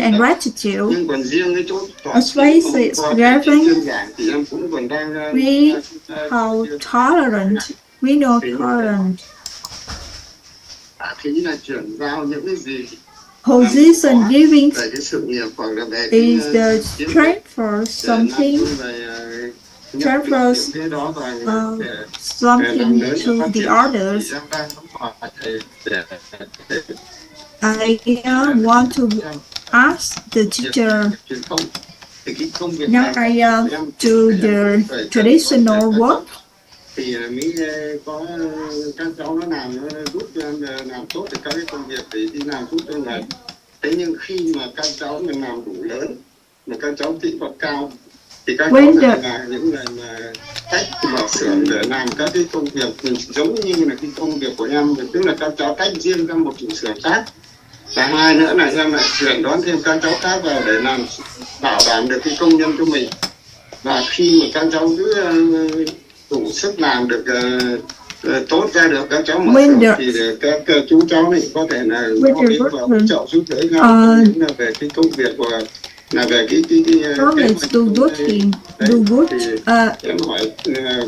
and gratitude. Nhưng còn riêng cái chỗ As faith is giving, thì em cũng còn đang we how tolerant, we know tolerant. Thì là chuyển giao những cái gì Position giving về cái sự nghiệp hoặc là về is the transfer something, transfers something to the others. I want to ask the teacher. Now I do the traditional work. Thì mới có các cháu nó làm, nó giúp cho em làm tốt được các cái công việc thì đi làm giúp cho người. Thế nhưng khi mà các cháu mình làm đủ lớn, mà các cháu kỹ thuật cao, thì các cháu là những người mà tách mở xưởng để làm các cái công việc mình giống như là cái công việc của em, tức là các cháu tách riêng ra một chủ xưởng khác. Và hai nữa là em lại chuyển đón thêm các cháu khác vào để làm bảo đảm được cái công nhân cho mình. Và khi mà các cháu cứ đủ sức làm được tốt ra được các cháu mở xưởng thì các chú cháu này có thể là có cái hỗ trợ giúp đỡ nhau là về cái công việc và là về cái do good thing, do good em hỏi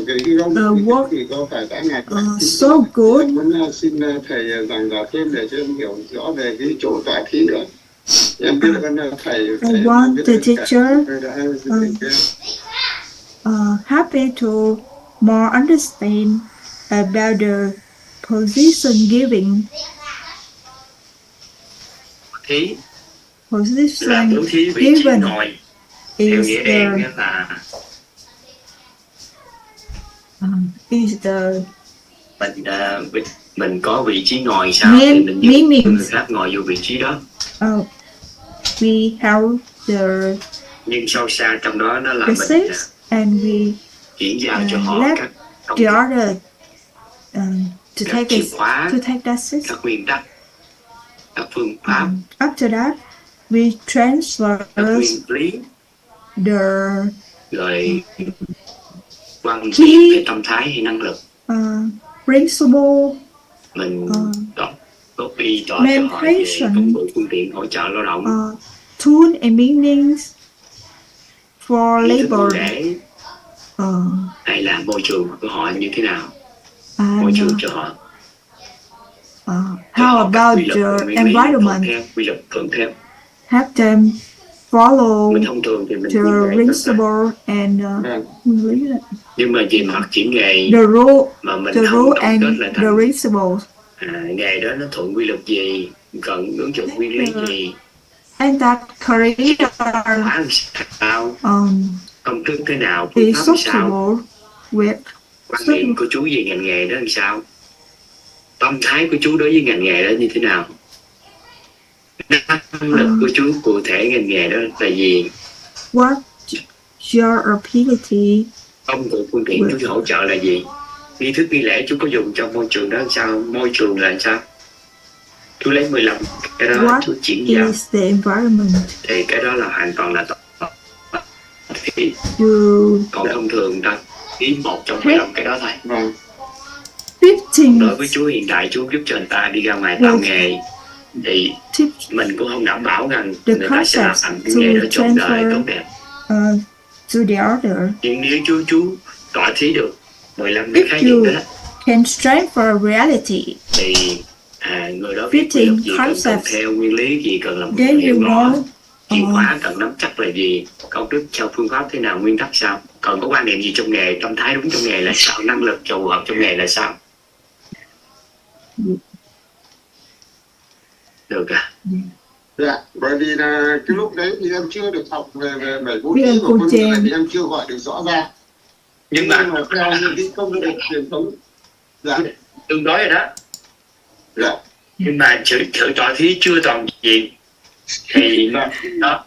cái work thì có phải đã là so good. Em muốn xin thầy giảng giải thêm để cho em hiểu rõ về cái chỗ tọa thí nữa. Em biết là thầy I want the teacher happy to more understand about the position giving. Position given is the mình có vị trí ngồi sao thì mình giúp người khác ngồi vô vị trí đó. We have the nhưng sâu xa trong đó nó là mình and we chuyển giao cho họ các the other to take that seat. Các nguyên tắc, các phương pháp. After that, we transfer the rồi quan trị về tâm thái hay năng lực. Principle. Mình copy cho họ về công cụ phương tiện hỗ trợ lao động. Tool and meanings for labor. Hay là môi trường của họ như thế nào? Môi trường cho họ. How about the environment? Quy luật thuận theo. Have them follow mình thông thường thì mình the principle and nhưng mà về mặt chuyển nghề the rule, mà mình the không rule and kết lại the principles. Nghề đó nó thuận quy luật gì, cần ứng dụng nguyên lý gì, and that career sao, công thức thế nào, phương is pháp sao, with quan niệm của chú về ngành nghề đó làm sao, tâm thái của chú đối với ngành nghề đó như thế nào, năng lực của chú cụ thể ngành nghề đó là gì, what your ability, công cụ phương tiện chú hỗ trợ là gì, nghi thức nghi lễ chú có dùng trong môi trường đó làm sao, môi trường là làm sao, chú lấy 15 cái đó what chú chuyển giao is the environment, thì cái đó là hoàn toàn là thì còn thông thường ta ý một trong 15 cái đó thôi. 15 đối với chú hiện tại chú giúp cho người ta đi ra ngoài tạo nghề thì mình cũng không đảm bảo rằng người ta sẽ làm cái nghề đó trọn đời tốt đẹp. To the other. Nhưng nếu chú tọa thí được 15 cái khái niệm đó can transfer reality thì người đó biết quy luật gì cần tuân theo, nguyên lý gì cần làm hiểu rõ, chìa khóa cần nắm chắc là gì, công thức theo phương pháp thế nào, nguyên tắc sao, còn có quan niệm gì trong nghề, tâm thái đúng trong nghề là sao, năng lực phù hợp trong nghề là sao. Được à? Dạ, bởi vì là cái lúc đấy thì em chưa được học về bảy bố trí của con người thì em chưa gọi được rõ ràng. Nhưng mà theo những cái công nghệ truyền thống, dạ, tương đối rồi đó. Dạ. Nhưng mà sự tọa thí chưa toàn diện thì nó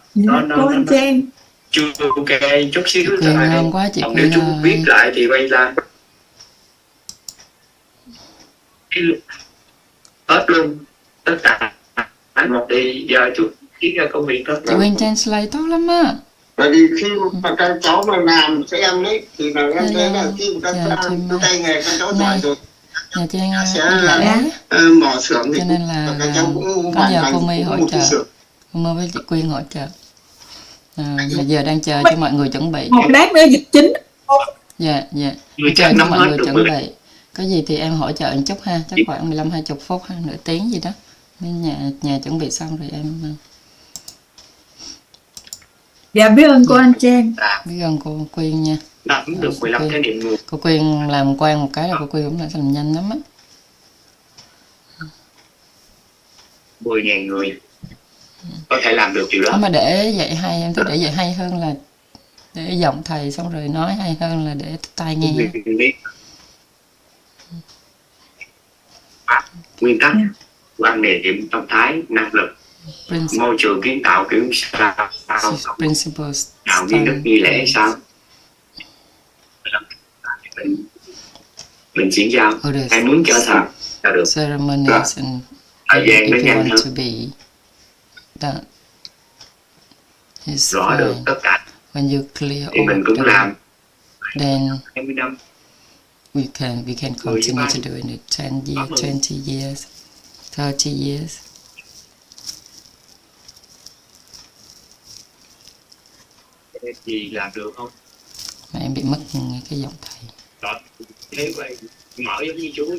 chưa ok chút xíu thôi. Còn nếu chú viết lại thì quay ra hết luôn tất cả một đi giờ chú viết ra công việc đó. Chị Quỳnh translate tốt lắm á. Bởi vì khi mà các cháu mà làm cho em đấy thì là em thấy là khi mà các tay nghề các cháu giỏi rồi sẽ mở xưởng thì cho nên là các cháu cũng có nhờ cô My hỗ trợ Mơ với chị Quyên hỗ trợ. Bây giờ đang chờ cho mọi người chuẩn bị. Một lát nữa dịch chính. Dạ, Người chờ chắc cho nắm mọi hết người được chuẩn bị. Có gì thì em hỗ trợ một chút ha, chắc khoảng 15-20 phút ha, nửa tiếng gì đó. Nên nhà chuẩn bị xong rồi em. Dạ biết ơn cô anh Trang. Biết ơn cô Quyên nha. Nắm được 15 cái niệm nguồn. Cô Quyên làm quen một cái là cô Quyên cũng đã làm nhanh lắm á. 10.000 người có thể làm được điều đó. Mà để dạy hay, em thấy để dạy hay hơn là để giọng thầy xong rồi nói hay hơn là để tai nghe. Nguyên tắc, quan niệm, tâm thái, năng lực, môi trường kiến tạo kiểu sao, Principles, nào nghi thức nghi lễ sao, mình chuyển giao. Ai muốn trở thành là được. Ceremonies and Thời gian nó if you nhanh want hơn. to be that is Rõ được fine. tất cả When you clear thì mình cũng all làm. then 20 năm. we can continue to do it in 10 years, 20 years, 30 years. Gì làm được không? Mà em bị mất nghe cái giọng thầy. Đó, thế vậy mở giống như chú.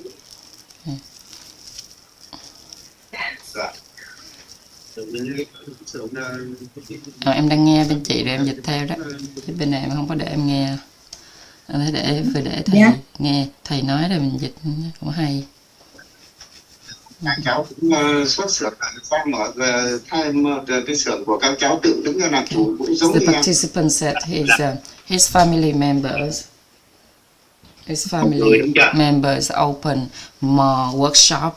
Em đang nghe bên chị rồi em dịch theo đó. Chứ bên này em không có để em nghe. Em phải để thầy nghe, thầy nói rồi mình dịch cũng hay. Các cháu cũng xuất xưởng sang mở cái xưởng của các cháu tự đứng ra làm chủ cũng giống The như em. participant said his family members open more workshop.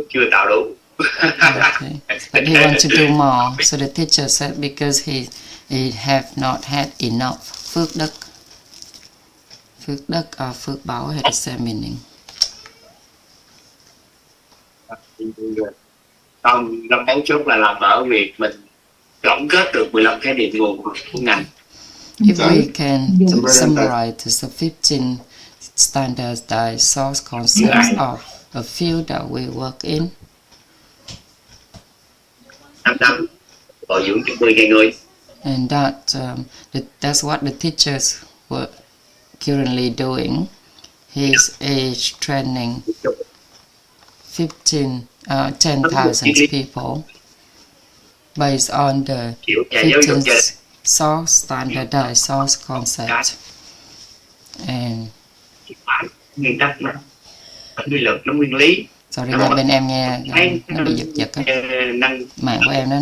Chưa tạo đủ. Okay. But he want to do more. So the teacher said because he have not had enough. Phước đất or phước báo had the same meaning. Còn năm mấu chốt là làm ở việc mình tổng kết được 15 cái niệm nguồn của ngành. If we can summarize the 15 standardized source concepts of a field that we work in. 5 năm bồi dưỡng cho 10.000 người. And that's what the teachers were currently doing. His age training 10,000 people based on the 15 source standardized source concept. And Nguyên tắc nó quy luật, nó nguyên lý. sorry nha, bên em nghe nó bị giật á. Mạng của em nó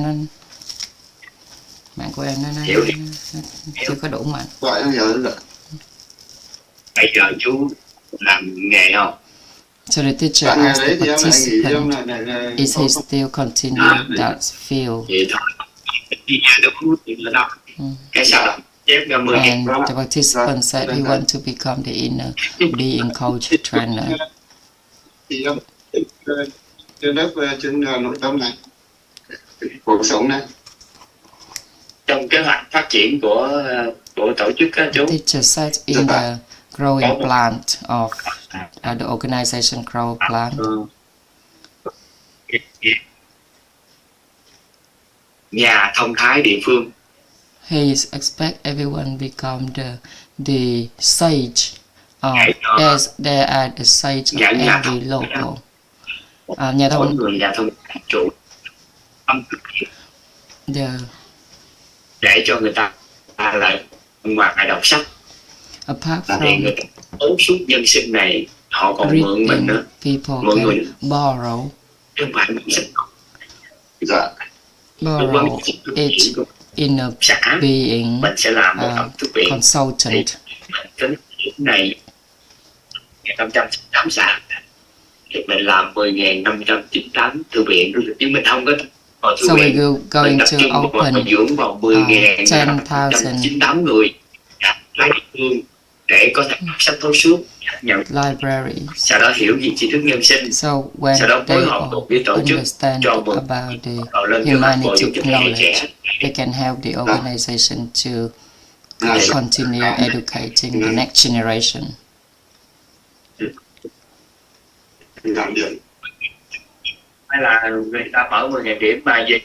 chưa có đủ mạnh. Gọi em hiểu rồi. Bây giờ chú làm nghề không? So the teacher asked the participant, is he still continuing that field? And the participant said he want to become the inner being coach trainer. Trên nội tâm này, cuộc sống này. Trong kế hoạch phát triển của tổ chức á chú. The teacher said in the growing plant of the organization grow plant. Nhà thông thái địa phương. He expect everyone become the sage of as they are the sage of every local. Nhà thông trụ để cho người ta lại ngoài đọc sách. Apart from người ta tốn suốt nhân sinh này, họ còn mượn mình nữa. Mọi người borrow. Không phải mình sách. Borrow each inner being consultant. Cái này 598 xã thì mình làm 10.598 thư viện, nhưng mình không có so we're going to open 10.098 người lấy địa phương để có thể đọc sách thấu suốt nhận library. Sau đó hiểu gì tri thức nhân sinh. So when sau đó phối hợp với tổ chức cho about the humanity knowledge, they can help the organization to continue educating the next generation. hay là người ta mở 10.000 điểm mà về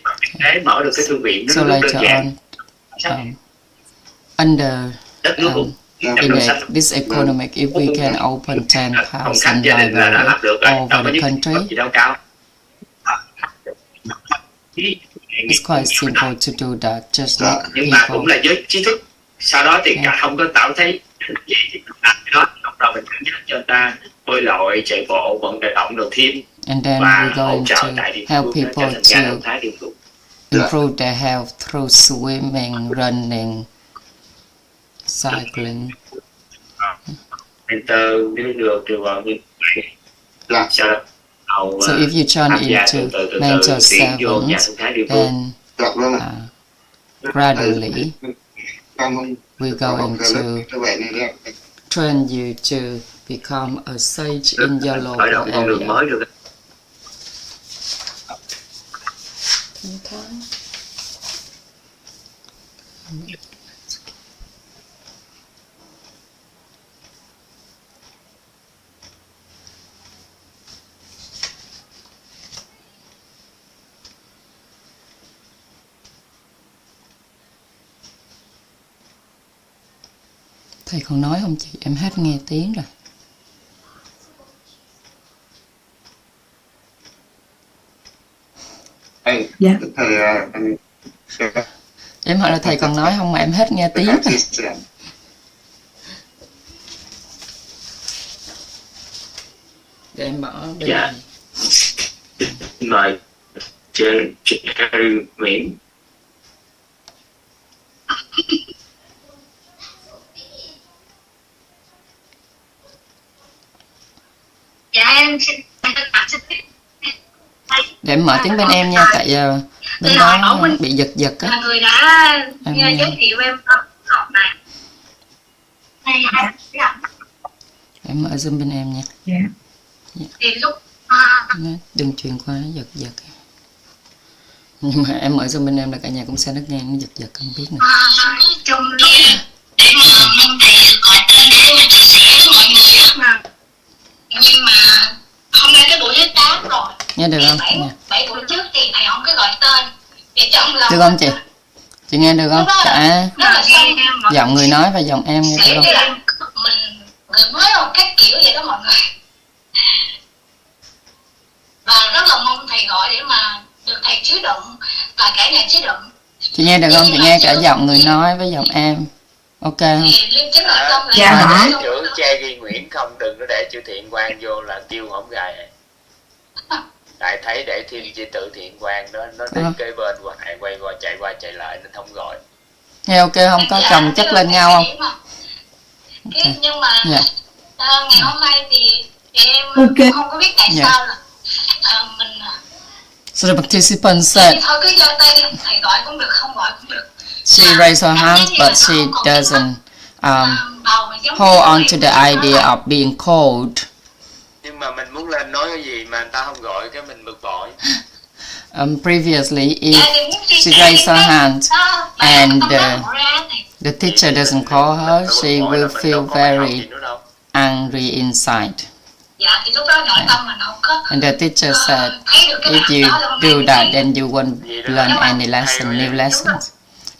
thế mở được cái thư viện nó So rất đơn later giản. on, under Đất nước cũng in this economic, if we can open 10,000 gia đình là đã làm được libraries rồi, đâu có over the nhất country, gì đâu cao. it's quite simple to do that. Just like Nhưng mà cũng people. là giới trí thức. Sau đó thì cả không có cảm thấy gì thì làm cái đó, xong rồi mình dẫn dắt cho người ta bơi lội, chạy bộ, vận động đầu tiên And then và we're hỗ going trợ to tại địa help phương để people trở thành gia to động thái địa phương. improve their health through swimming, running, cycling. Mentor nếu được thì vào như vậy. Sau đó So if you join into mentor 7, then gradually we're going to train you to become a sage in your khởi động local con đường area. mới được. Thầy còn nói không chị? Em hết nghe tiếng rồi. Dạ. Em hỏi là thầy còn nói không mà em hết nghe tiếng rồi. Để em bỏ bên Dạ. này. Mời trên Nguyễn. Dạ em xin Để em mở tiếng bên em nha, tại bên đó bị giật á. là người đã Em giới thiệu em học này. Em mở Zoom bên em nha. Dạ. Thì lúc Đừng truyền qua nó giật. Nhưng mà em mở Zoom bên em là cả nhà cũng sẽ nó nghe nó giật không biết nè. trong lúc để mà mong thầy gọi tên để mà chia sẻ với mọi người á mà, nhưng mà hôm nay cái buổi thứ 8 rồi. Nghe được không? Nha. 7 buổi trước thì thầy không có gọi tên để trong lòng. Được không chị? Chị nghe được không? Cả Rất là xong giọng người nói và giọng em nghe được không? mình gửi mới một cách kiểu vậy đó mọi người, và rất là mong thầy gọi để mà được thầy chứa đựng và cả nhà chứa đựng. Chị nghe được không? Chị nghe cả giọng người nói với giọng em. Ok không? Thì liên chính nội công là Dạ hả? Chữ che ghi Nguyễn không, đừng có để chữ Thiện Quang vô là kêu hổng gài. Tại thấy để thêm chữ tự Thiện Quang đó, nó đi kế bên hoài, quay qua chạy lại nên không gọi. Nghe ok không? Có chồng chất lên nhau không? Okay. Nhưng mà Dạ. ngày hôm nay thì em Ok. không có biết tại Dạ. sao là mình So the participant said thôi cứ giơ tay đi, thầy gọi cũng được, không gọi cũng được. she raised her hand, but she doesn't hold on to the idea of being called. Nhưng mà mình muốn lên nói cái gì mà người ta không gọi cái mình bực bội. Previously, if she raised her hand and the teacher doesn't call her, she will feel very angry inside. Dạ, thì lúc đó nội tâm mình không có. And the teacher said, if you do that, then you won't learn any lesson, new lessons.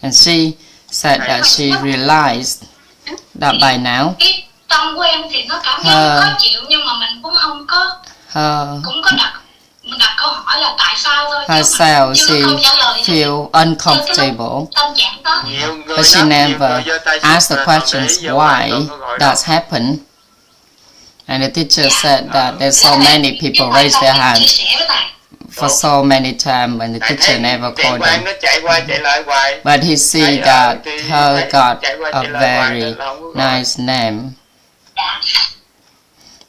And she said that she realized that by now Cái tâm của em thì nó cảm giác khó chịu, nhưng mà mình cũng không có cũng có đặt câu hỏi là tại sao thôi. herself she feel uncomfortable, Tâm trạng đó. but she never asked the questions why that's happened. And the teacher said that there's so many people raise their hands for so many times and the teacher never called them. Nó chạy qua chạy lại hoài. But he see that her got a very nice name,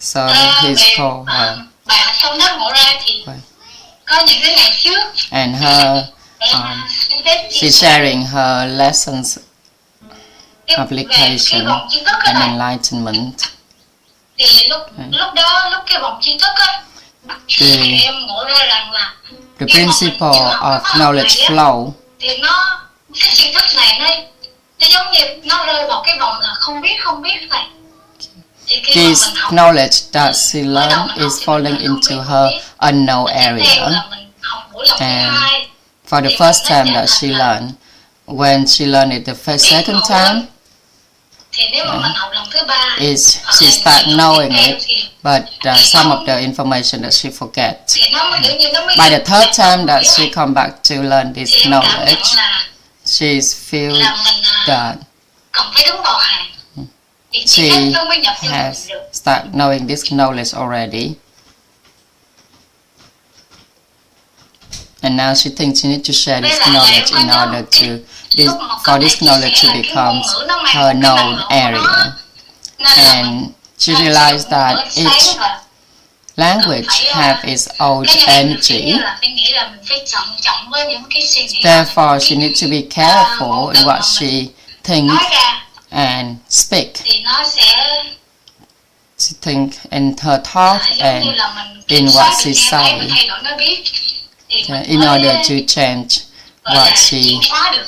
so he's called her. Bạn xong lớp ngộ ra thì có những cái ngày trước And her she's sharing her lessons, application and enlightenment. Thì lúc đó lúc cái vòng tri thức á, thì em ngộ ra rằng là The principle of knowledge flow thì cái tri thức này nó giống như nó rơi vào cái vòng là không biết này. This knowledge that she learned is falling into her unknown area. And for the first time that she learned, when she learned it the second time, she start knowing it, but some of the information that she forget. By the third time that she come back to learn this knowledge, she feel that she has start knowing this knowledge already, and now she thinks she needs to share this knowledge in order to for this knowledge to become her known area. And she realized that each language have its own energy. Therefore, she needs to be careful in what she thinks and speak. She think in her thought and in what she say, in order to change what she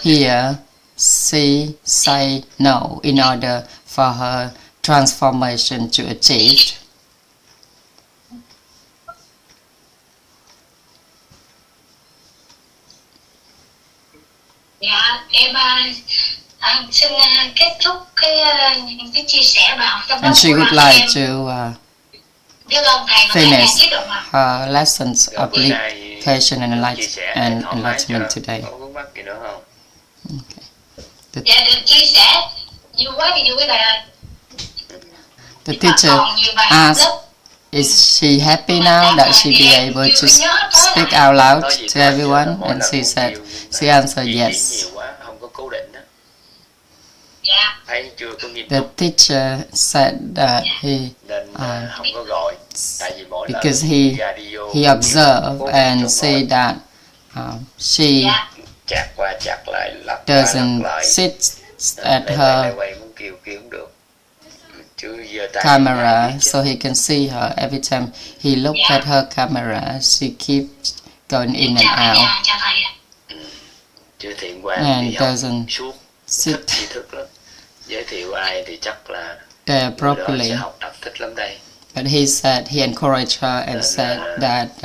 hear, see, say, know, in order for her transformation to achieve. Dạ, em xin kết thúc cái chia sẻ bài học trong And she would like to finish her lessons of application and enlightenment today. Okay. Dạ, được chia sẻ nhiều quá thì nhiều cái thầy ơi. The teacher asked, is she happy now that she be able to speak out loud to everyone? And she answered yes. The teacher said that because he observed and said that she doesn't sit at her camera, so he can see her. Every time he looked at her camera, she keeps going in and out and doesn't sit there properly. But he said, he encouraged her and said that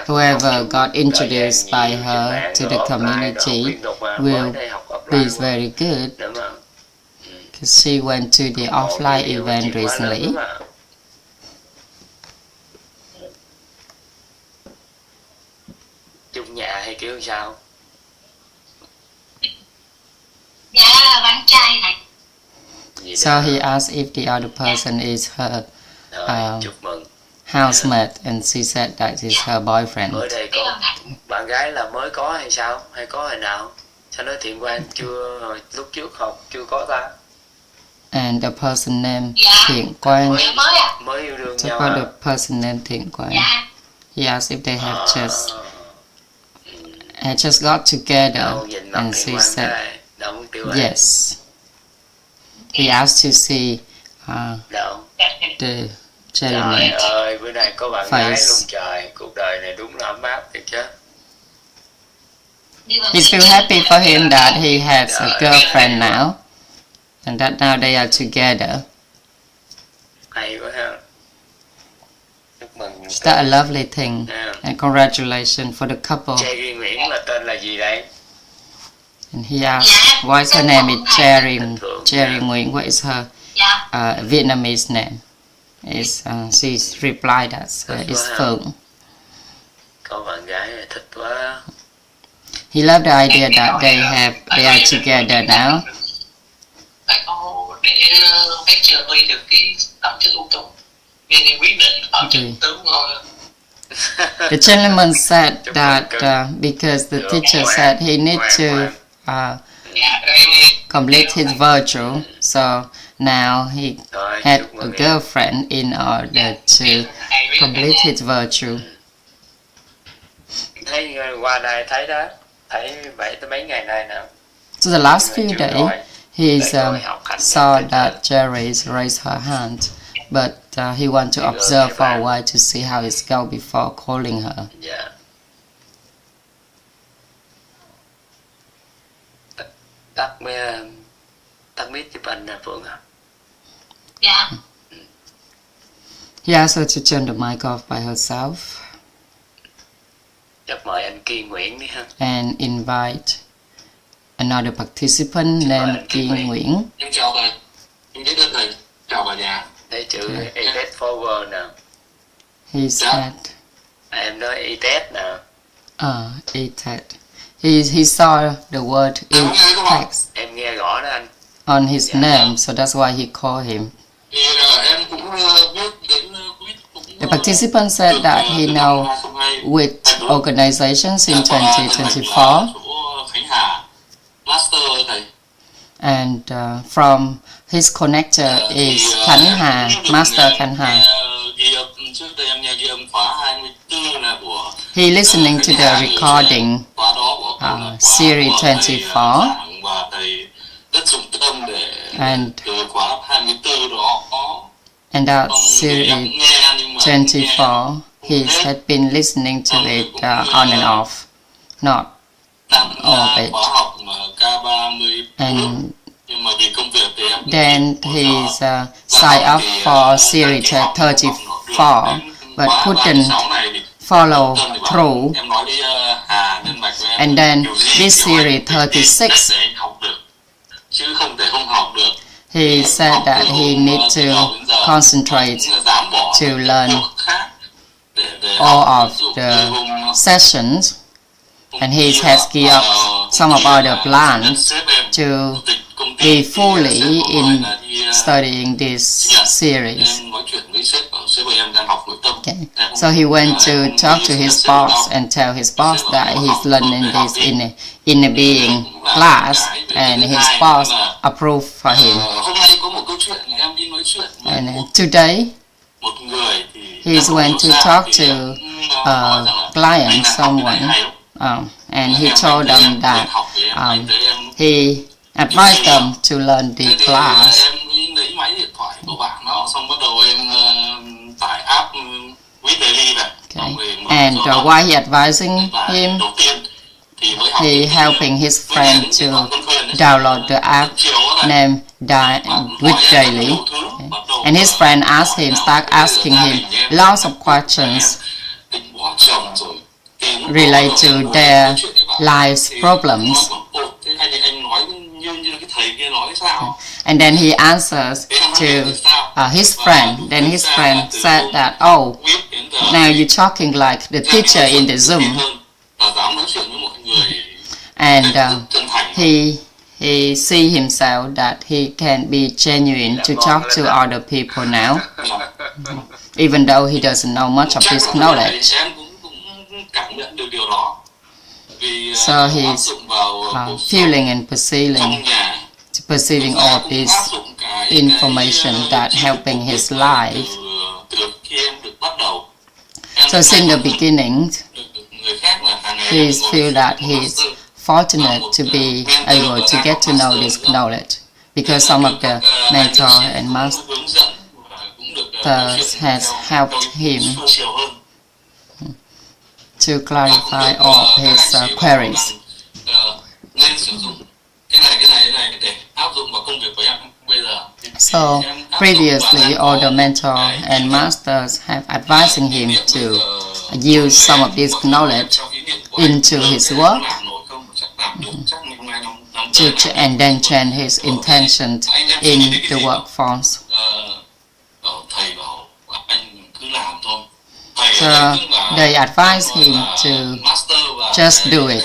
whoever got introduced by her to the community will be very good, because she went to the offline event recently. So he asked if the other person is her housemate, and she said that is her boyfriend. Bạn gái là mới có hay sao? Hay có hồi nào? Sao nói Thiện Quang chưa, lúc trước học chưa có ta? And the person named Thiện Quang. Mới yêu đương So nhau. for the person named Thiện Quang, he asked if they have just got together, and she said yes. He asked to see the gentleman ơi, bữa nay có bạn gái face. luôn trời, cuộc đời này đúng là ấm áp thiệt chứ. He feel happy for him that he has a girlfriend now, and that now they are together. Hay quá ha. Chúc mừng. Is that a lovely thing? And congratulations for the couple. Cherry Nguyễn là tên là gì đây? And he asked, what's her name? Is Cherry Nguyen. What is her Vietnamese name? She replied that it's Phượng. Có bạn gái là thích quá. He loved the idea that they are together now. Tại cô để lecture hơi được cái tâm trạng lung tung, nên quyết định ở trên tướng thôi. The gentleman said that because the teacher said he needs to complete his virtue, so now he had a girlfriend in order to complete his virtue. Thấy qua đây thấy đó, thấy mấy ngày nay nào. So the last few days, he saw that Jerry raised her hand, but he wanted to observe for a while to see how it's go before calling her. Dạ. Tắt mic chụp ảnh nè Phượng hả? Dạ. He asked her to turn the mic off by herself Chắc mời anh Kiên Nguyễn đi ha. and invite another participant named Kiên Nguyễn. Em chào thầy. Em biết ơn thầy. Chào bà nhà. Thấy chữ e-test forward nè. He said, Em nói e-test nè. e-tech. He saw the word e-text Em nghe rõ đó anh. on his name, so that's why he called him. Thì em cũng biết đến The participant said that he know with organizations in 2024, Khánh Hà Master thầy. and from his connector is Khánh Hà, Master Khánh Hà. Trước đây em nghe ghi âm khóa 24 là của He listening to the recording, khóa đó của series 24, và thầy rất dụng tâm để and từ khóa 24 đó and that series 24, he had been listening to it on and off, not all of it. khóa học mà K30 And nhưng mà vì công việc thì em then he's signed up for series 34, but couldn't follow through. em nói đi Hà Nhân Mạch với em. And then this series 36, để anh học được chứ không thể không học được. he said that he needs to concentrate to learn all of the sessions, and he has geared up some of other plans to be fully in studying this series. Okay. So he went to talk to his boss and tell his boss that he's learning this in a being class, and his boss approved for him. And today he's went to talk to a client, someone, and he told them that he advised them to learn the class. Okay. And while he advising him, he helping his friend to download the app named with Daily. Okay. And his friend asked him, start asking him lots of questions relate to their life's problems. And then he answers to his friend. Then his friend said that, oh, now you're talking like the teacher in the Zoom. And he see himself that he can be genuine to talk to other people now, even though he doesn't know much of this knowledge. So he's feeling and perceiving all this information that helping his life. So since the beginning, he feel that he's fortunate to be able to get to know this knowledge, because some of the mentor and masters has helped him to clarify all of his queries. So previously, all the mentor and masters have advising him to use some of this knowledge into his work, and then change his intention in the workforce. So they advise him to just do it.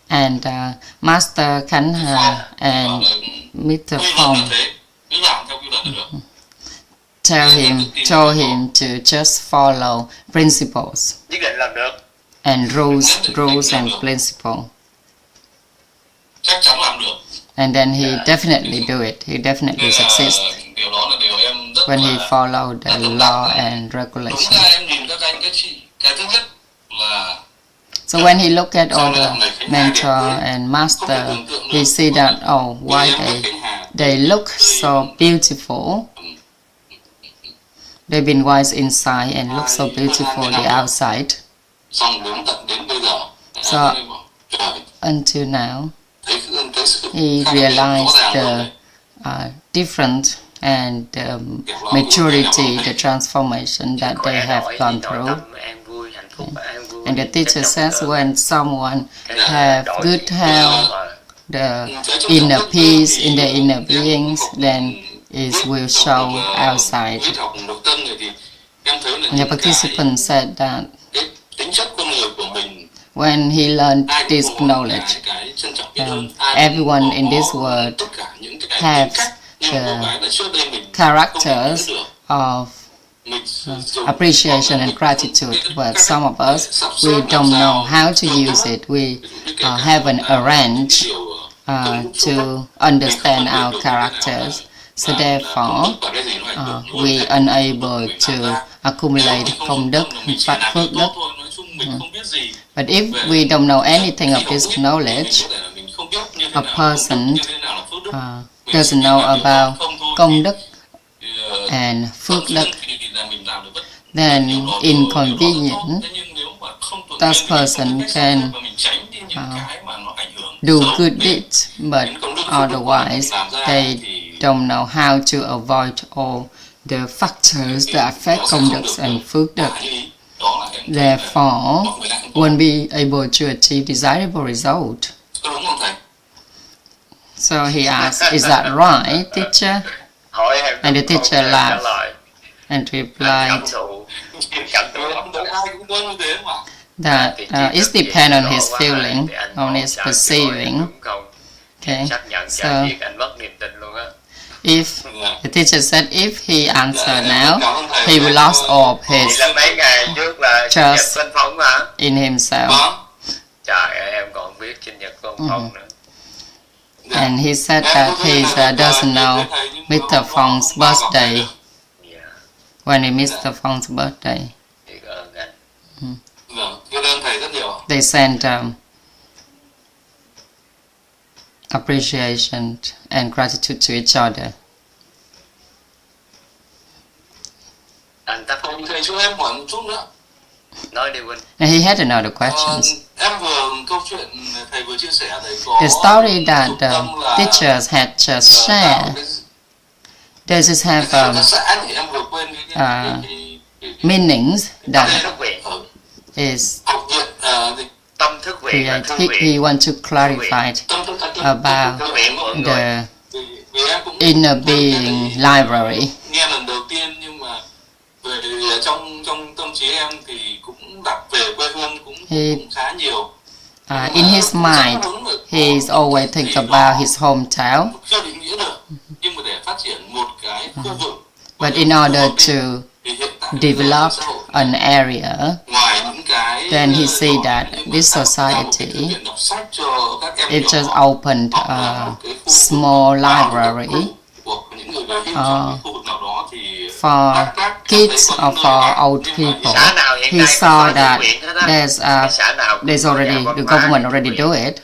And Master Khánh Hà and Mr. Phong told him to just follow principles and rules and principles. And then he definitely do it. He definitely succeeds when he followed the law and regulation. So when he look at all the mentor and master, he see that, oh, why they look so beautiful. They've been wise inside and look so beautiful on the outside. So until now, he realized the different and maturity, the transformation that they have gone through. And the teacher says when someone have good health, the inner peace in the inner beings, then it will show outside. And the participant said that when he learned this knowledge, everyone in this world has the characters of appreciation and gratitude, but some of us, we don't know how to use it. We haven't arranged to understand our characters, so therefore we unable to accumulate công đức, phước đức. But if we don't know anything of this knowledge, a person doesn't know about công đức and phước đức, then inconvenient, that person can do good deeds, but otherwise they don't know how to avoid all the factors that affect công đức and phước đức. Therefore, won't be able to achieve desirable result. So he asked, "Is that right, teacher?" And the teacher laughed and replied that it depends on his feeling, on his perceiving. Okay, so if the teacher said if he answered now, he will lose all of his trust in himself. And he said that he doesn't know Mr. Fong's birthday. When he missed Mr. Fong's birthday, they sent appreciation and gratitude to each other. And he had another question. The story that the teachers had just shared, does it have meanings that is created? He wants to clarify about the inner being library. In his mind, he is always thinking about his hometown. But in order to develop an area, then he see that this society, it just opened a small library for kids or for old people. He saw that there's already, the government already do it.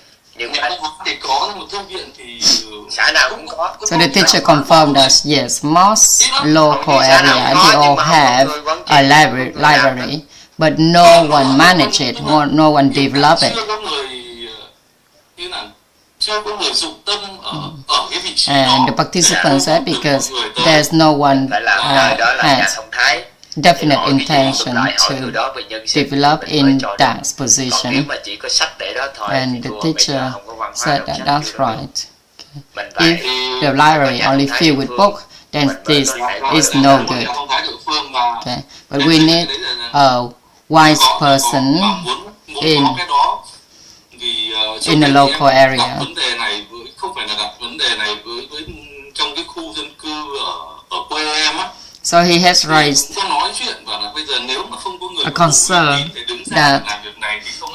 So the teacher confirmed that yes, most local area, they all have a library, but no one manage it, no one develop it. And the participants said because there's no one has definite intention to develop in that position. And the teacher said that that's right. Okay. If the library only filled with books, then this is no good. Okay. But we need a wise person in the local area. So he has raised a concern that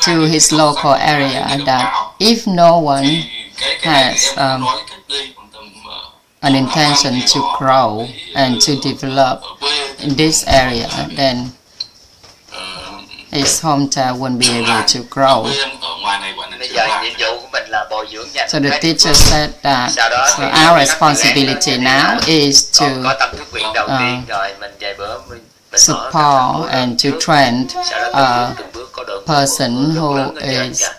to his local area that if no one has an intention to grow and to develop in this area, then his hometown won't be able to grow. So the teacher said that so our responsibility now is to support and to train a person who is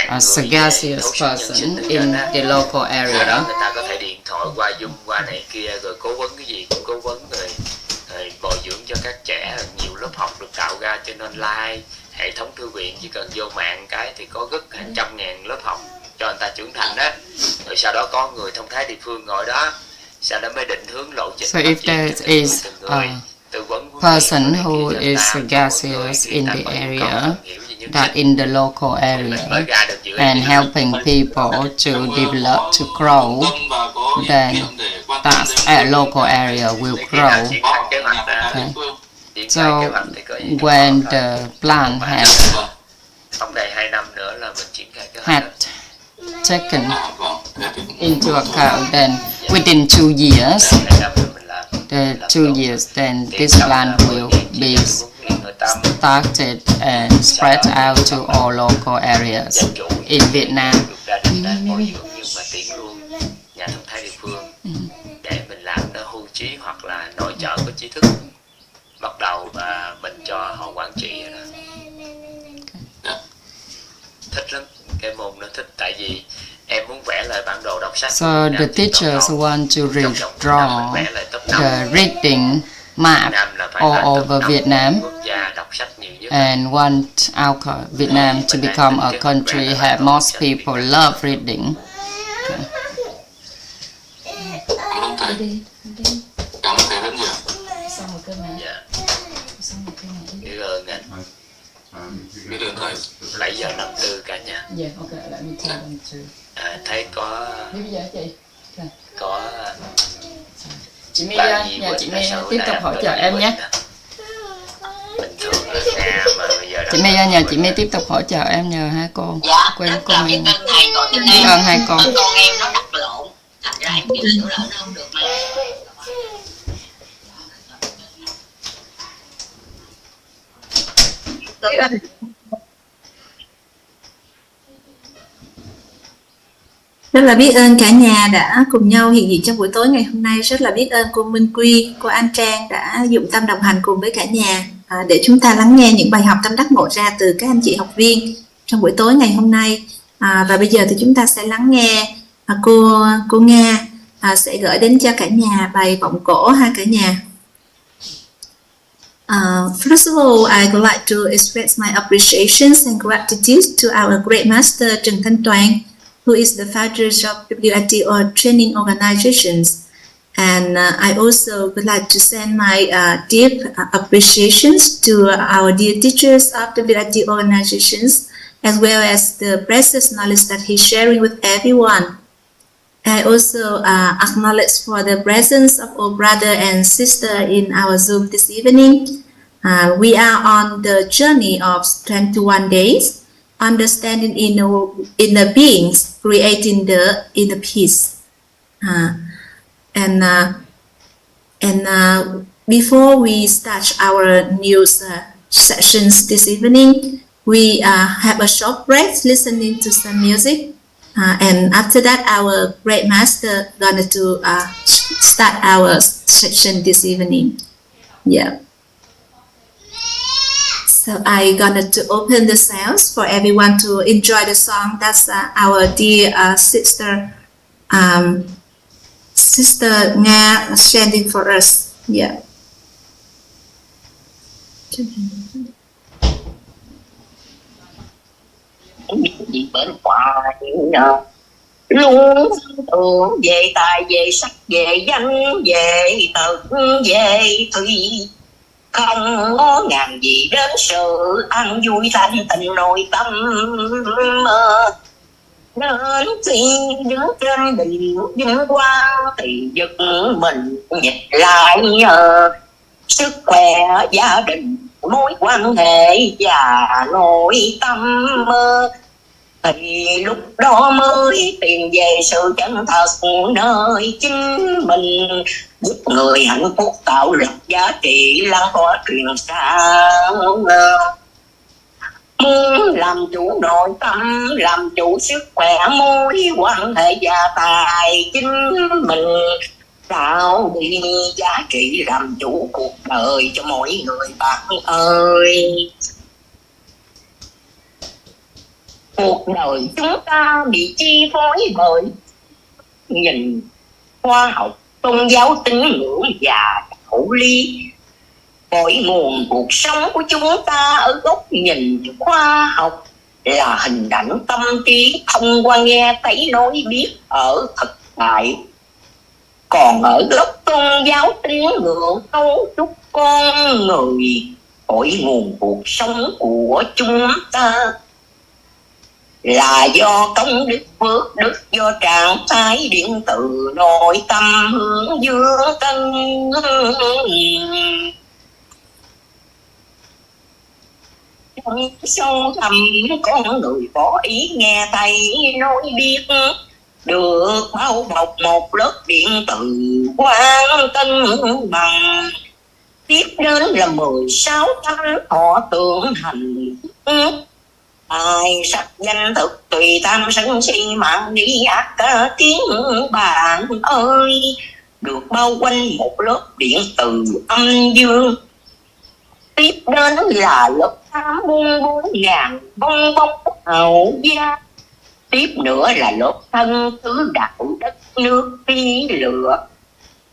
a sagacious person in the local area, rồi qua Zoom qua này kia, rồi cố vấn cái gì cũng cố vấn, rồi bồi dưỡng cho các trẻ, nhiều lớp học được tạo ra trên online, hệ thống thư viện chỉ cần vô mạng cái thì có rất hàng trăm ngàn lớp học cho người ta trưởng thành đó, rồi sau đó có người thông thái địa phương ngồi đó, sau đó mới định hướng lộ trình. So if there is a person who is gaseous in the area, that in the local area, and helping people to develop, to grow, then that local area will grow. Okay. So when the plan had taken into account, then within 2 years, then this plan will be started and spread out to all local areas in Vietnam. Nhà thông thái địa phương để mình làm nó hưu trí hoặc là nội trợ có trí thức, bắt đầu và mình cho họ quản trị rồi đó. Thích lắm, cái môn nó thích, tại vì em muốn vẽ lại bản đồ đọc sách. So the teachers want to redraw the reading map all over Vietnam and want our Vietnam to become a country that most people love reading. Okay. Cảm ơn thầy rất nhiều. Dạ. Biết ơn anh. Biết ơn thầy. 7:54 cả nhà. Thấy có chị My ơi, nhà chị My tiếp tục hỗ trợ em nhé. Bình thường ở nhà mà bây giờ chị My ơi, nhà chị My tiếp tục hỗ trợ em nhờ hai cô. Dạ, quên cô biết ơn hai con. Con em nó đập lộn, thành ra em chỉnh sửa lại nó không được mà. Rất là biết ơn cả nhà đã cùng nhau hiện diện trong buổi tối ngày hôm nay. Rất là biết ơn cô Minh Quy, cô An Trang đã dụng tâm đồng hành cùng với cả nhà để chúng ta lắng nghe những bài học tâm đắc ngộ ra từ các anh chị học viên trong buổi tối ngày hôm nay. Và bây giờ thì chúng ta sẽ lắng nghe cô Nga sẽ gửi đến cho cả nhà bài vọng cổ ha cả nhà. First of all, I would like to express my appreciations and gratitude to our great master Thntktav, who is the founder of WITO training organizations. And I also would like to send my deep appreciations to our dear teachers of the WITO organizations, as well as the precious knowledge that he's sharing with everyone. I also acknowledge for the presence of all brother and sister in our Zoom this evening. We are on the journey of 21 days, understanding inner beings, creating the inner peace. Before we start our news sessions this evening, we have a short break listening to some music. And after that, our great master gonna to start our session this evening. Yeah. So I gonna to open the sounds for everyone to enjoy the song. That's our dear sister Nga sending for us. Yeah. Gì bên ngoài luôn tưởng về tài, về sắc, về danh, về thực, về thùy, không có ngàn gì đến sự ăn vui thanh tình nội tâm mơ. Nên khi đứng trên đỉnh vinh quang thì giật mình nhìn lại sức khỏe gia đình, mối quan hệ và nội tâm mơ. Thì lúc đó mới tìm về sự chân thật nơi chính mình, giúp người hạnh phúc tạo lập giá trị lan tỏa truyền sang. Muốn làm chủ nội tâm, làm chủ sức khỏe, mối quan hệ và tài chính mình, tạo đi giá trị làm chủ cuộc đời cho mỗi người bạn ơi. Cuộc đời chúng ta bị chi phối bởi nhìn khoa học, tôn giáo, tín ngưỡng và đạo lý. Cội nguồn cuộc sống của chúng ta ở góc nhìn khoa học là hình ảnh tâm trí thông qua nghe thấy nói biết ở thực tại. Còn ở góc tôn giáo, tín ngưỡng, cấu trúc con người, cội nguồn cuộc sống của chúng ta là do công đức phước đức, do trạng thái điện từ nội tâm hướng dương tân. Trong sâu thẳm con người có ý nghe thấy nói biết, được bao bọc một lớp điện từ quang tân bằng. Tiếp đến là 16 thánh họ tượng hành. Ai sắc danh thực tùy tham sân si mạng đi ác cả tiếng bạn ơi, được bao quanh một lớp điện từ âm dương. Tiếp đến là lớp tham muôn bốn ngàn bong bóng hào gia. Tiếp nữa là lớp thân tứ đạo đất nước khí lửa,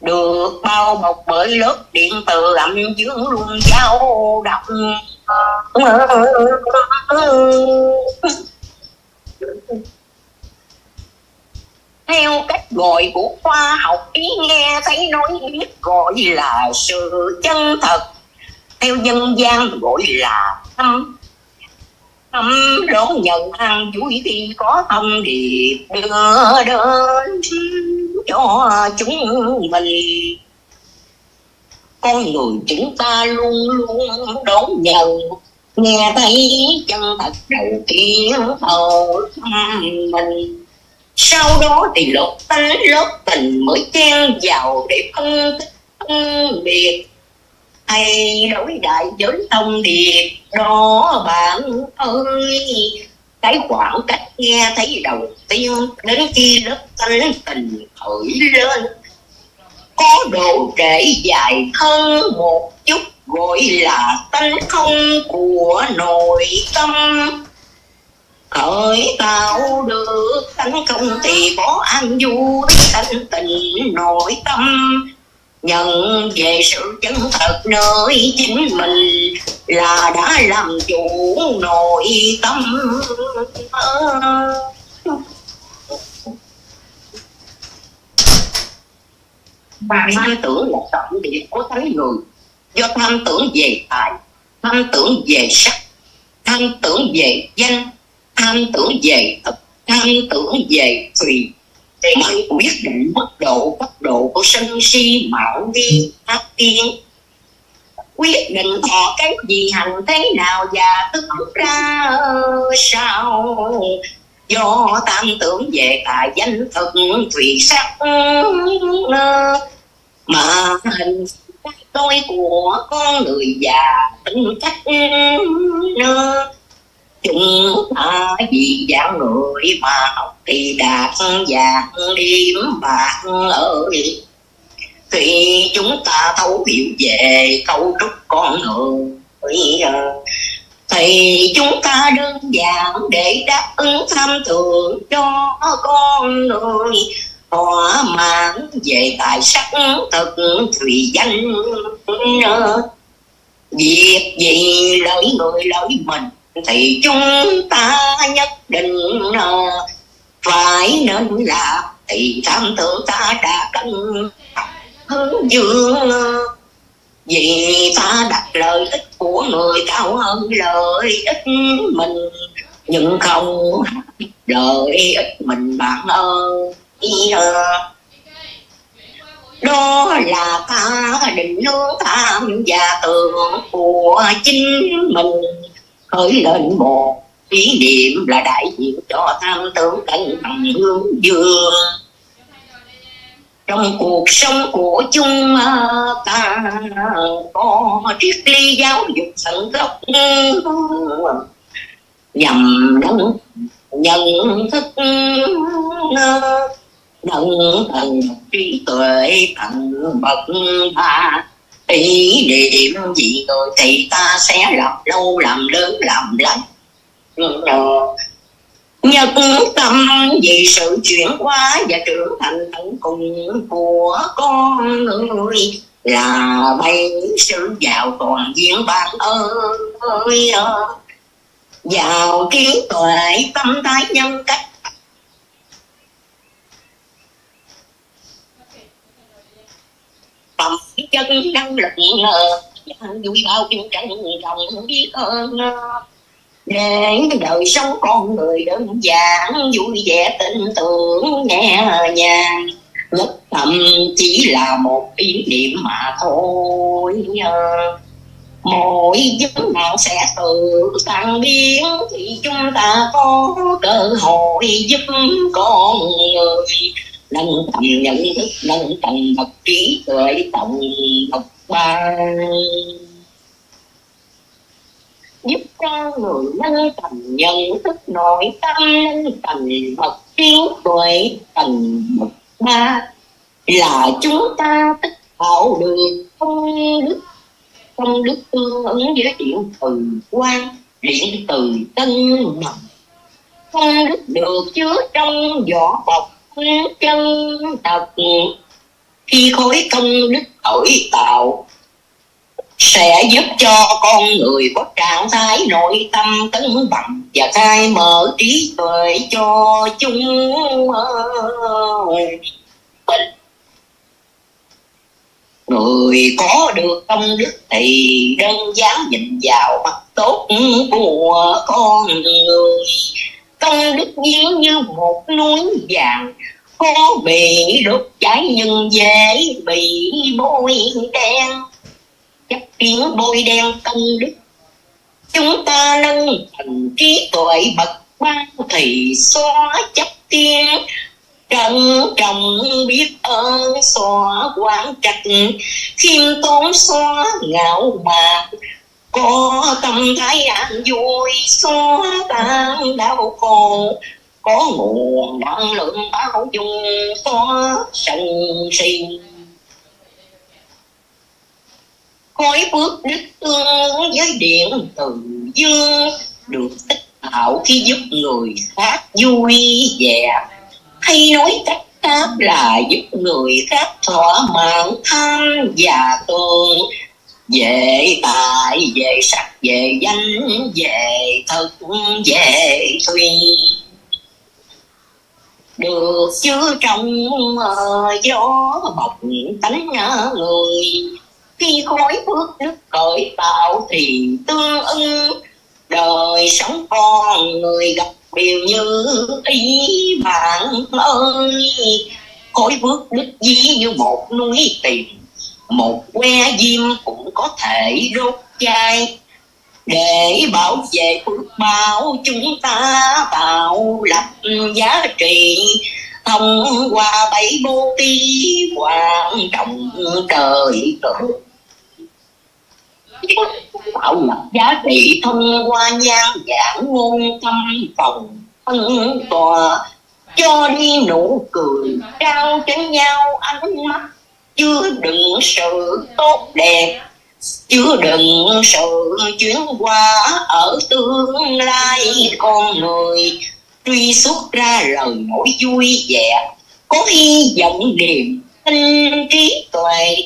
được bao bọc bởi lớp điện từ âm dương luôn dao động. Theo cách gọi của khoa học, ý nghe thấy nói biết gọi là sự chân thật. Theo dân gian gọi là tâm. Tâm đón nhận ăn vui khi có thông điệp đưa đến cho chúng mình. Con người chúng ta luôn luôn đón nhận nghe thấy chân thật đầu tiên ở mình. Sau đó thì lớp tánh lớp tình mới chen vào để phân tích phân biệt, hay đối đại với thông điệp đó bạn ơi. Cái khoảng cách nghe thấy đầu tiên đến khi lớp tánh tình khởi lên có độ trễ dài hơn một chút, gọi là tánh không của nội tâm. Khởi tạo được tánh không thì có an vui tánh tình nội tâm. Nhận về sự chân thật nơi chính mình là đã làm chủ nội tâm. Tham tưởng là trọng điểm của tánh người, do tham tưởng về tài, tham tưởng về sắc, tham tưởng về danh, tham tưởng về thực, tham tưởng về tùy, mà quyết định mức độ cấp độ của sân si mạo nghi ác kiến. Quyết định họ cái gì hành thế nào và thức ra sao, do tam tưởng về tài danh thực thùy sắc mà hình tôi của con người già tính cách. Chúng ta vì dạng người mà học thì đạt dạng điểm bạc ơi. Khi chúng ta thấu hiểu về cấu trúc con người thì chúng ta đơn giản để đáp ứng tham tưởng cho con người. Thỏa mãn về tài sắc thực thùy danh, việc gì lợi người lợi mình thì chúng ta nhất định phải nên làm. Thì tham tưởng ta đã cân hướng dương, vì ta đặt lợi ích của người cao hơn lợi ích mình, nhưng không lợi ích mình bạn ơi. Đó là ta định hướng tham và tưởng của chính mình, khởi lên một ý niệm là đại diện cho tham tưởng cân bằng hướng dương. Trong cuộc sống của chúng ta có triết lý giáo dục tận gốc nhằm nâng nhận thức, nâng tầng trí tuệ tầng bậc ba. Ý niệm gì rồi thì ta sẽ làm lâu làm lớn làm lành. Nhất tâm vì sự chuyển hóa và trưởng thành tận cùng của con người là bày sự giàu toàn diện bạn ơi. Giàu trí tuệ tâm thái nhân cách phẩm chất năng lực vui bao chung trần lòng biết ơn để đời sống con người đơn giản vui vẻ tin tưởng nhẹ nhàng, nhất thầm chỉ là một ý niệm mà thôi. Mỗi vấn nạn sẽ tự tan biến thì chúng ta có cơ hội giúp con người nâng tầm nhận thức, nâng tầm bậc trí tuệ, tổng bậc ban, giúp con người nâng tầm nhận thức nội tâm, nâng tầm bậc trí tuệ, tầm bậc ba là chúng ta tích tạo được công đức tương ứng với điện từ quang, điện từ tân bằng. Công đức được chứa trong vỏ bọc chân thật, khi khối công đức khởi tạo sẽ giúp cho con người có trạng thái nội tâm cân bằng và khai mở trí tuệ cho chúng người có được công đức thì đơn giản nhìn vào mặt tốt của con người. Công đức giống như một núi vàng khó bị đốt cháy nhưng dễ bị bôi đen. Chấp tiếng bôi đen công đức, chúng ta nâng thành trí tuệ bậc ba thì xóa chấp tiên trân trọng biết ơn, xóa quán trách khiêm tốn, xóa ngạo mạn có tâm thái an vui, xóa tan đau khổ có nguồn năng lượng bao dung, xóa sân si. Khối phước đức tương ứng với điện từ dương được tích tạo khi giúp người khác vui vẻ, hay nói cách khác là giúp người khác thỏa mãn tham và tường, về tài, về sắc, về danh, về thực, về thùy, được chứa trong gió bọc tánh người. Khi khối phước đức khởi tạo thì tương ưng đời sống con người gặp điều như ý bạn ơi. Khối phước đức ví như một núi tiền, một que diêm cũng có thể đốt cháy. Để bảo vệ phước báo chúng ta tạo lập giá trị thông qua bảy bố thí quan trọng trời cử. Tạo lập giá trị thông qua nhan giảng ngôn tâm phòng ân tòa, cho đi nụ cười trao cho nhau ánh mắt chứa đựng sự tốt đẹp, chứa đựng sự chuyển hóa ở tương lai con người truy xuất ra lời nói vui vẻ, có hy vọng niềm tin trí tuệ,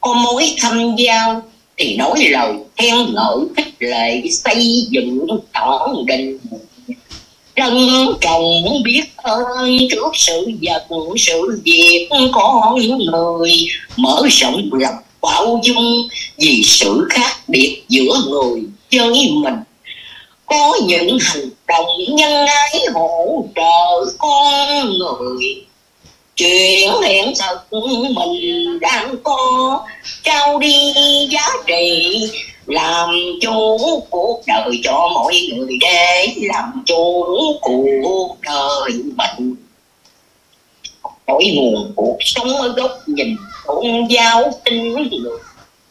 có mối thâm giao thì nói lời khen ngợi khích lệ xây dựng tỏ định, trân trọng biết ơn trước sự vật sự việc con người, mở rộng lòng bao dung vì sự khác biệt giữa người với mình, có những hành động nhân ái hỗ trợ con người. Chuyện hiện thực mình đang có trao đi giá trị, làm chủ cuộc đời cho mọi người để làm chủ cuộc đời mình. Cội nguồn cuộc sống ở góc nhìn tôn giáo tin người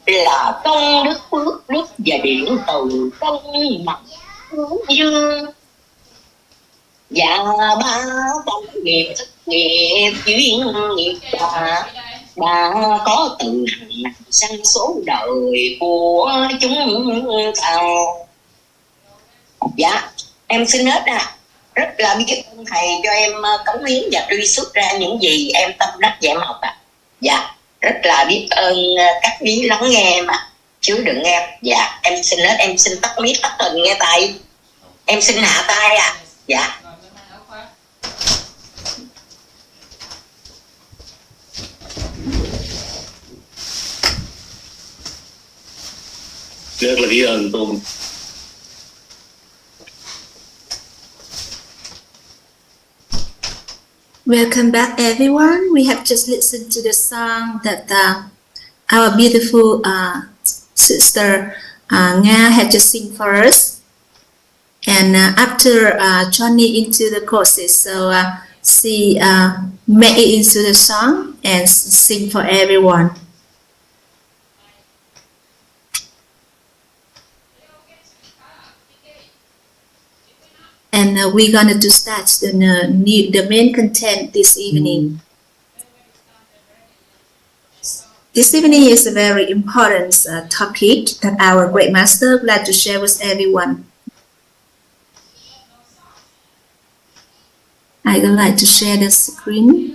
là công đức phước đức và điện từ công mặt dương. Và ba công nghiệp thức nghiệp chuyên nghiệp đã có từ hàng sanh số đời của chúng ta. Dạ em xin hết Rất là biết ơn thầy cho em cống hiến và truy xuất ra những gì em tâm đắc và em học ạ. Dạ, rất là biết ơn các quý lắng nghe em ạ. Chứ đừng nghe. Dạ, em xin hết, em xin tắt mic tắt hình nghe thầy. Em xin hạ tay ạ. Dạ. Rất là biết ơn Tôn. Welcome back, everyone. We have just listened to the song that our beautiful sister Nga had just sing for us. And after joining into the courses, so she made it into the song and sing for everyone. And we're gonna to start the main content this evening. This evening is a very important topic that our great master would like to share with everyone. I would like to share the screen.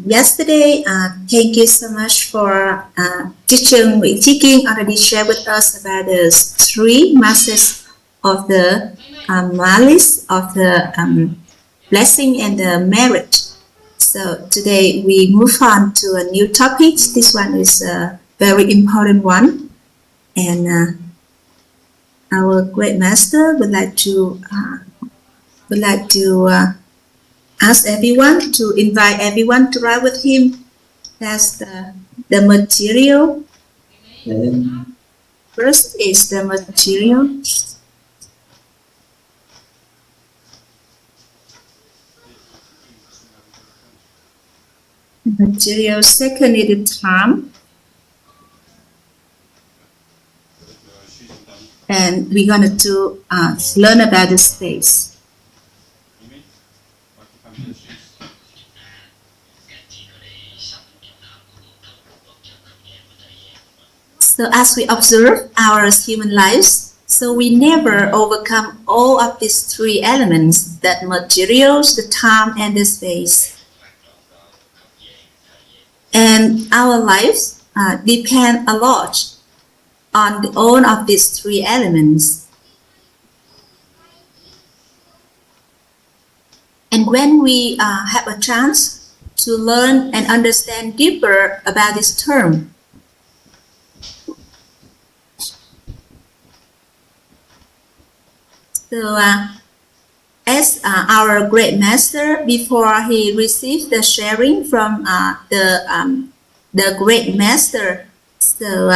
Yesterday, thank you so much for teacher Nguyễn Chí Kiên already shared with us about the three masses of the malice, of the blessing and the merit. So today we move on to a new topic. This one is a very important one, and our great master would like to ask everyone to invite everyone to ride with him. That's the material. First is the material. Material. Second is the time. And we're going to learn about the space. So as we observe our human lives, so we never overcome all of these three elements, that materials, the time, and the space. And our lives depend a lot on all of these three elements. And when we have a chance to learn and understand deeper about this term, so as our great master, before he received the sharing from the great master, so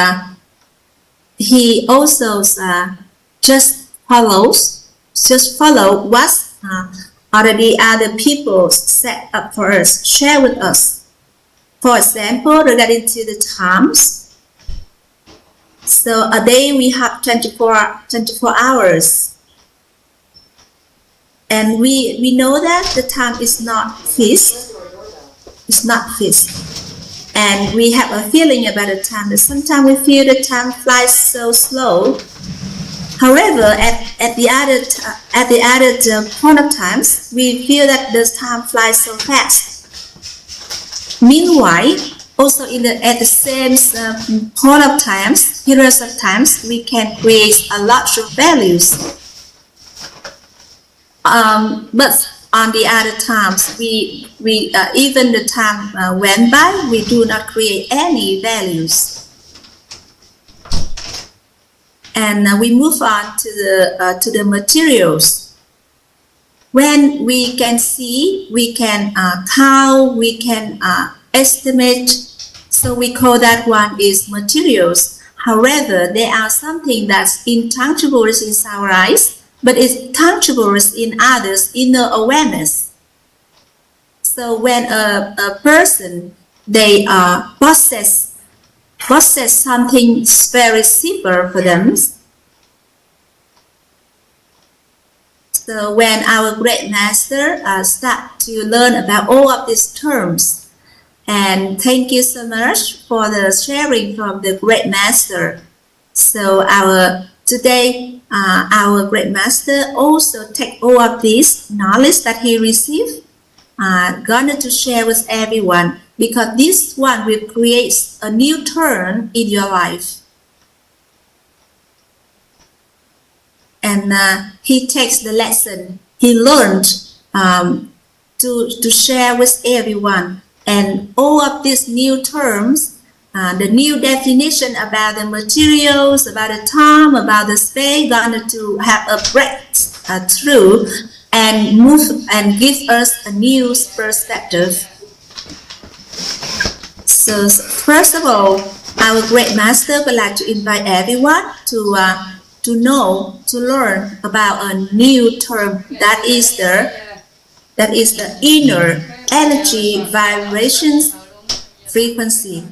he also just follow what already other people set up for us, share with us. For example, relating to the times. So a day we have 24 hours. And we know that the time is not fixed. It's not fixed. And we have a feeling about the time that sometimes we feel the time flies so slow. However, at the other point of times, we feel that the time flies so fast. Meanwhile, also at the same point of times, periods of times, we can create a lot of values. But on the other times, we even the time went by, we do not create any values. And we move on to the materials. When we can see, we can count, we can estimate. So we call that one is materials. However, there are something that's intangible in our eyes, but it's tangible in others' inner awareness. So when a person, they possess something very simple for them. So when our great master start to learn about all of these terms, and thank you so much for the sharing from the great master. So today our great master also take all of this knowledge that he received, gonna to share with everyone, because this one will create a new turn in your life. And he takes the lesson he learned to share with everyone. And all of these new terms, the new definition about the materials, about the time, about the space, going to have a breakthrough and move and give us a new perspective. So first of all, our great master would like to invite everyone to learn about a new term that is the inner energy vibrations frequency.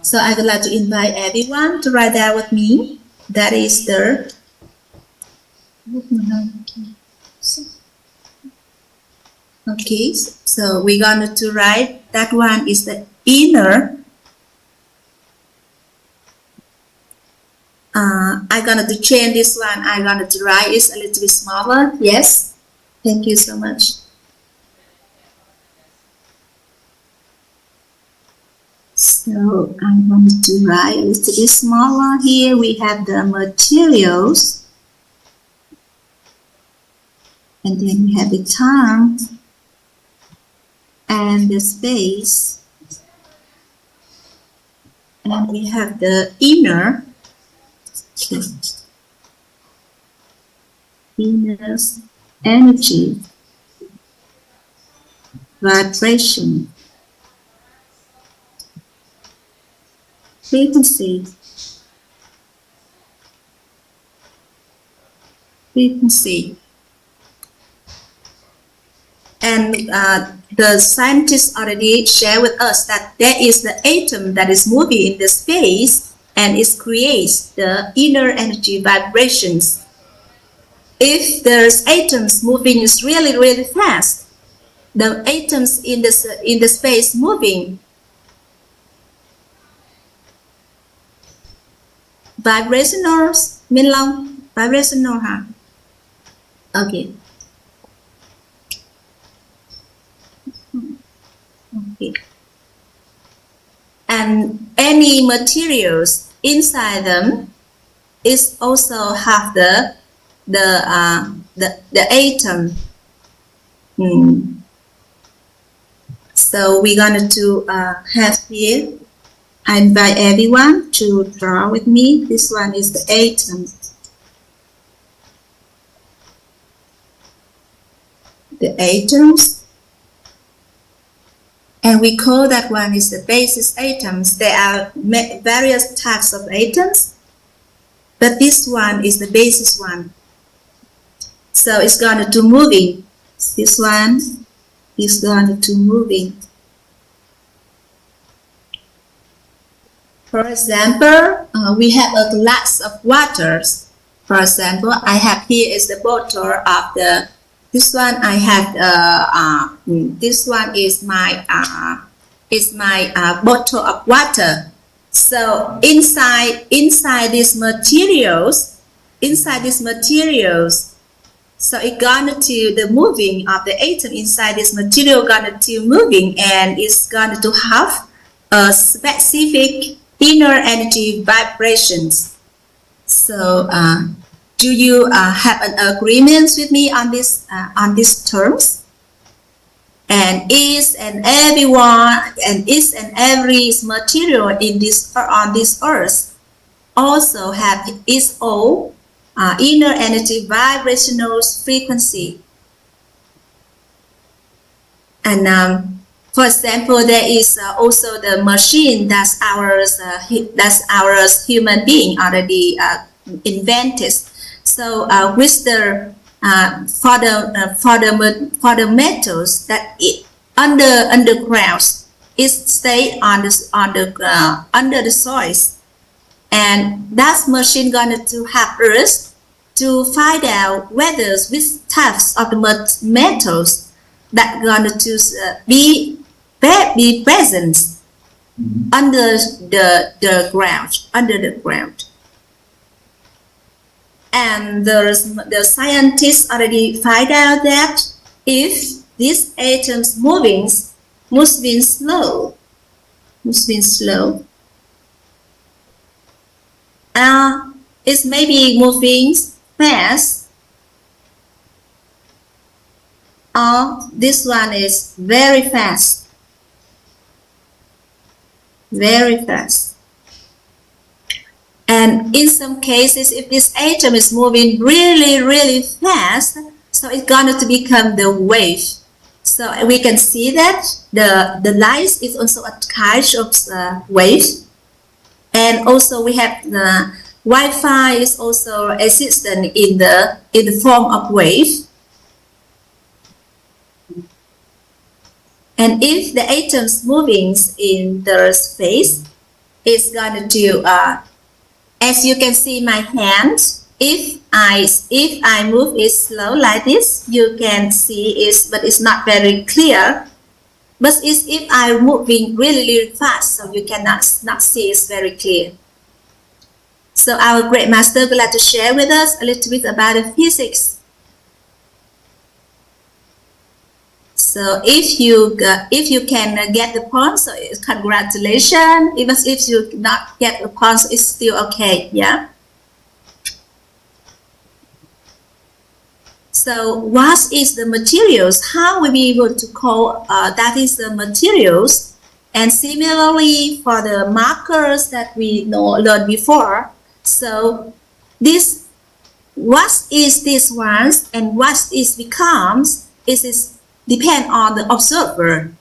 So I would like to invite everyone to write down with me. That is the okay. So we're going to write that one is the inner. I'm going to change this one. I'm going to write it a little bit smaller. Yes. Thank you so much. So I'm going to write a little bit smaller. Here we have the materials. And then we have the time and the space. And we have the inner. Inner energy, vibration, frequency, and the scientists already share with us that there is the atom that is moving in the space, and it creates the inner energy vibrations. If there's atoms moving is really fast, the atoms in the space moving, vibrational, Minh Long, vibrational, huh? Okay. Okay. And any materials inside them is also have the atom. So we're going to have here, I invite everyone to draw with me. This one is the atom. The atoms. And we call that one is the basis atoms. There are various types of atoms, but this one is the basis one. So it's going to moving. This one is going to moving. For example, we have a glass of water. For example, I have here is the bottle of the. This one I have. This one is my bottle of water. So inside these materials, so it gonna to the moving of the atom inside this material gonna to moving, and it's gonna to have a specific inner energy vibrations. So do you have an agreement with me on this on these terms? And each and everyone and each and every material in this on this earth also have its own inner energy vibrational frequency. And for example, there is also the machine that's our human being already invented. So with the for the metals that underground, it stay under the soil, and that machine going to help us to find out whether which types of the metals that going to be present under the ground. And the scientists already find out that if these atoms moving slow, it's maybe moving fast, or this one is very fast. And in some cases, if this atom is moving really fast, so it's going to become the wave. So we can see that the light is also a kind of wave. And also we have the Wi-Fi is also existent in the form of wave. And if the atoms moving in the space, it's going to as you can see my hand, if I move it slow like this, you can see it, but it's not very clear. But if I'm moving really fast, so you cannot not see it's very clear. So our great master would like to share with us a little bit about the physics. So if you can get the point, so congratulations. Even if you not get the point, so it's still okay. Yeah. So what is the materials? How will we be able to call that is the materials? And similarly for the markers that we learned before. So this, what is this ones and what is becomes is depend on the observer.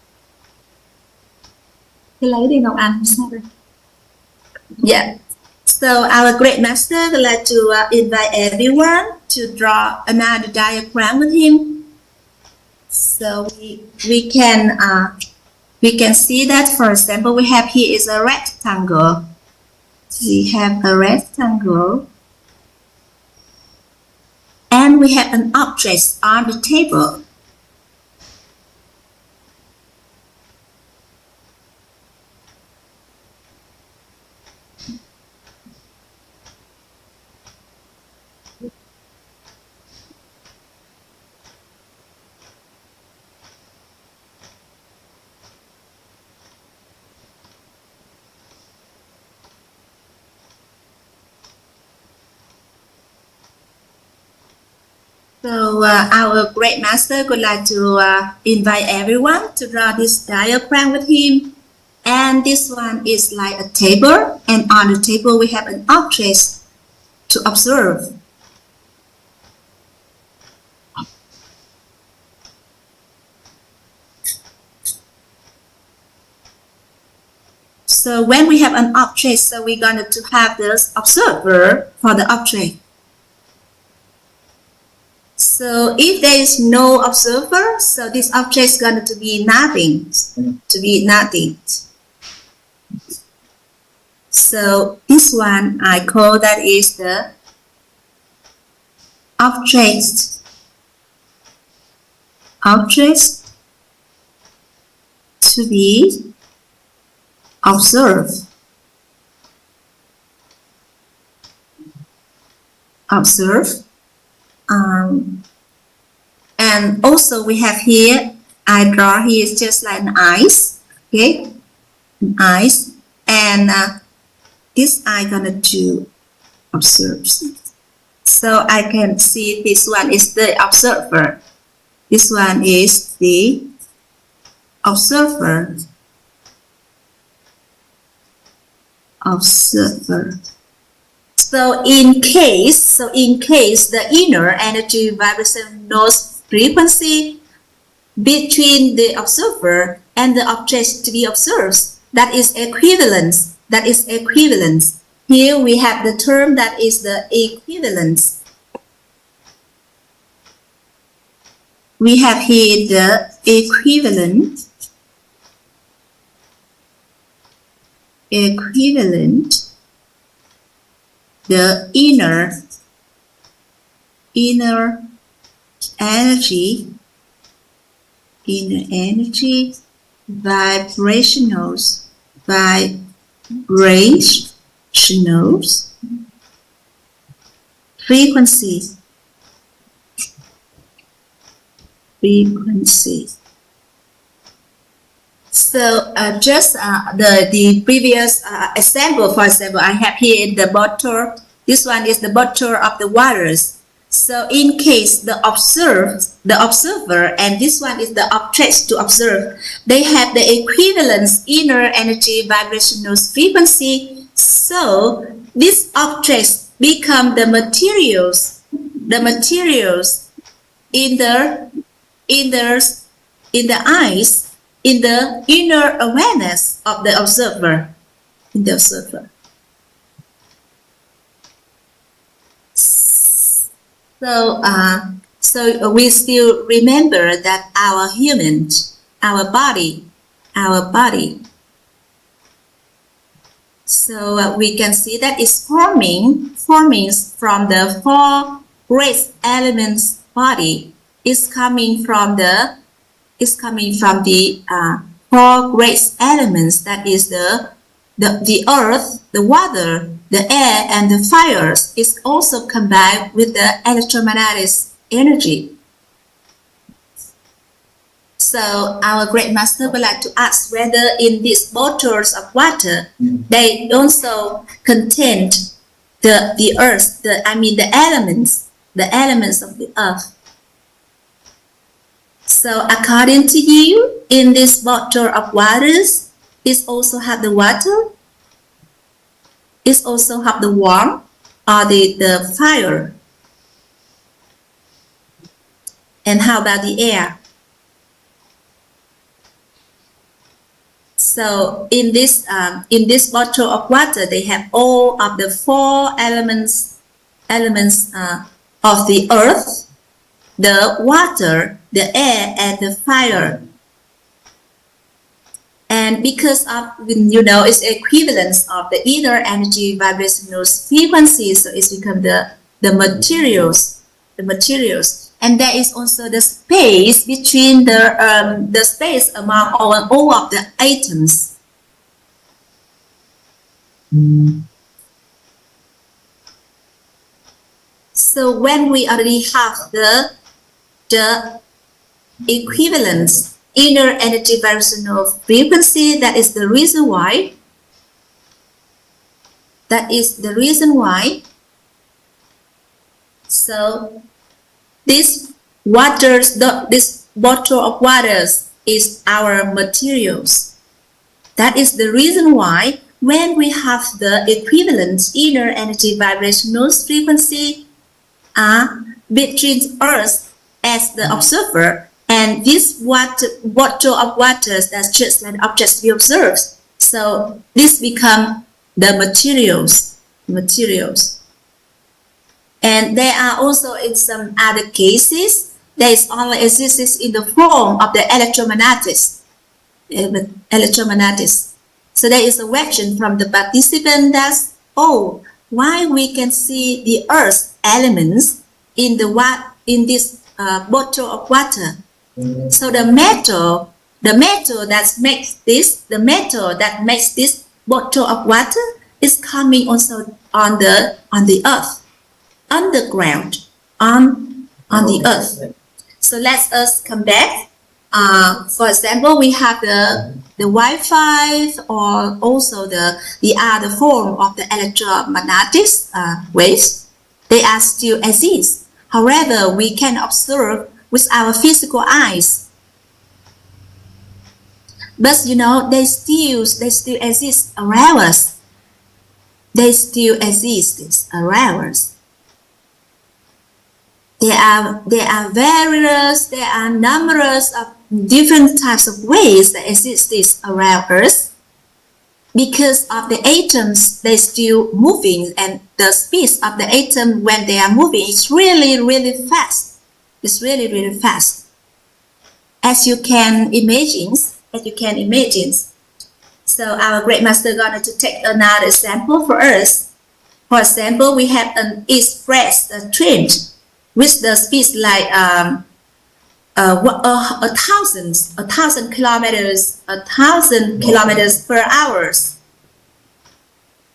Yeah. So our great master would like to invite everyone to draw another diagram with him. So we can see that, for example, we have here is a rectangle. We have a rectangle, and we have an object on the table. So our great master would like to invite everyone to draw this diagram with him. And this one is like a table, and on the table we have an object to observe. So when we have an object, so we're going to have this observer for the object. So if there is no observer, so this object is going to be nothing. So this one I call that is the object to be observed. And also we have here, I draw here is just like an eyes, okay, an eyes, and this I gonna to observe. So I can see this one is the observer. This one is the observer. So in case the inner energy vibrational frequency between the observer and the object to be observed, that is equivalence. That is equivalence. Here we have the term that is the equivalence. We have here the equivalent. The inner energy vibrationals frequency. So just the previous example, for example, I have here in the bottle. This one is the bottle of the waters. So in case the observer, and this one is the object to observe, they have the equivalence inner energy vibrational frequency. So these objects become the materials in the eyes, in the inner awareness of the observer, So we still remember that our body. So we can see that it's forming from the 4 great elements body. Is coming from the 4 great elements, that is the earth, the water, the air, and the fires. Is also combined with the electromagnetic energy. So our great master would like to ask whether in these bottles of water they also contain the earth, the elements of the earth. So according to you, in this bottle of waters, it also have the water, it also have the warmth or the fire. And how about the air? So in this bottle of water, they have all of the 4 elements of the earth, the water, the air, and the fire. And because of, it's equivalence of the inner energy vibrational frequency, so it's become the materials. And there is also the space between the space among all of the atoms. So when we already have the equivalence inner energy vibrational frequency, that is the reason why so this bottle of waters is our materials. That is the reason why when we have the equivalent inner energy vibrational frequency between us as the observer and this bottle of waters, that's just an object to be observed. So this become the materials. And there are also in some other cases, there is only exists in the form of the electromagnetics. So there is a question from the participant that's, why we can see the earth elements in this bottle of water. So the metal that makes this bottle of water is coming also on the earth, underground, on the earth. So let us come back. For example, we have the Wi-Fi or also the other form of the electromagnetic waves. They are still exist. However, we can observe with our physical eyes. But they still exist around us. they still exist around us. There are numerous of different types of ways that exist around us. Because of the atoms, they still moving, and the speed of the atom when they are moving is really, really fast. It's really, really fast. As you can imagine. So our great master going to take another example for us. For example, we have an express train with the speed like 1,000 kilometers per hour.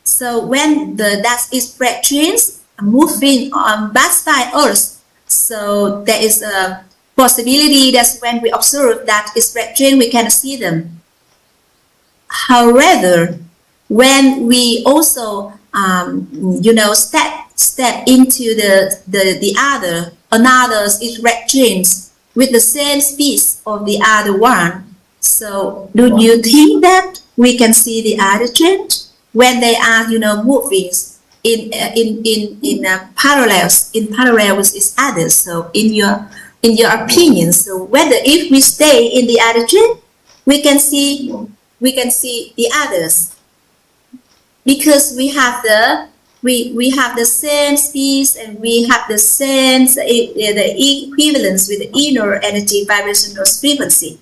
So when that express trains are moving on by Earth, so there is a possibility that when we observe that express train, we can see them. However, when we also step into another express trains with the same speed of the other one, so do you think that we can see the other train when they are moving in parallel with each other? So in your opinion, so whether if we stay in the other train, we can see the others, because we have the same speed, and we have the same the equivalence with the inner energy vibrational frequency.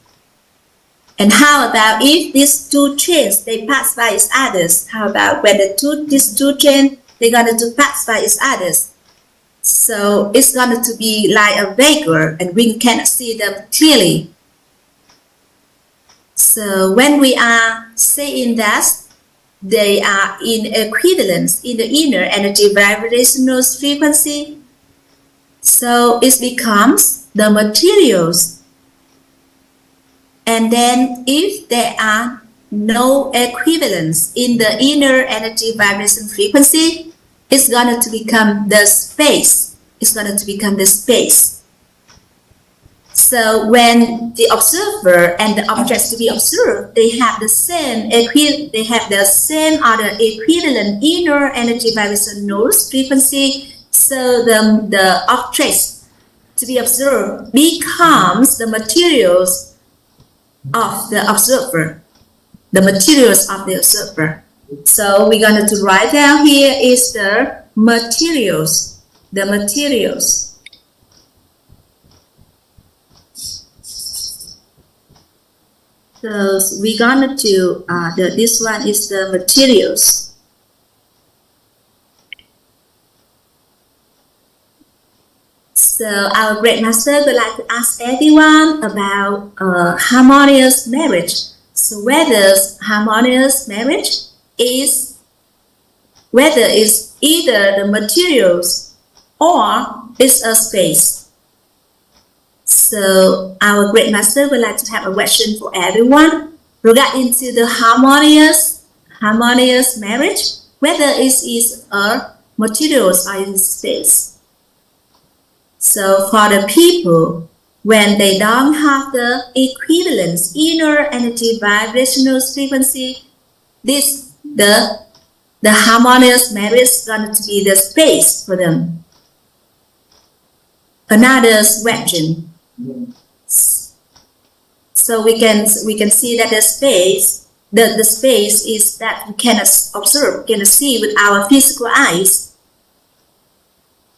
And how about if these two trains they pass by each others? How about when these two trains they're going to pass by each others? So it's going to be like a vacuum, and we cannot see them clearly. So when we are saying that they are in equivalence in the inner energy vibrational frequency, so it becomes the materials. And then if there are no equivalence in the inner energy vibration frequency, it's going to become the space. It's going to become the space. So when the observer and the objects to be observed, they have the same other equivalent inner energy vibrational frequency. So the objects to be observed becomes the materials of the observer. The materials of the observer. So we're going to write down here is the materials. The materials. So we're going to this one is the materials. So our great master would like to ask everyone about harmonious marriage. So whether harmonious marriage is either the materials or it's a space. So our great master would like to have a question for everyone regarding to the harmonious marriage, whether it is a materials or in space. So for the people, when they don't have the equivalence inner energy vibrational frequency, the harmonious marriage is going to be the space for them. Another question. So we can see that the space is that we cannot observe, cannot see with our physical eyes.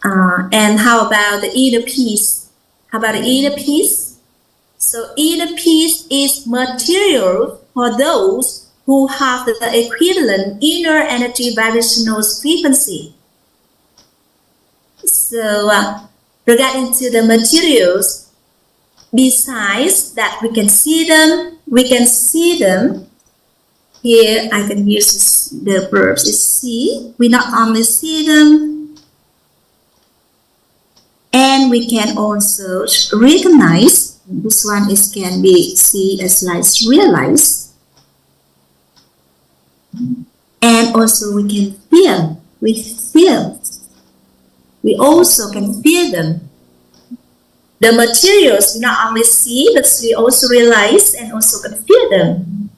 And how about the inner peace? How about the inner peace? So inner peace is material for those who have the equivalent inner energy vibrational frequency. So regarding to the materials, besides that we can see them, here I can use the verb is see. We not only see them, and we can also recognize. This one can be seen as like realize, and also we can feel. We also can feel them. The materials we not only see, but we also realize and also can feel them.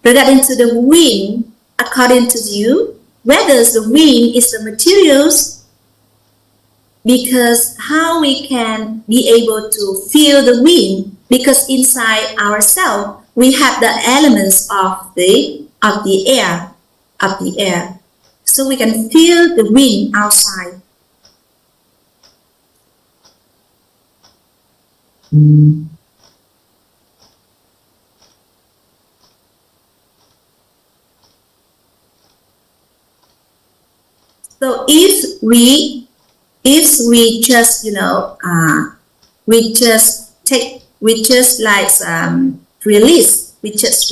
Regarding to the wind, according to you, whether the wind is the materials, because how we can be able to feel the wind, because inside ourselves we have the elements of the air, so we can feel the wind outside. So if we just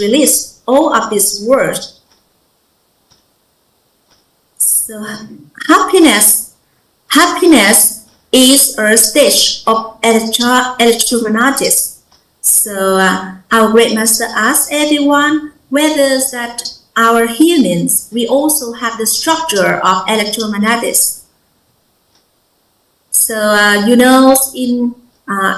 release all of this words. So happiness is a stage of electromagnetics. So our great master asked everyone whether that our humans, we also have the structure of electromagnetics. So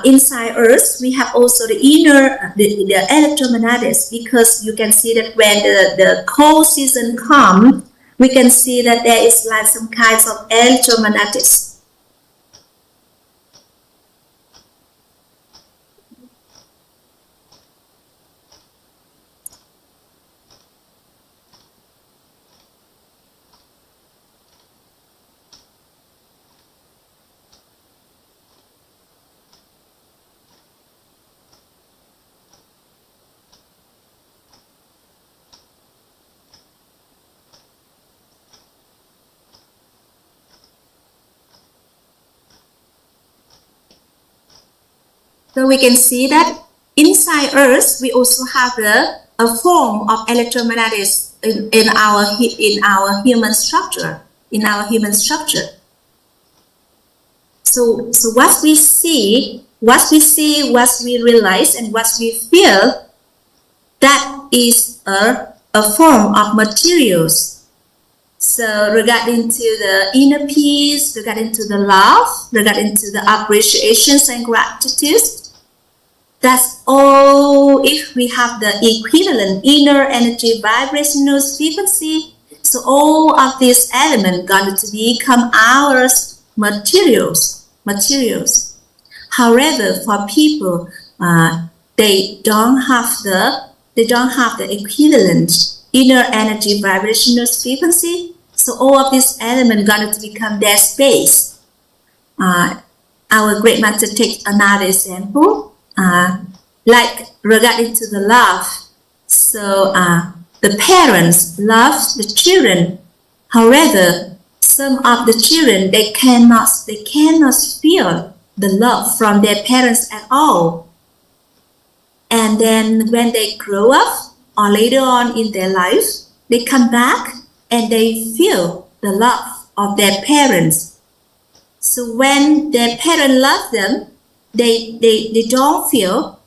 inside Earth, we have also the inner the electromagnetics, because you can see that when the cold season comes, we can see that there is like some kinds of electromagnetics. So we can see that inside Earth, we also have a form of electromagnetics in our human structure. So what we see, what we realize, and what we feel, that is a form of materials. So regarding to the inner peace, regarding to the love, regarding to the appreciations and gratitude, that's all. If we have the equivalent inner energy vibrational frequency, so all of these elements going to become our materials. However, for people, they don't have the equivalent inner energy vibrational frequency, so all of these elements going to become their space. Our great master takes another example. Like regarding to the love, so the parents love the children. However, some of the children, they cannot feel the love from their parents at all. And then when they grow up or later on in their life, they come back and they feel the love of their parents. So when their parents love them, they don't feel,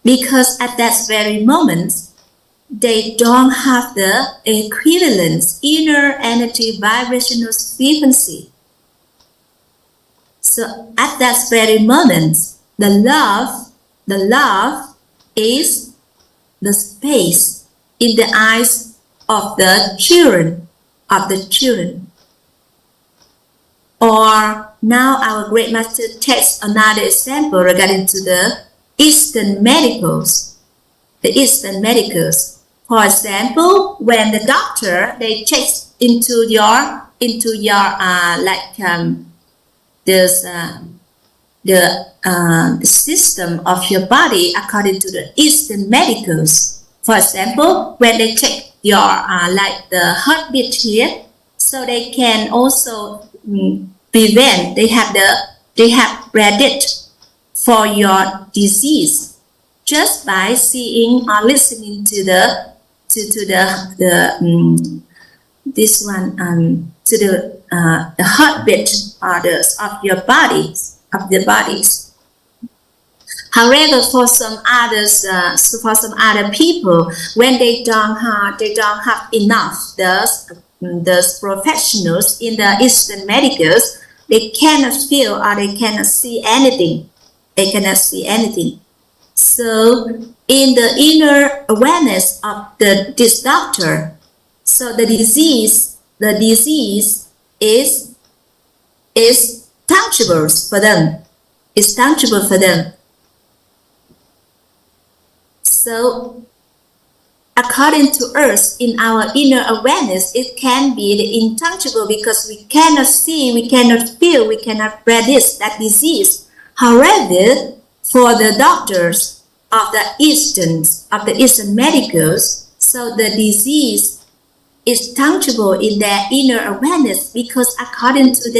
because at that very moment they don't have the equivalent inner energy vibrational frequency. So at that very moment, the love is the space in the eyes of the children. Or now our great master takes another example regarding to the Eastern medicals. For example, when the doctor, they check into your the system of your body according to the Eastern medicals. For example, when they check your the heartbeat here, so they can also prevent. They have predict for your disease just by seeing or listening to the heartbeat of your bodies, of the bodies. However, for some other people, when they don't have enough those professionals in the Eastern medicals, they cannot feel or they cannot see anything. So in the inner awareness of this doctor, So the disease is tangible for them. It's tangible for them. So according to us, in our inner awareness, it can be the intangible because we cannot see, we cannot feel, we cannot predict that disease. However, for the doctors of the Eastern medicals, so the disease is tangible in their inner awareness because according to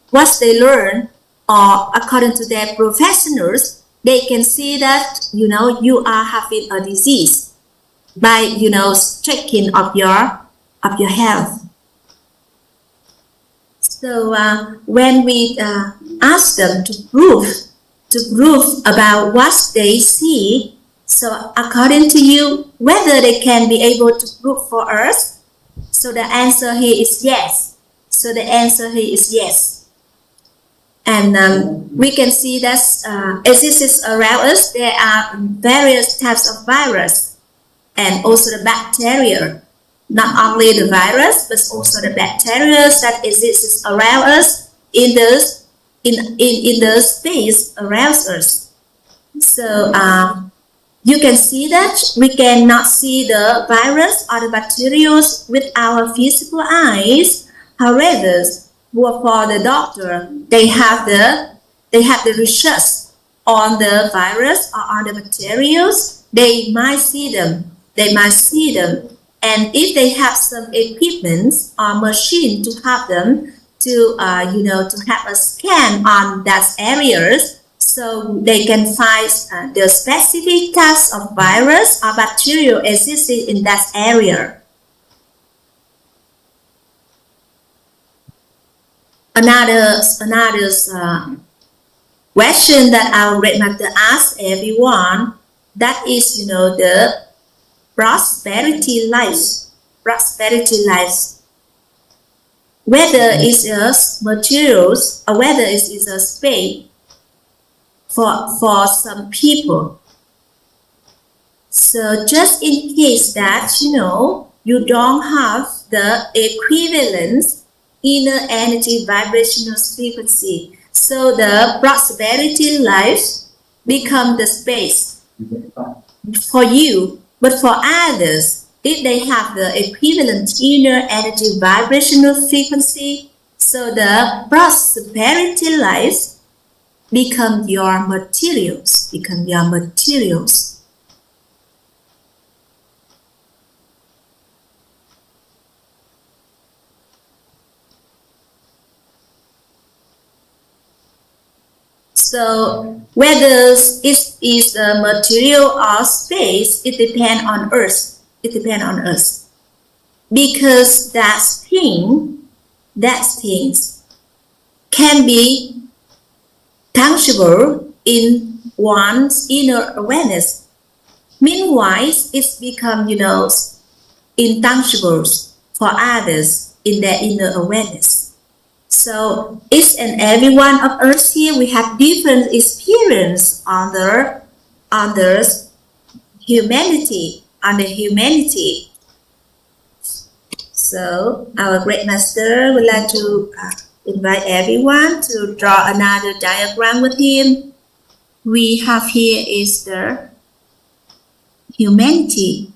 what they learn or according to their professionals, they can see that, you are having a disease by, checking of your health. So when we ask them to prove about what they see, so according to you, whether they can be able to prove for us, so the answer here is yes. So the answer here is yes. And we can see that exists around us. There are various types of virus and also the bacteria. Not only the virus, but also the bacteria that exists around us in the space around us. So you can see that we cannot see the virus or the bacteria with our physical eyes. However, for the doctor, they have the research on the virus or on the bacteria. They might see them. And if they have some equipment or machine to help them to have a scan on that areas, so they can find the specific types of virus or bacteria existing in that area. Another question that our Great Master asks everyone, that is, the prosperity life. Whether it's a materials or whether it's a space for some people. So just in case that, you don't have the equivalent inner energy vibrational frequency, so the prosperity life become the space for you. But for others, if they have the equivalent inner energy vibrational frequency, so the prosperity life become your materials. So whether it is a material or space, it depends on us. Because that things can be tangible in one's inner awareness. Meanwhile, it's become, intangible for others in their inner awareness. So each and every one of us here, we have different experience on the humanity. So our Great Master would like to invite everyone to draw another diagram with him. We have here is the humanity.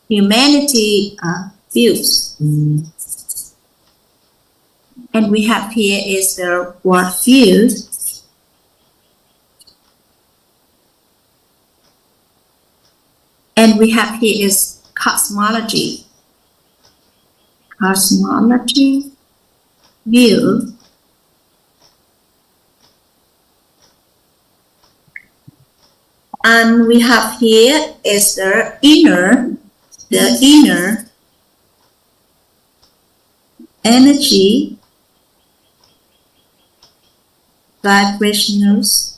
Views. And we have here is the world view. And we have here is cosmology view. And we have here is the inner energy vibrationals.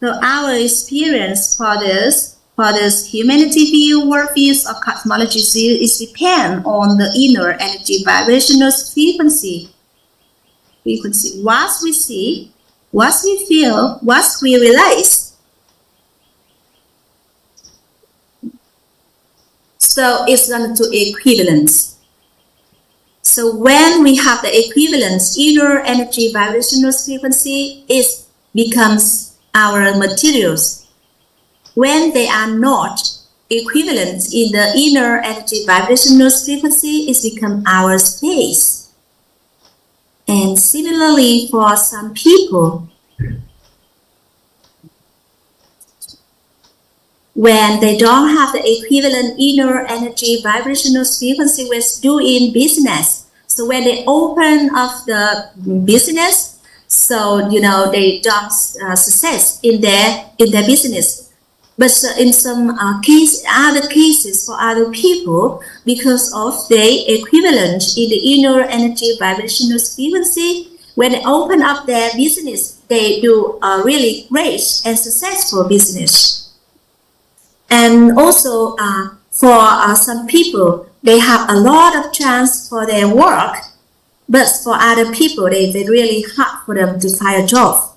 So our experience for this humanity view, world views, or cosmology view is depend on the inner energy vibrational frequency. What what we feel, what we realize. So it's going to equivalence. So when we have the equivalence, inner energy vibrational frequency, it becomes our materials. When they are not equivalent in the inner energy vibrational frequency, it becomes our space. And similarly for some people, when they don't have the equivalent inner energy vibrational frequency with doing business, so when they open up the business, so they don't success in their business. But in some other cases for other people, because of the equivalent in the inner energy vibrational frequency, when they open up their business, they do a really great and successful business. And also for some people, they have a lot of chance for their work, but for other people, it's really hard for them to find a job.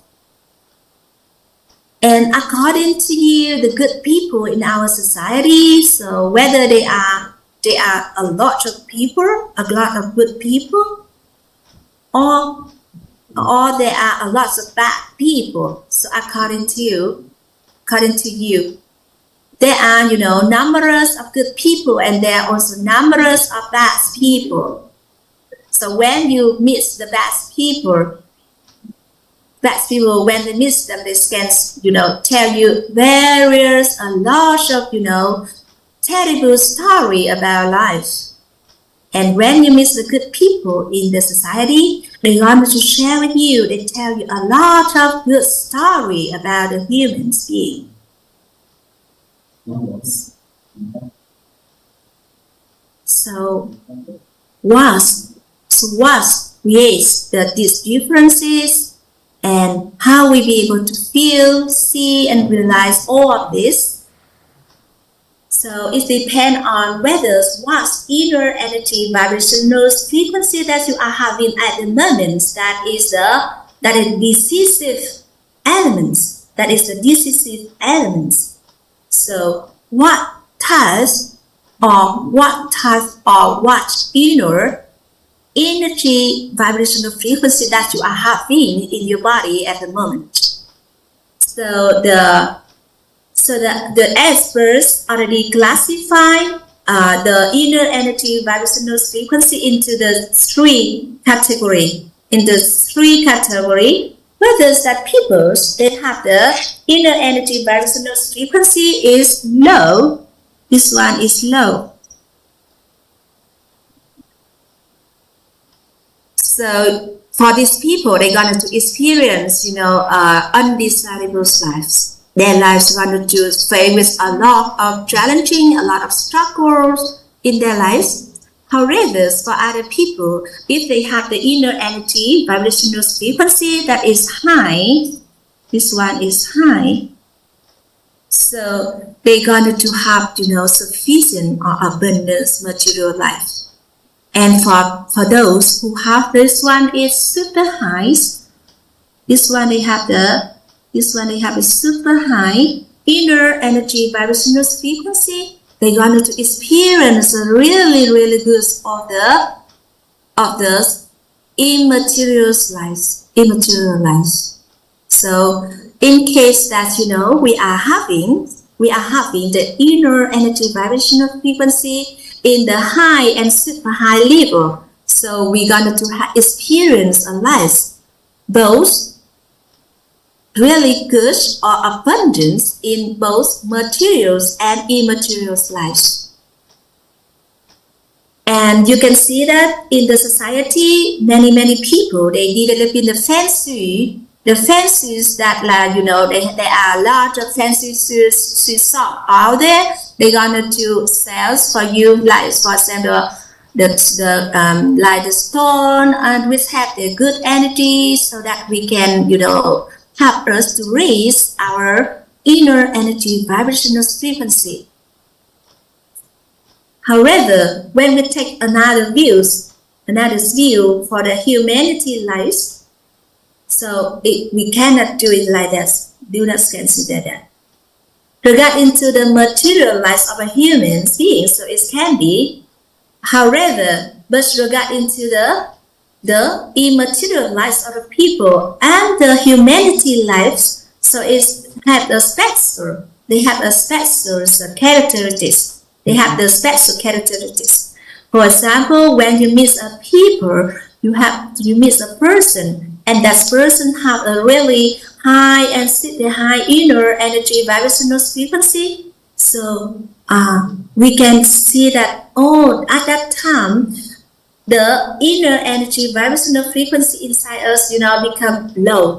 And according to you, the good people in our society, so whether they are a lot of people, a lot of good people, or there are a lot of bad people. So according to you, there are numerous of good people, and there are also numerous of bad people. So when you meet the bad people, when they meet them, they can tell you various a lot of terrible story about life. And when you meet the good people in the society, they want to share with you. They tell you a lot of good story about the human being. So what creates these differences, and how we be able to feel, see, and realize all of this? So it depends on whether what inner energy vibrational frequency that you are having at the moment, that is decisive elements. That is the decisive elements. So what inner energy vibrational frequency that you are having in your body at the moment. So the experts already classify the inner energy vibrational frequency into the three categories. Whether that people they have the inner energy vibrational frequency is low. This one is low. So for these people, they're going to experience, undesirable lives. Their lives are going to face with a lot of challenging, a lot of struggles in their lives. However, for other people, if they have the inner energy vibrational frequency that is high, this one is high, so they're going to have, sufficient or abundance material life. And for those who have this one is super high. This one they have a super high inner energy vibrational frequency. They're going to experience a really good of the immaterial life. So in case that we are having the inner energy vibrational frequency in the high and super high level, so we're going to experience a life both really good or abundance in both materials and immaterial lives. And you can see that in the society, many people, they develop in the fancies that there are a lot of fancy shops out there. They're going to sell for you, like for example, like the stone, and which have the good energy, so that we can help us to raise our inner energy vibrational frequency. However, when we take another view for the humanity life, So we cannot do it like that. Do not consider that. Regarding to the material lives of a human being, so it can be. However, but regarding to the immaterial lives of the people and the humanity lives, so it have a special. They have a special characteristics. They have the special characteristics. For example, when you meet a people, you meet a person, and that person have a really high and high inner energy vibrational frequency. So we can see that at that time the inner energy vibrational frequency inside us, become low,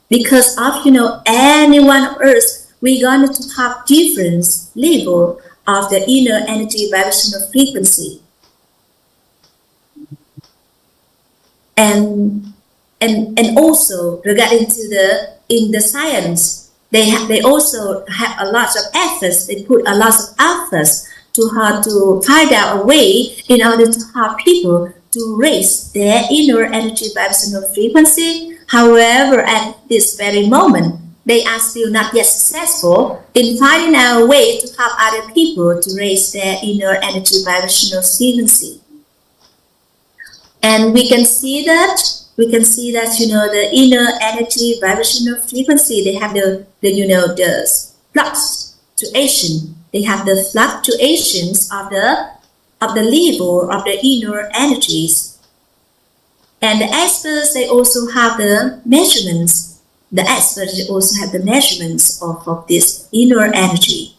because of anyone on earth, we're going to have different level of the inner energy vibrational frequency. And also regarding to in the science, they also have a lot of efforts. They put a lot of efforts to how to find out a way in order to have people to raise their inner energy vibrational frequency. However, at this very moment, they are still not yet successful in finding out a way to help other people to raise their inner energy vibrational frequency. And we can see that the inner energy vibrational frequency, they have the fluctuation. They have the fluctuations of the level of the inner energies. And the experts, they also have the measurements. The experts, they also have the measurements of this inner energy.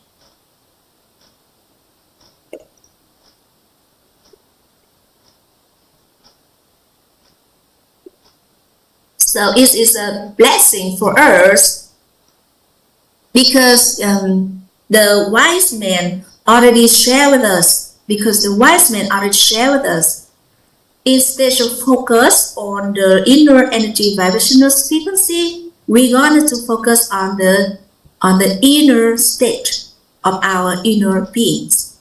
So it is a blessing for us, because the wise men already share with us. Instead of focus on the inner energy vibrational frequency, we're going to focus on the inner state of our inner beings.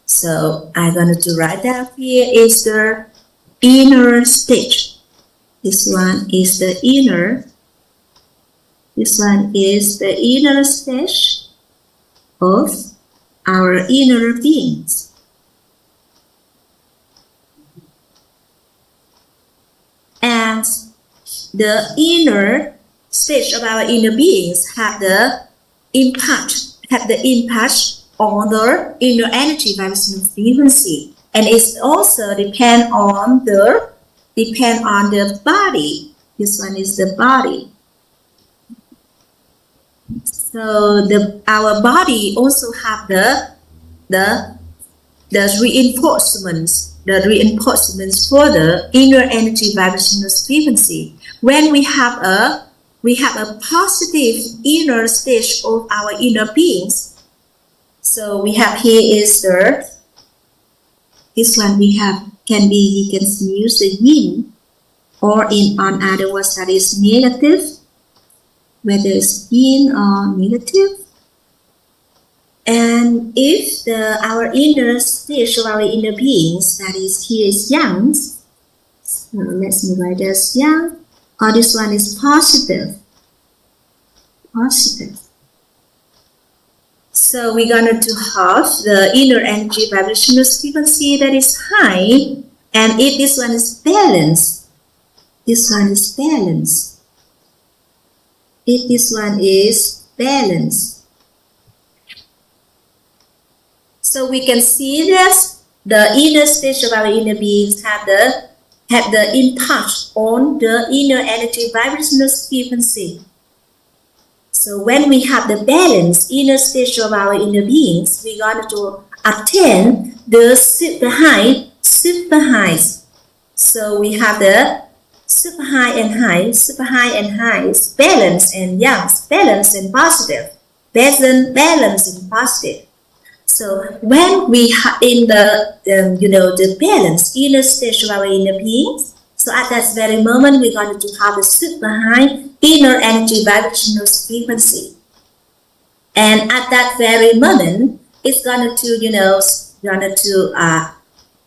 So I'm going to write down here is the inner state. This one is the inner. This one is the inner stage of our inner beings. And the inner stage of our inner beings have the impact on the inner energy vibrational frequency, and it's also depend on the body. This one is the body. So our body also have the reinforcements for the inner energy vibrational frequency. When we have a positive inner stage of our inner beings. So we have here is this one we have can be, you can use the yin, or on other words that is negative, whether it's yin or negative. And if our inner stage of our inner beings, that is here is yang, so let's write as yang, or this one is positive. So we're going to have the inner energy vibrational frequency that is high, and if this one is balanced, if this one is balanced. So we can see that the inner stage of our inner beings have the impact on the inner energy vibrational frequency. So when we have the balanced inner stage of our inner beings, we're going to attain the super high. So we have the super high and high, balance and yang, balance and positive, balance and positive. So when we have in the balanced inner stage of our inner beings, so at that very moment we're going to have a super high inner energy vibrational frequency, and at that very moment it's going to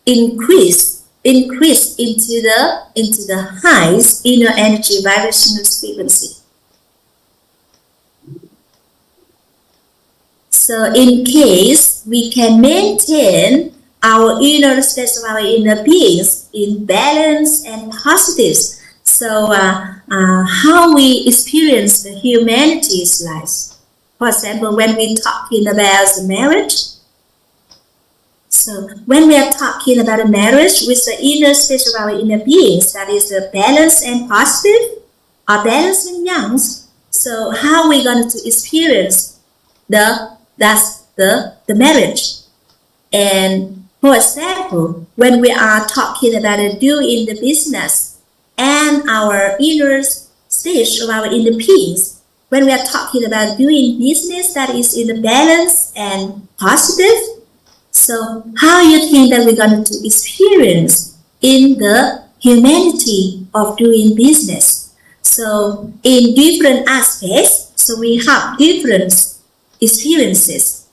increase increase into the highest inner energy vibrational frequency. So in case we can maintain our inner state of our inner beings in balance and positive, so how we experience the humanity's life. For example, when we're talking about the marriage, so when we are talking about a marriage with the inner state of our inner beings, that is the balance and positive, or balance and young, so how we going to experience the marriage. And for example, when we are talking about doing the business and our inner stage of our inner beings, when we are talking about doing business that is in the balance and positive, so how you think that we're going to experience in the humanity of doing business? So in different aspects, so we have different experiences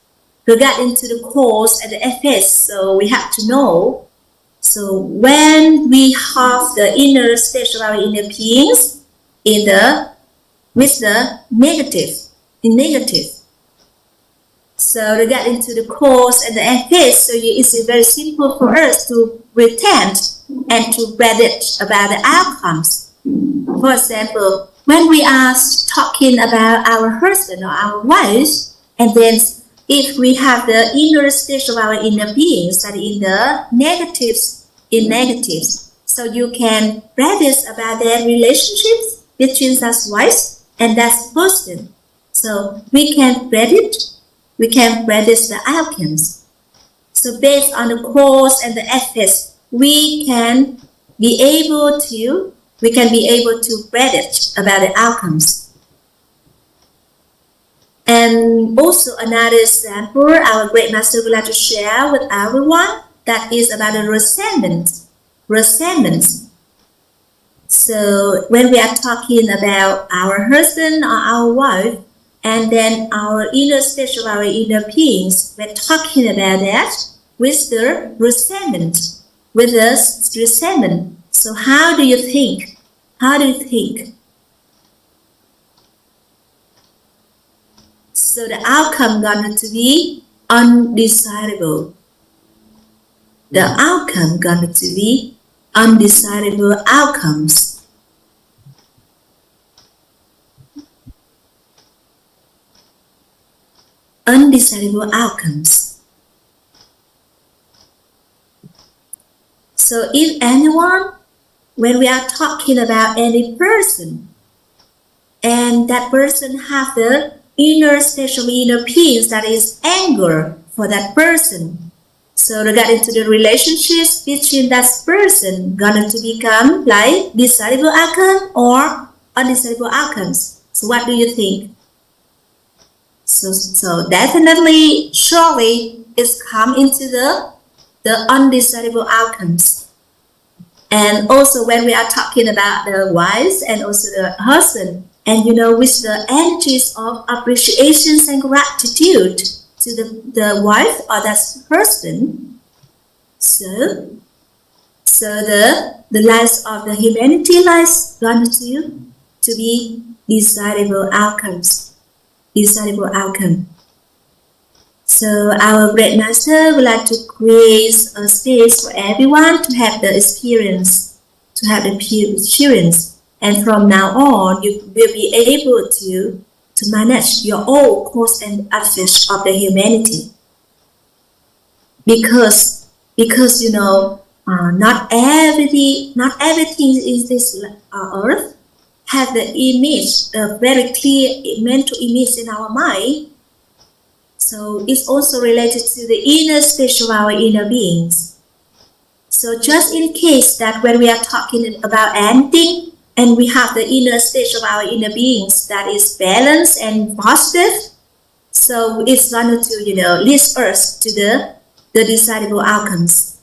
regarding to the cause and the effects. So we have to know. So when we have the inner stage of our inner beings with the negative. So regarding to the cause and the effects, so it's very simple for us to pretend and to predict about the outcomes. For example, when we are talking about our husband or our wife, and then if we have the inner stage of our inner beings that in the negatives, so you can predict about their relationships between that wife and that husband. So we can predict the outcomes. So based on the cause and the effects, we can be able to predict about the outcomes. And also another example, our great master would like to share with everyone, that is about the resentment. So when we are talking about our husband or our wife, and then our inner stage of our inner beings, we're talking about that with the resentment. So how do you think? So the outcome going to be undesirable. The outcome going to be undesirable outcomes. Undesirable outcomes. So if anyone, when we are talking about any person, and that person have the inner stage of inner peace, that is anger for that person, so regarding to the relationships between that person gonna to become like desirable outcome or undesirable outcomes. So what do you think? So definitely, surely, it's come into the undesirable outcomes. And also when we are talking about the wives and also the husband, and with the energies of appreciation and gratitude to the wife or that husband, so the lives of the humanity lies going to be desirable outcomes. So our great master would like to create a space for everyone to have the experience, and from now on you will be able to manage your own cause and effect of the humanity, because not everything in this earth have the image, a very clear mental image in our mind. So it's also related to the inner stage of our inner beings. So just in case that when we are talking about anything, and we have the inner stage of our inner beings that is balanced and positive, so it's going to lead us to the desirable outcomes.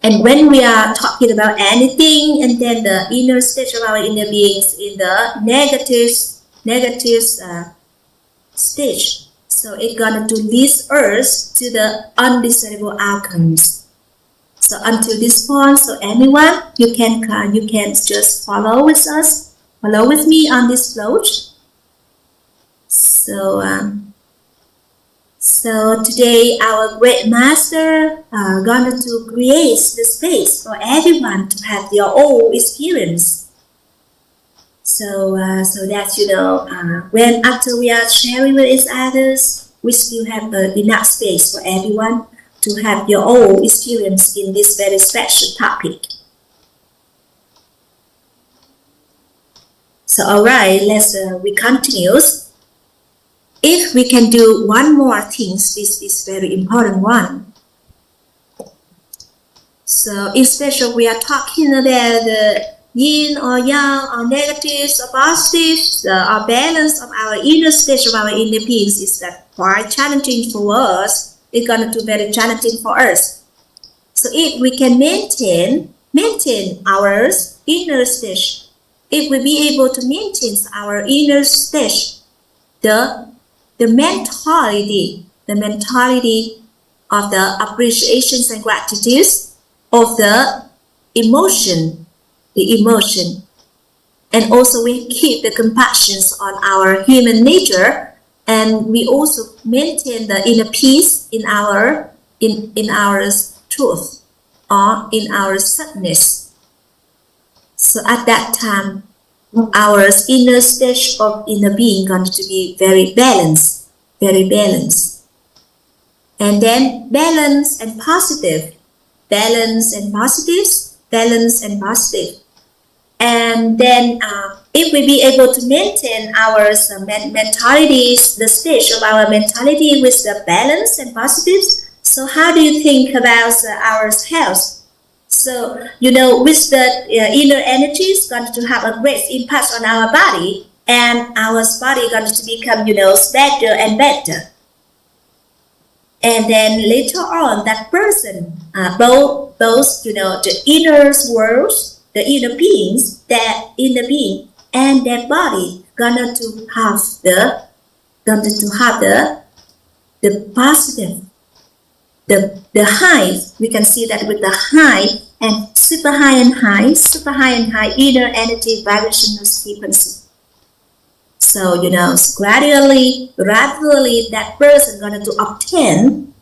And when we are talking about anything, and then the inner stage of our inner beings in the negative stage, So it's gonna to lead us to the undesirable outcomes. So until this point, so anyone, you can just follow with us, follow with me on this flow. So today our great master gonna to create the space for everyone to have their own experience. So that when after we are sharing with each others, we still have enough space for everyone to have your own experience in this very special topic. So alright, we continue. If we can do one more thing, this is very important one. So instead of we are talking about the yin or yang or negatives or positives, or balance of our inner stage of our inner beings is that quite challenging for us. It's gonna be very challenging for us. So if we can maintain our inner stage, if we be able to maintain our inner stage, the mentality of the appreciations and gratitudes of the emotion, and also we keep the compassions on our human nature, and we also maintain the inner peace in our truth or in our sadness. So at that time, our inner stage of inner being going to be very balanced. And then balance and positive. And then if we be able to maintain our mentalities, the stage of our mentality with the balance and positives, so how do you think about our health? So, with the inner energy is going to have a great impact on our body, and our body is going to become, better and better. And then later on, that person, both the inner worlds, the inner beings, that inner being and their body gonna to have the positive, the high. We can see that with the high and super high and high inner energy vibrational frequency. So gradually that person going to obtain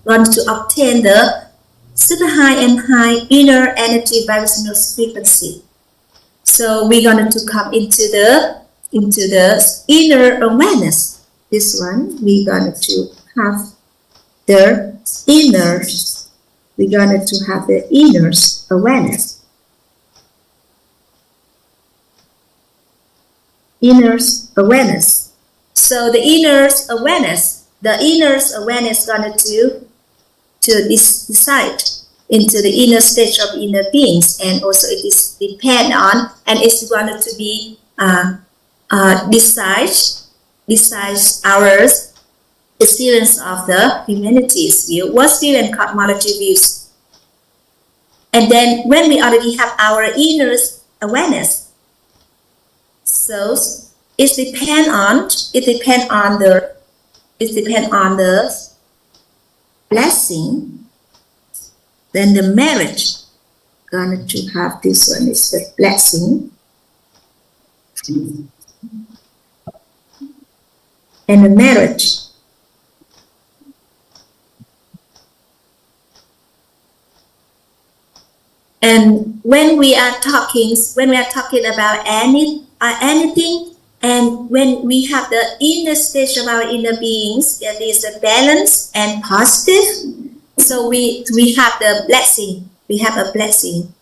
the super high and high inner energy vibrational frequency. So we're going to come into the inner awareness. This one we're going to have the inner. We're going to have the inner awareness. Inner awareness. So the inner awareness going to decide into the inner stage of inner beings, and also it is depend on, and it's going to be decides our experience of the humanity's view, world view, and cosmology views. And then when we already have our inner awareness, so it depends on the blessing. Then the marriage going to have this one is the blessing, and the marriage. And when we are talking about anything, and when we have the inner stage of our inner beings, that is a balance and positive. So we have the blessing. We have a blessing.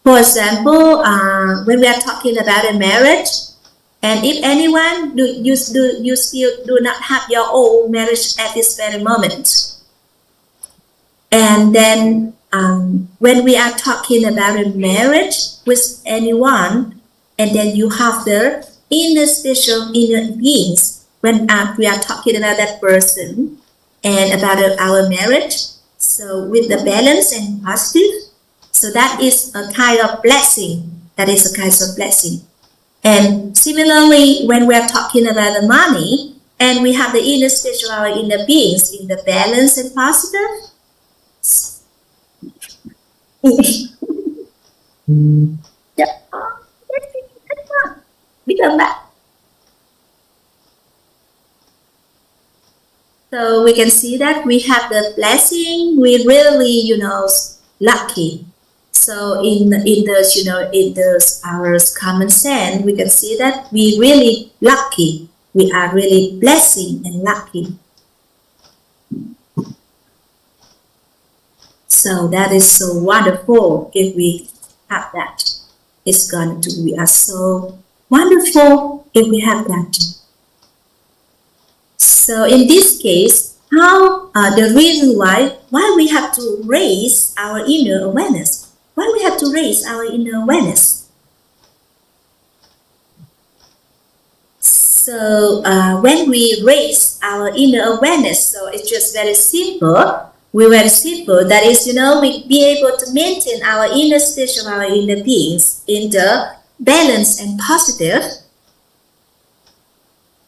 For example, when we are talking about a marriage, and if anyone you still do not have your own marriage at this very moment, and then when we are talking about a marriage with anyone, and then you have the inner stage of inner beings when we are talking about that person and about our marriage. So with the balance and positive, so that is a kind of blessing. And similarly, when we are talking about the money, And we have the inner stage of our inner beings in the balance and positive. Yep. We come back. So we can see that we have the blessing. We really, lucky. So in those our common sense, we can see that we really lucky. We are really blessing and lucky. So that is so wonderful. If we have that, we are so wonderful if we have that. So in this case, how the reason why we have to raise our inner awareness? Why we have to raise our inner awareness? So when we raise our inner awareness, so it's just very simple. We're very simple. That is, we be able to maintain our inner stage of our inner beings in the balance and positive.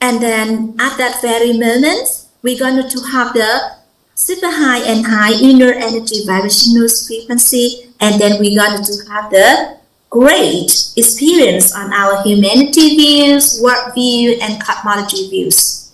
And then at that very moment, we're going to have the super high and high inner energy vibrational frequency. And then we're going to have the great experience on our humanity views, work view, and cosmology views.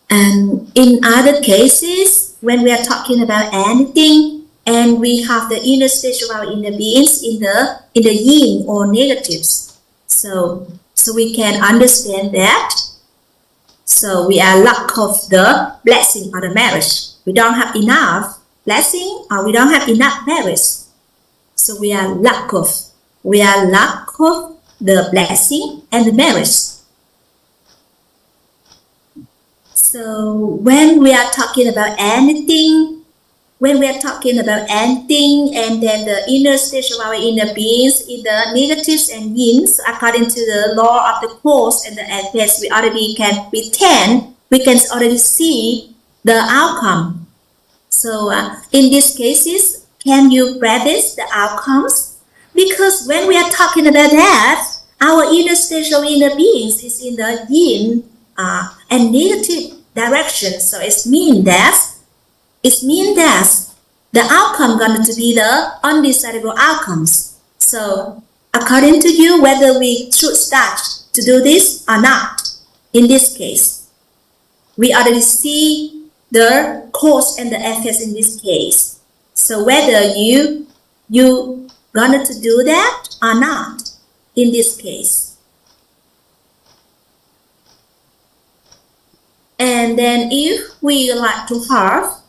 And in other cases, when we are talking about anything, and we have the inner stage of our inner beings in the yin or negatives. So we can understand that. So we are lack of the blessing or the marriage. We don't have enough blessing or we don't have enough marriage. So we are lack of the blessing and the marriage. So when we are talking about anything, and then the inner stage of our inner beings in the negatives and yins, according to the law of the cause and the effects, we already can pretend, we can already see the outcome. So in these cases, can you predict the outcomes? Because when we are talking about that, our inner stage of inner beings is in the yin and negative direction. So it means that the outcome going to be the undesirable outcomes. So according to you, whether we should start to do this or not, in this case, we already see the cause and the effects in this case. So whether you going to do that or not, in this case. And then if we would like to have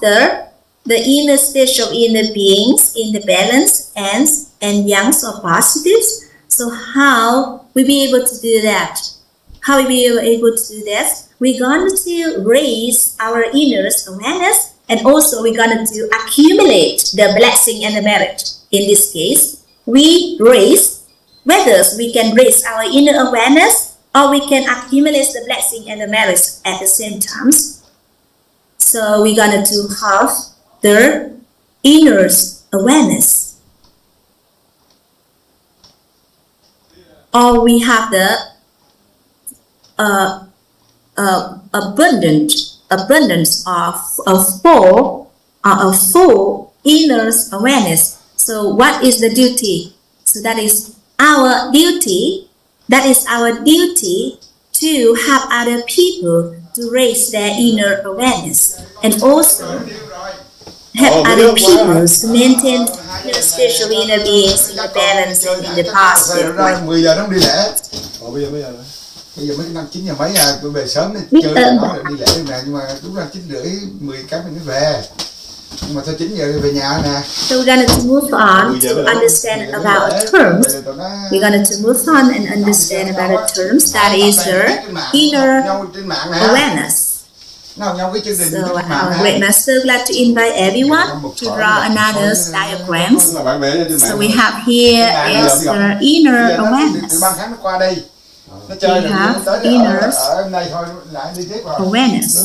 the inner stage of inner beings in the balance and yangs or positives, so how we be able to do that? How we be able to do that? We're going to raise our inner awareness, and also we're going to accumulate the blessing and the merit. In this case, we raise, whether we can raise our inner awareness or we can accumulate the blessing and the merit at the same time. So we're going to have the inner awareness. Or we have the abundance of full inner awareness. So what is the duty? So that is our duty. That is our duty to help other people to raise their inner awareness, and also help other people to maintain the stage of inner beings in the balance and in the positive way. 10 giờ nó đi lễ. Bây giờ mới 9 giờ mấy tôi về sớm nên chơi nó đi lễ nè, nhưng mà đúng ra 9 rưỡi 10 cái mình mới về. Nhưng mà thôi 9 giờ về nhà nè. So we're going to move on to understand about terms. We're going to move on and understand about the terms. That is the inner awareness. So our great master would like to invite everyone to draw another diagram. So we have here is the inner awareness. We have inner awareness.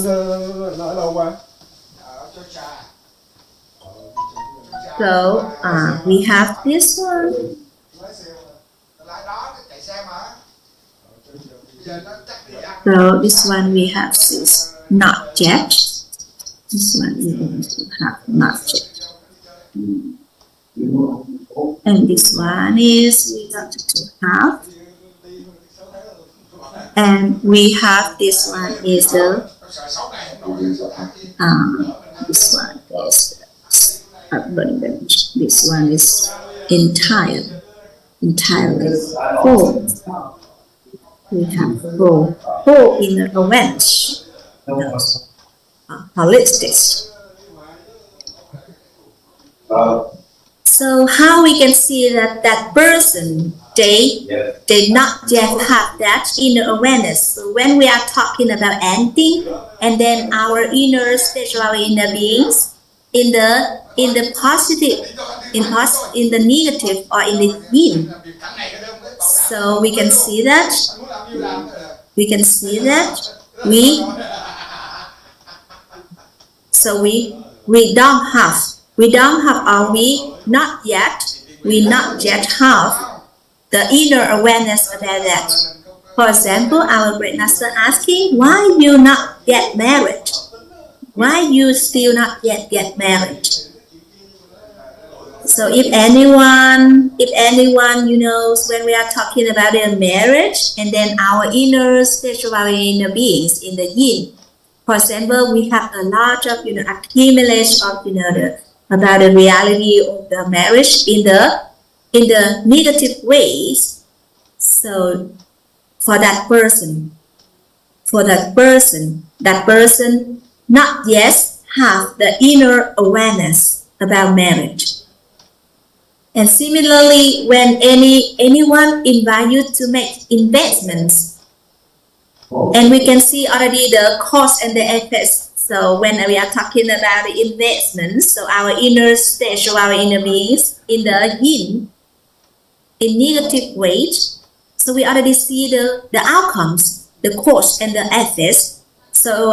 So we have this one. So this one we have is not yet. This one we going to have not yet. And this one is we got to have. And we have this one is the this one is abundant. This one is entirely full. We have full inner awareness. Holistic. So how we can see that that person they not yet have that inner awareness. So when we are talking about anything, and then our inner spiritual, our inner beings, in the positive, in the negative, or in the yin. So we can see that. We can see that we don't have, or we not yet have the inner awareness about that. For example, our great master asking, why you not get married? Why you still not yet get married? So if anyone, you know, when we are talking about their marriage, and then our inner spiritual, our inner beings in the yin, for example, we have a lot of, you know, accumulation of, you know, about the reality of the marriage in the negative ways. So for that person not yet have the inner awareness about marriage. And similarly, when anyone invite you to make investments, and we can see already the cost and the effects. So when we are talking about the investments, so our inner stage of our inner beings in the yin, in negative ways, so we already see the outcomes, the cost and the effects. So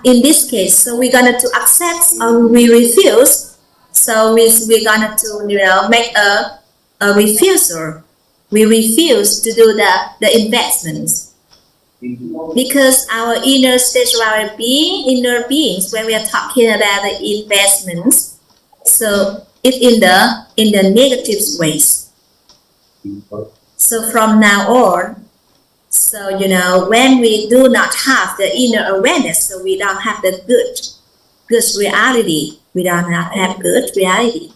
in this case, so we're gonna to accept or we refuse. So we're gonna to, you know, make a refusal. We refuse to do the investments. Because our inner spiritual inner beings, when we are talking about the investments, so it's in the negative ways. So from now on, so you know, when we do not have the inner awareness, so we don't have the good reality. We do not have good reality.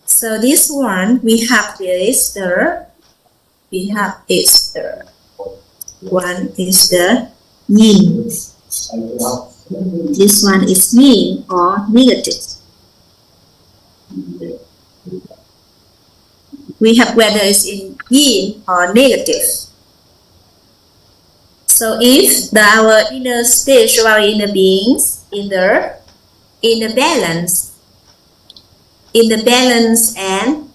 So this one we have is one is the yin. This one is yin or negative. We have whether it's in yin or negative. So if our inner stage of our inner beings in the balance and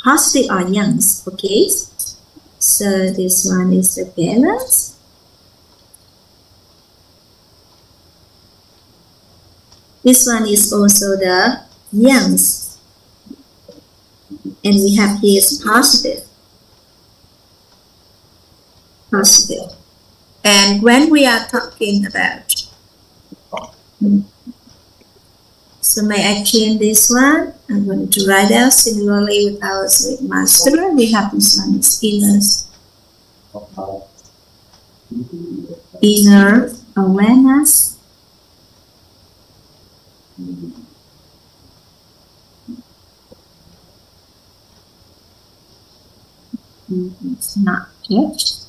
positive or yang, okay? So this one is the balance. This one is also the yang, and we have here is positive. And when we are talking about, so may I change this one? I'm going to write out similarly with our sweet master. We have this one is inner awareness. It's not yet.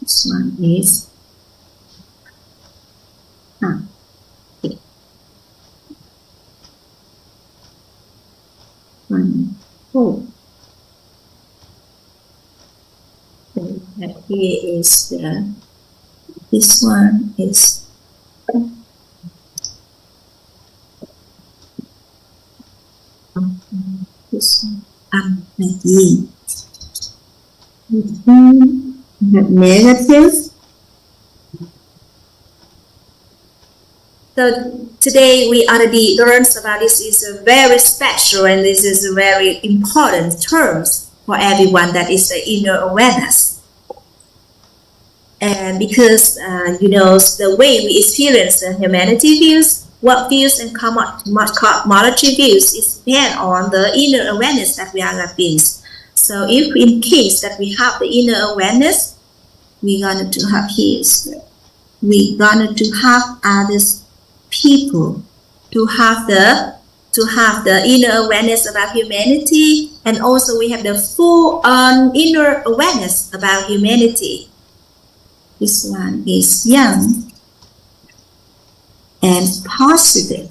This one is okay. One, four. So here is this one is this one yin. Negative. So today we already learned about this is a very special and this is a very important terms for everyone, that is the inner awareness. And because the way we experience the humanity views, what views and cosmology views is depend on the inner awareness that we are beings. So if in case that we have the inner awareness, we're going to have his, we're going to have others people to have the inner awareness about humanity, and also we have the full inner awareness about humanity. This one is young and positive.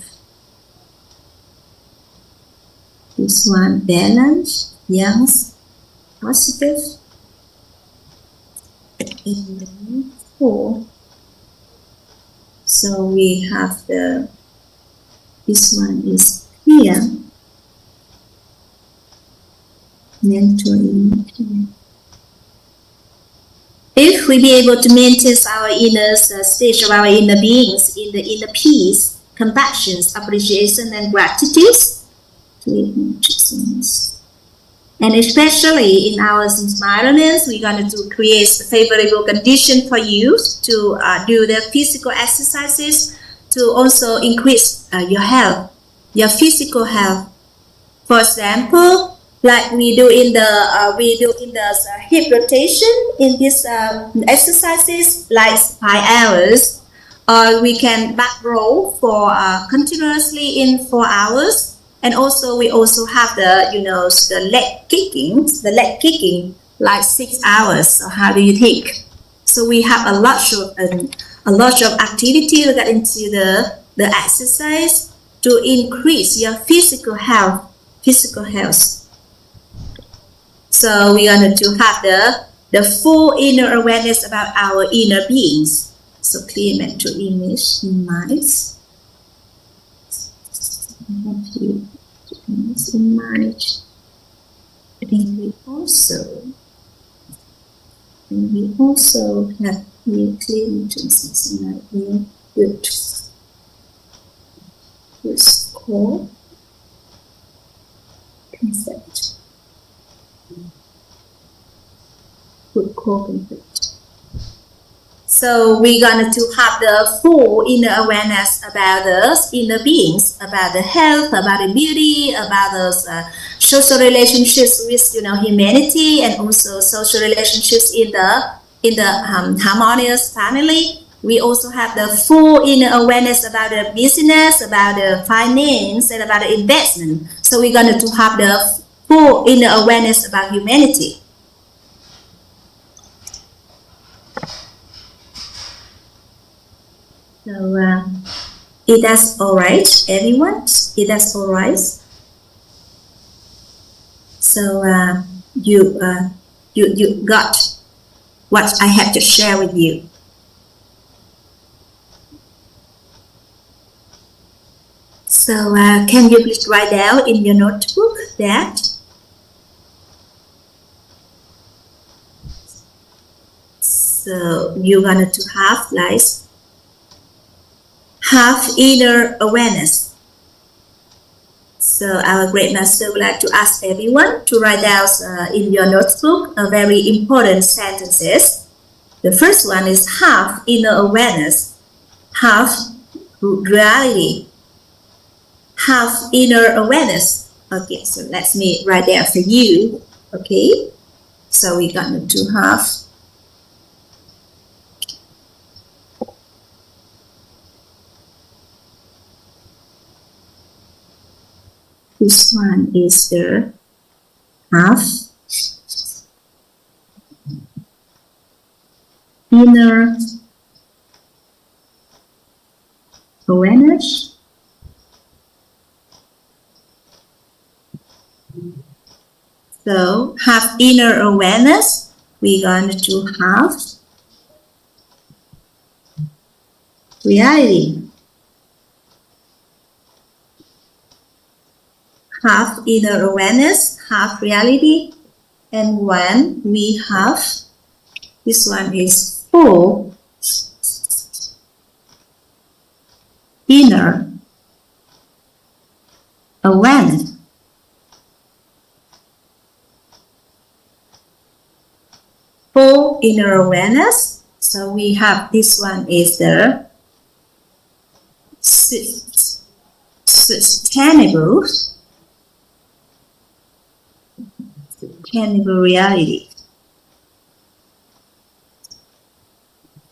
This one balanced, young, positive. In the four. So we have this one is clear, mental. If we be able to maintain our inner stage of our inner beings in the inner peace, compassion, appreciation, and gratitude, and especially in our environments, we're going to create a favorable condition for you to do the physical exercises to also increase your health, your physical health. For example, like we do in the hip rotation in these exercises, like 5 hours, or we can back row for continuously in 4 hours. And also we also have the leg kicking like 6 hours. So how do you think? So we have a lot of activity regarding to the exercise to increase your physical health. So we are going to have the full inner awareness about our inner beings. So clear mental image in mind. In mind. And we also have here clear intentions in our ear with core concept. Good core concept. So we're going to have the full inner awareness about the inner beings, about the health, about the beauty, about those social relationships with humanity, and also social relationships in the harmonious family. We also have the full inner awareness about the business, about the finance, and about the investment. So we're going to have the full inner awareness about humanity. So it is all right, everyone. It is all right. So you got what I have to share with you. So can you please write down in your notebook that? So you're going to have like have inner awareness. So our great master would like to ask everyone to write down in your notebook a very important sentences. The first one is have inner awareness, have reality, have inner awareness. Okay, so let me write down for you. Okay, so we're going to have this one is the have inner awareness. So have inner awareness, we're going to have reality. Have inner awareness, have reality, and when we have, this one is full inner awareness. For inner awareness, so we have this one is the sustainable reality.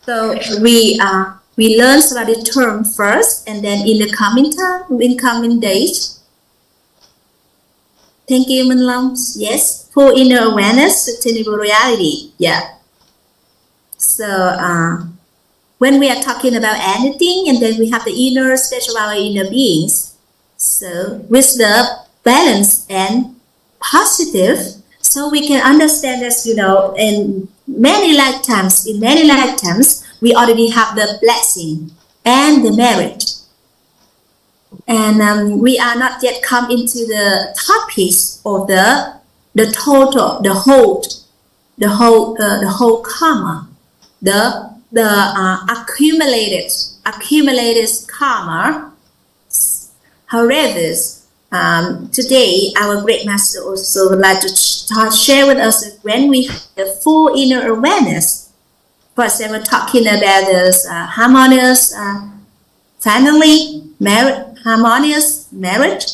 So we learn about the term first, and then in the coming days. Thank you, Minh Long. Yes, for inner awareness, sustainable reality. Yeah. So when we are talking about anything, and then we have the inner stage of our inner beings. So with the balance and positive, so we can understand that, you know, in many lifetimes, we already have the blessing and the merit. And we are not yet come into the topics of the total, the whole karma, the accumulated karma. However, today our great master also would like to share with us that when we have the full inner awareness, first they were talking about this harmonious family, harmonious marriage.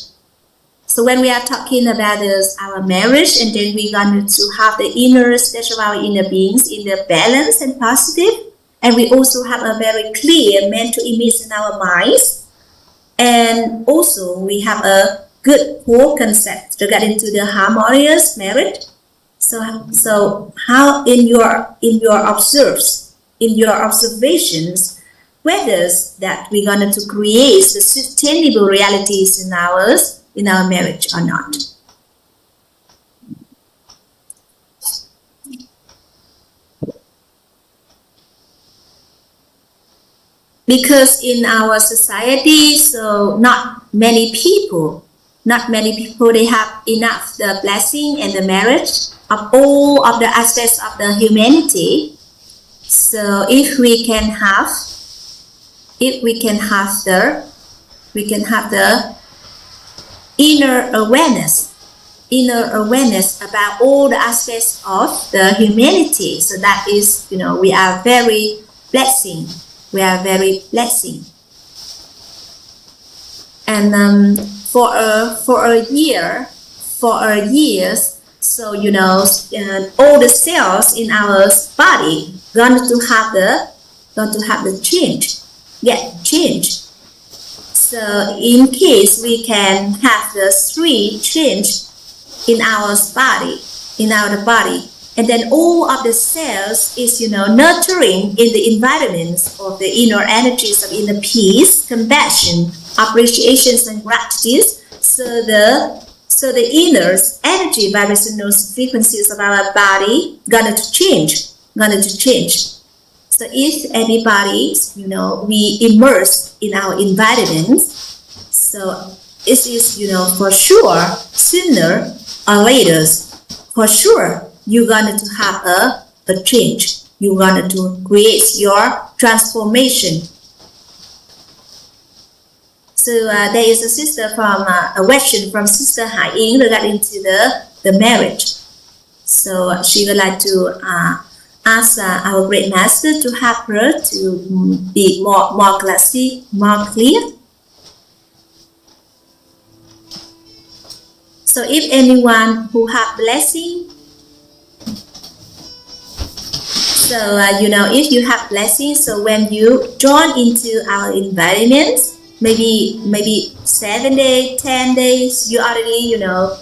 So when we are talking about this, our marriage, and then we're going to have the inner stage of our inner beings in the balance and positive, and we also have a very clear mental image in our minds, and also we have a good core concept regarding to the harmonious marriage. So how in your observations, whether that we're going to create the sustainable realities in our marriage or not. Because in our society, so not many people, they have enough the blessing and the merit of all of the aspects of the humanity. So if we can have the inner awareness about all the aspects of the humanity. So that is, you know, we are very blessing. And for a years, so you know, all the cells in our body going to have the change. So in case we can have the 3 change in our body, and then all of the cells is, you know, nurturing in the environments of the inner energies of inner peace, compassion, appreciations, and gratitude. So the inner energy vibrational frequencies of our body gonna to change. So if anybody, you know, we immerse in our environments, so it is, you know, for sure, sooner or later, for sure, you're going to have a change. You're going to create your transformation. So there is a sister from a question from Sister Hai Ying regarding to the marriage. So she would like to ask our great master to help her to be more clear. So if anyone who have blessing, so you know, if you have blessing, so when you join into our environment, maybe 7 days, 10 days, you already, you know,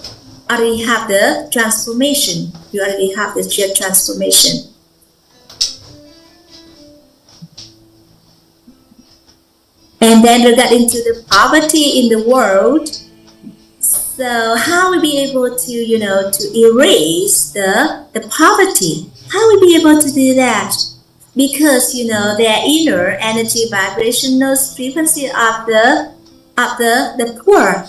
have the transformation. You already have the sheer transformation. And then regarding to the poverty in the world, so how will we be able to, you know, to erase the poverty? How will we be able to do that? Because, you know, their inner energy vibrational frequency of the poor,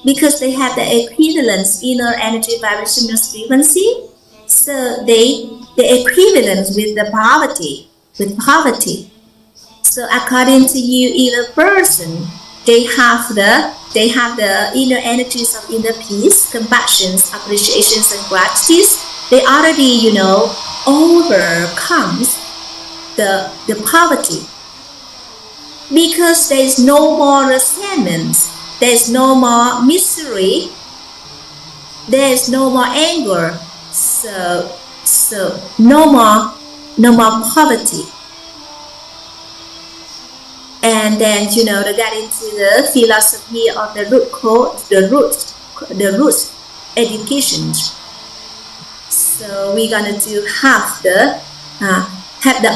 because they have the equivalent inner energy vibrational frequency, so the equivalent with the poverty. So according to you, inner person, they have the inner energies of inner peace, compassions, appreciations, and gratitude. They already, overcomes the poverty, because there is no more resentment, there is no more misery, there is no more anger, so no more poverty. And then they get into the philosophy of the root education. So we're gonna have the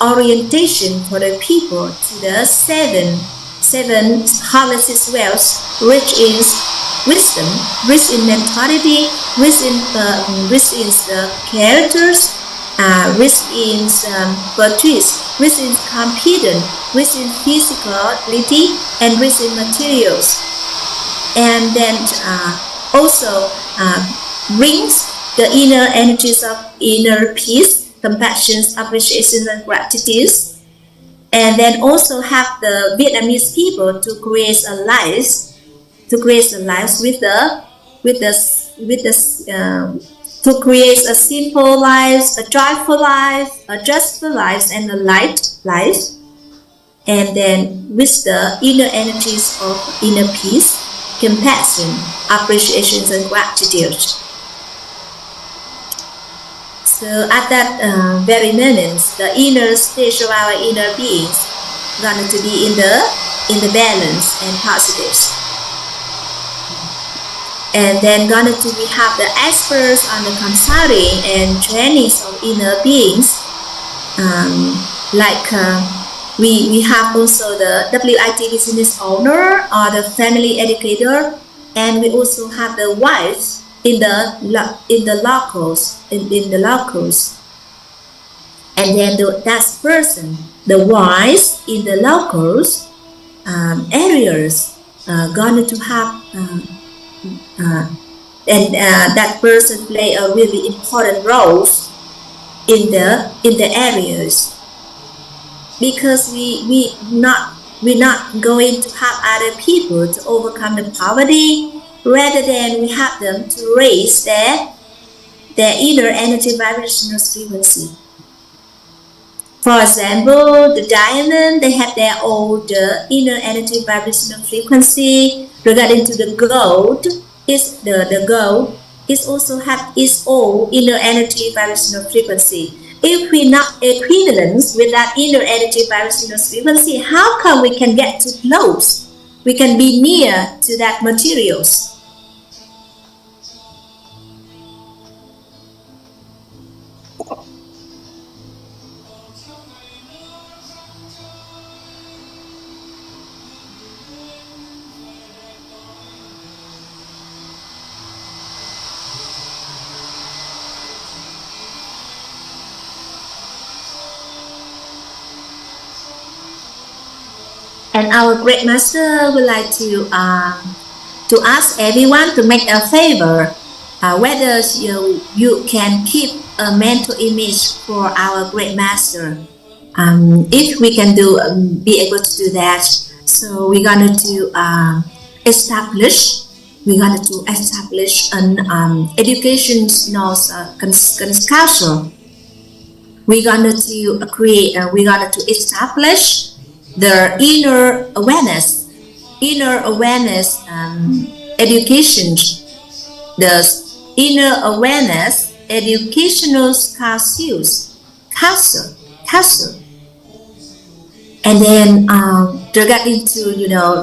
orientation for the people to the seven holistic wealth, which is wisdom, rich in mentality, rich in the characters, rich in virtues, rich in competence, rich in physicality, and rich in materials. And then also brings the inner energies of inner peace, compassion, appreciation, and gratitude. And then also have the Vietnamese people to create a life to create a simple life, a joyful life, a justful life, and a light life. And then with the inner energies of inner peace, compassion, appreciation, and gratitude. So at that very moment, the inner stage of our inner beings going to be in the balance and positive. And then we have the experts on the consulting and trainings of inner beings, we have also the WIT business owner or the family educator, and we also have the wives in the locals. And then that person, the wives in the locals areas, going to have that person play a really important role in the areas, because we're not going to have other people to overcome the poverty, rather than we have them to raise their inner energy vibrational frequency. For example, the diamond, they have their own inner energy vibrational frequency. Regarding to the gold, the gold is also have its own inner energy vibrational frequency. If we're not equivalent with that inner energy vibrational frequency, how come we can get too close? We can be near to that materials. And our great master would like to ask everyone to make a favor, whether you can keep a mental image for our great master. If we can be able to do that, so we're going to establish an educational council. We're going to create. We're going to establish the inner awareness education, the inner awareness educational council, and then to get into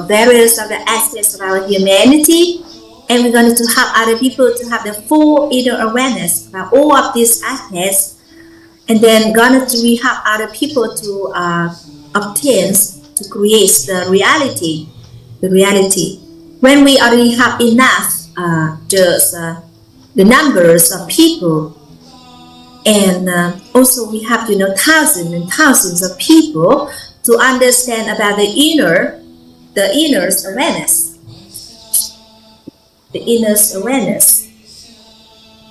various of the aspects of our humanity, and we're going to have other people to have the full inner awareness about all of these aspects, and then we have other people to obtains to create the reality. When we already have enough the numbers of people, and also we have thousands and thousands of people to understand about the inner awareness.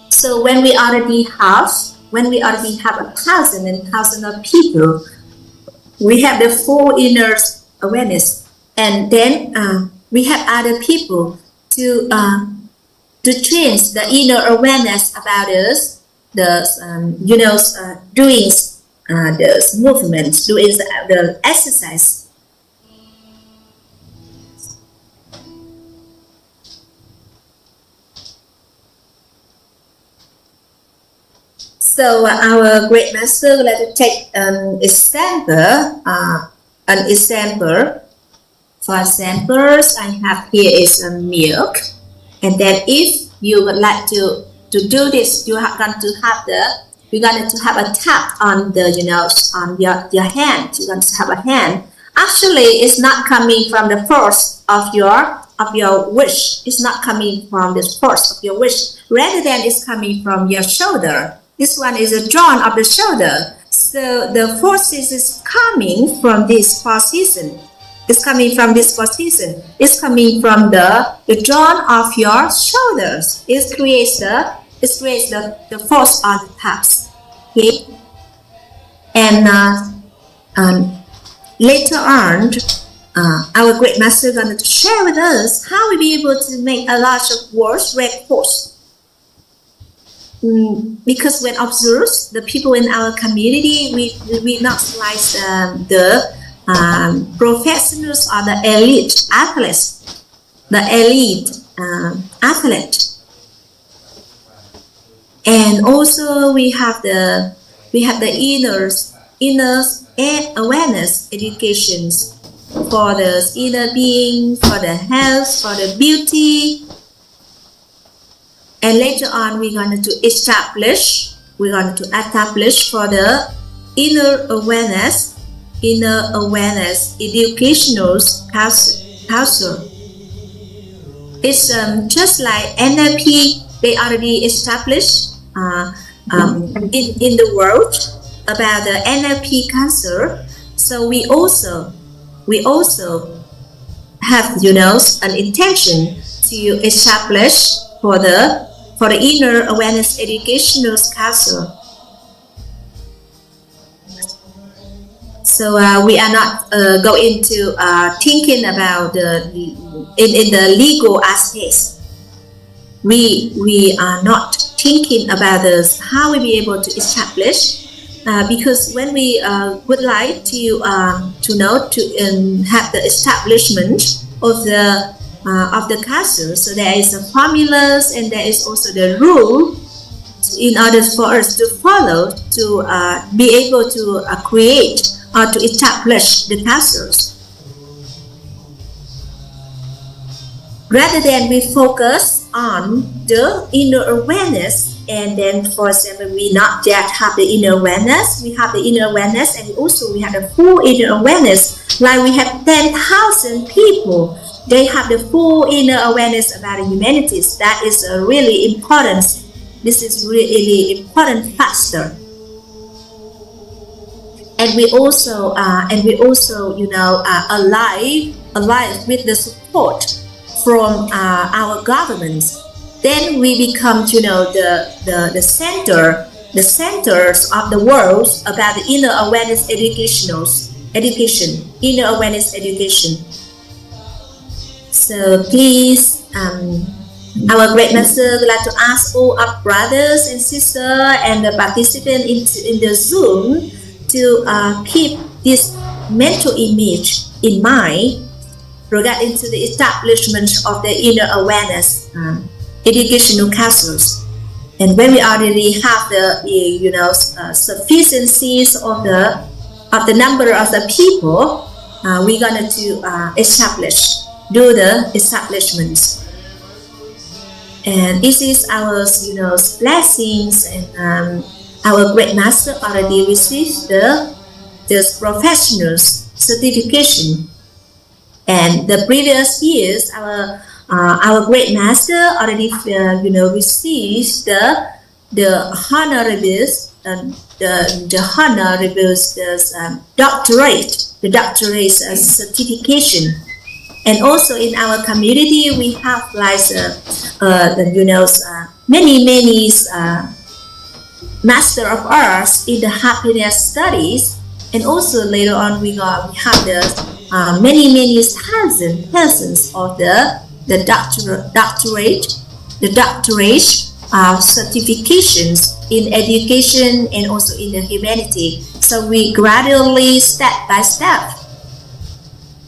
So when we already have 1,000 and thousands of people we have the full inner awareness, and then we have other people to change the inner awareness about us, doing the movements, doing the exercise. So our great master would like to take an example. For examples, I have here is milk, and then if you would like to do this, you're going to have a tap on the on your hand. You're going to have a hand. Actually, it's not coming from the force of your wish. It's not coming from the force of your wish. Rather than it's coming from your shoulder. This one is a drawn of the shoulder. So the forces is coming from this position. It's coming from this position. It's coming from the drawn of your shoulders. It creates the force on the taps. Okay. And later on, our great master is going to share with us how we be able to make a lot of words red force. Because when observed, the people in our community, we not like the professionals or the elite athletes, and also we have the inner awareness educations for the inner being, for the health, for the beauty. And later on, we're going to establish for the inner awareness educational culture. It's just like NLP, they already established in the world about the NLP culture. So we also have an intention to establish for the inner awareness educational culture. So we are not going to thinking about in the legal aspects. We are not thinking about this, how we be able to establish, because when we would like to have the establishment of the culture, so there is a formulas and there is also the rule in order for us to follow to be able to create or to establish the cultures. Rather than we focus on the inner awareness, and then for example we not yet have the inner awareness, we have the inner awareness and also we have the full inner awareness. Like we have 10,000 people, they have the full inner awareness about the humanities. That is a really important. This is really important factor. And we also alive with the support from our governments. Then we become the centers of the world about the inner awareness inner awareness education. So please, our great master would like to ask all our brothers and sisters and the participants in the Zoom to keep this mental image in mind regarding to the establishment of the inner awareness educational cultures. And when we already have the sufficiencies of the number of the people, we're going to do the establishments. And this is our blessings, and our great master already received the professional's certification. And the previous years, our great master already received the honorables, doctorate certification. And also in our community, we have like many master of arts in the happiness studies, And also later on we have the many thousands of the doctorate certifications in education and also in the humanity. So we gradually, step by step,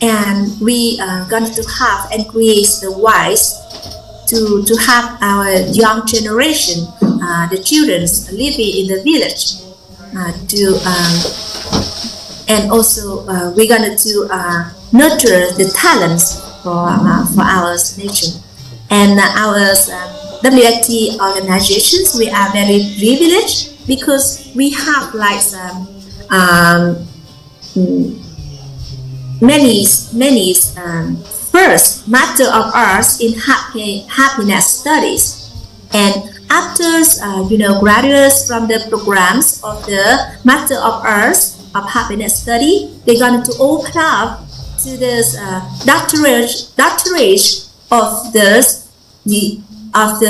and we are going to have and create the wise to have our young generation, the children living in the village, and also we're going to nurture the talents for our nation. And our WFT organizations, we are very privileged because we have like many first Master of Arts in happiness studies, and after graduates from the programs of the Master of Arts of happiness study, they're going to open up to this doctorate of the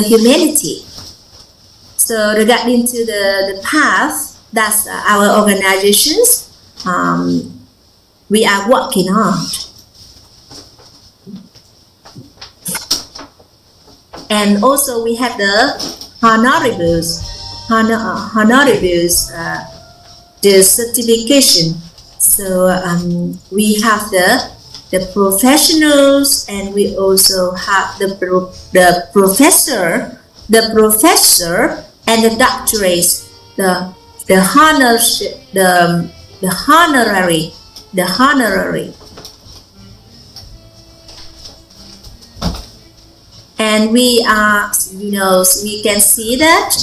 humanity. So regarding to the path that our organizations we are working on. And also we have the honorables, the certification. So we have the professionals, and we also have the professor and the doctorates, the honorary. And we are, we can see that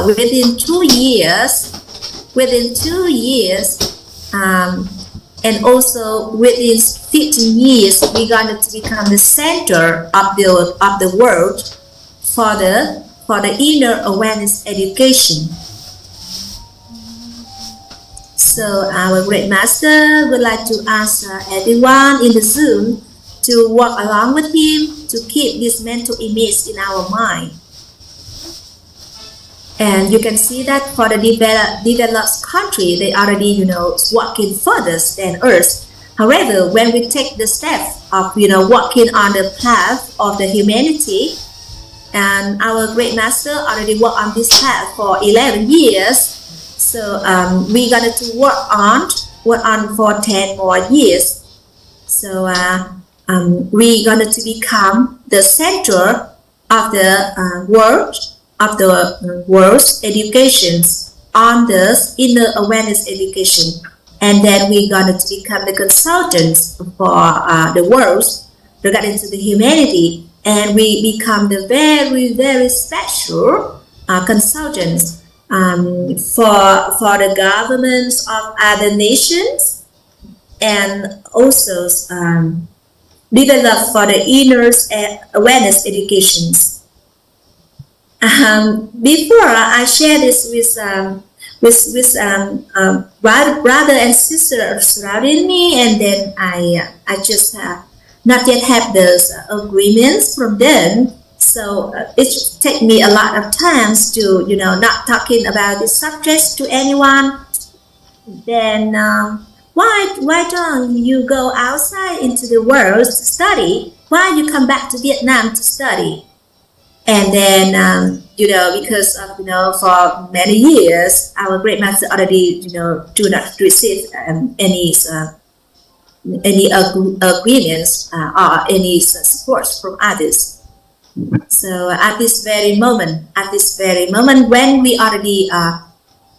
within 2 years, and also within 15 years, we're going to become the center of the world for the inner awareness education. So our great master would like to ask everyone in the Zoom to walk along with him to keep this mental image in our mind. And you can see that for the developed country, they already, walking further than us. However, when we take the step of, walking on the path of the humanity, and our great master already worked on this path for 11 years. So we're going to work on for 10 more years. So we're going to become the center of the world's educations on the inner awareness education, and then we're going to become the consultants for the world regarding to the humanity, and we become the very special consultants for the governments of other nations, and also develop for the inner awareness educations. Before I share this with brother and sister surrounding me, and then I just not yet have those agreements from them. So it take me a lot of times to not talking about this subject to anyone. Then why don't you go outside into the world to study? Why you come back to Vietnam to study? And then because of for many years our great master already do not receive any agreements or any support from others. So at this very moment, when we already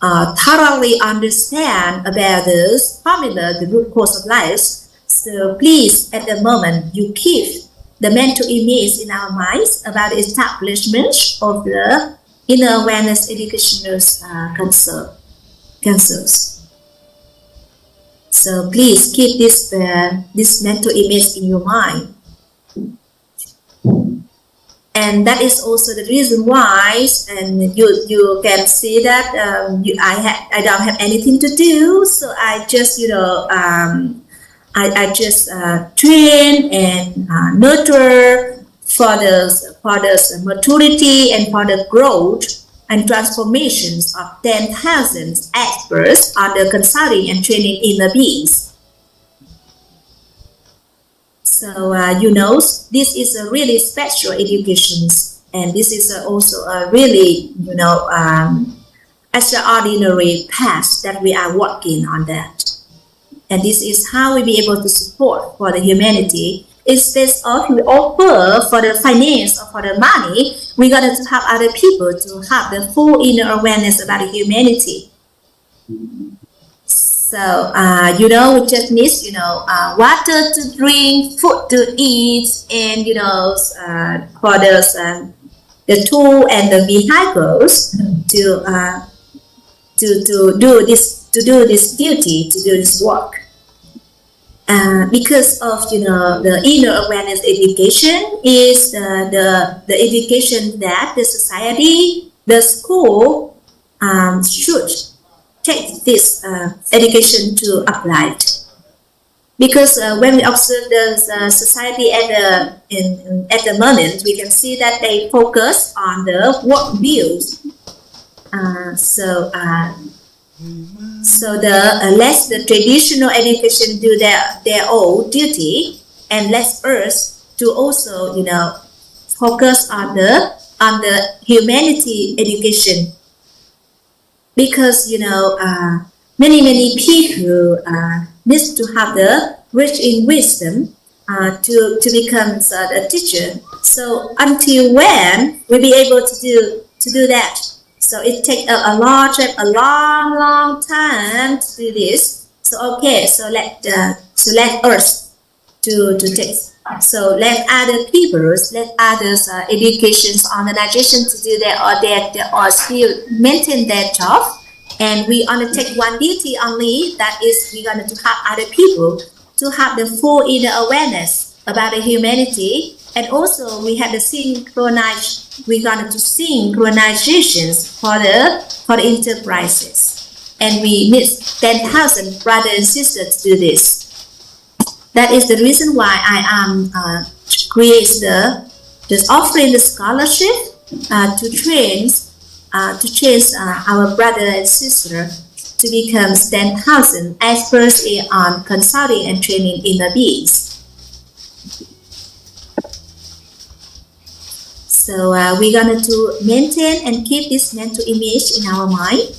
thoroughly understand about this formula, the root cause of life, so please at the moment you keep the mental image in our minds about the establishment of the inner awareness educational councils. So please keep this mental image in your mind. And that is also the reason why, and you can see that I don't have anything to do, so I just I just train and nurture for the maturity and for the growth and transformations of 10,000 experts on the consulting and training inner beings. So, this is a really special education, and this is also a really, extraordinary path that we are working on that. And this is how we be able to support for the humanity. Instead of we offer for the finance or for the money, we got to help other people to have the full inner awareness about the humanity. So, we just need, water to drink, food to eat, and, for those, the tool and the vehicles to do this duty, to do this work. Because of the inner awareness education is the education that the society, the school should take this education to apply it. Because when we observe the society at the moment, we can see that they focus on the work views. So the less the traditional education do their own duty, and less us to also focus on the humanity education, because many people need to have the rich in wisdom to become a teacher. So until when we'll be able to do that? So it takes a long time to do this. So okay, so let us to take. So let other people, let others education organization to do that, or still maintain their job, and we undertake one duty only, that is we're going to help other people to have the full inner awareness about the humanity. And also we have the we're going to synchronizations for the enterprises, and we need 10,000 brothers and sisters to do this. That is the reason why I am offering the scholarship to train our brother and sister to become 10,000 experts on consulting and training inner beings. So we're going to maintain and keep this mental image in our mind.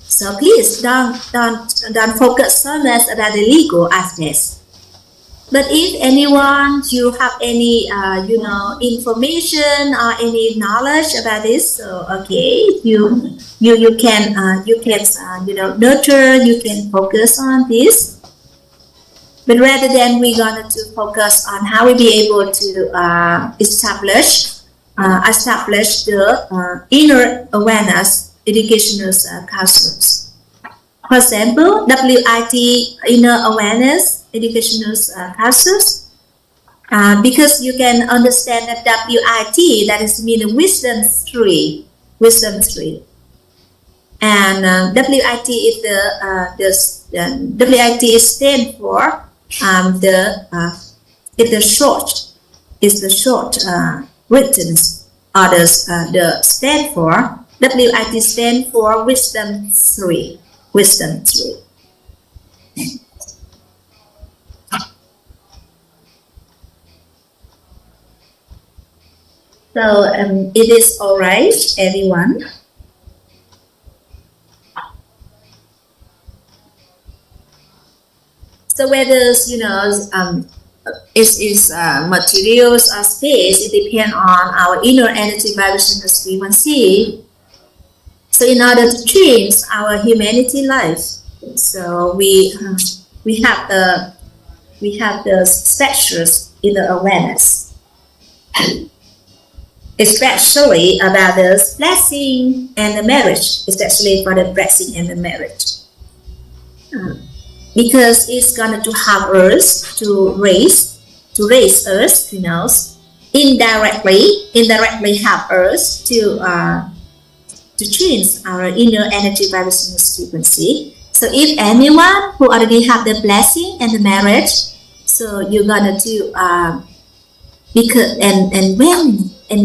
So please don't focus so much about the legal aspects. But if anyone, you have any information or any knowledge about this, so okay, you can nurture, you can focus on this. But rather than we're going to focus on how we be able to establish the inner awareness educational councils. For example, WIT inner awareness educational councils, because you can understand that WIT, that is mean wisdom tree, and WIT is WIT is stand for the short written, others the stand for WIT stand for wisdom tree. So it is all right, everyone. So whether is materials or space, it depends on our inner energy vibration frequency. So in order to change our humanity life, so we have the specialist inner awareness, especially about the blessing and the marriage, especially for the blessing and the marriage. Because it's going to help us to raise us, indirectly help us to change our inner energy vibration frequency. So if anyone who already have the blessing and the marriage, so you're gonna do because and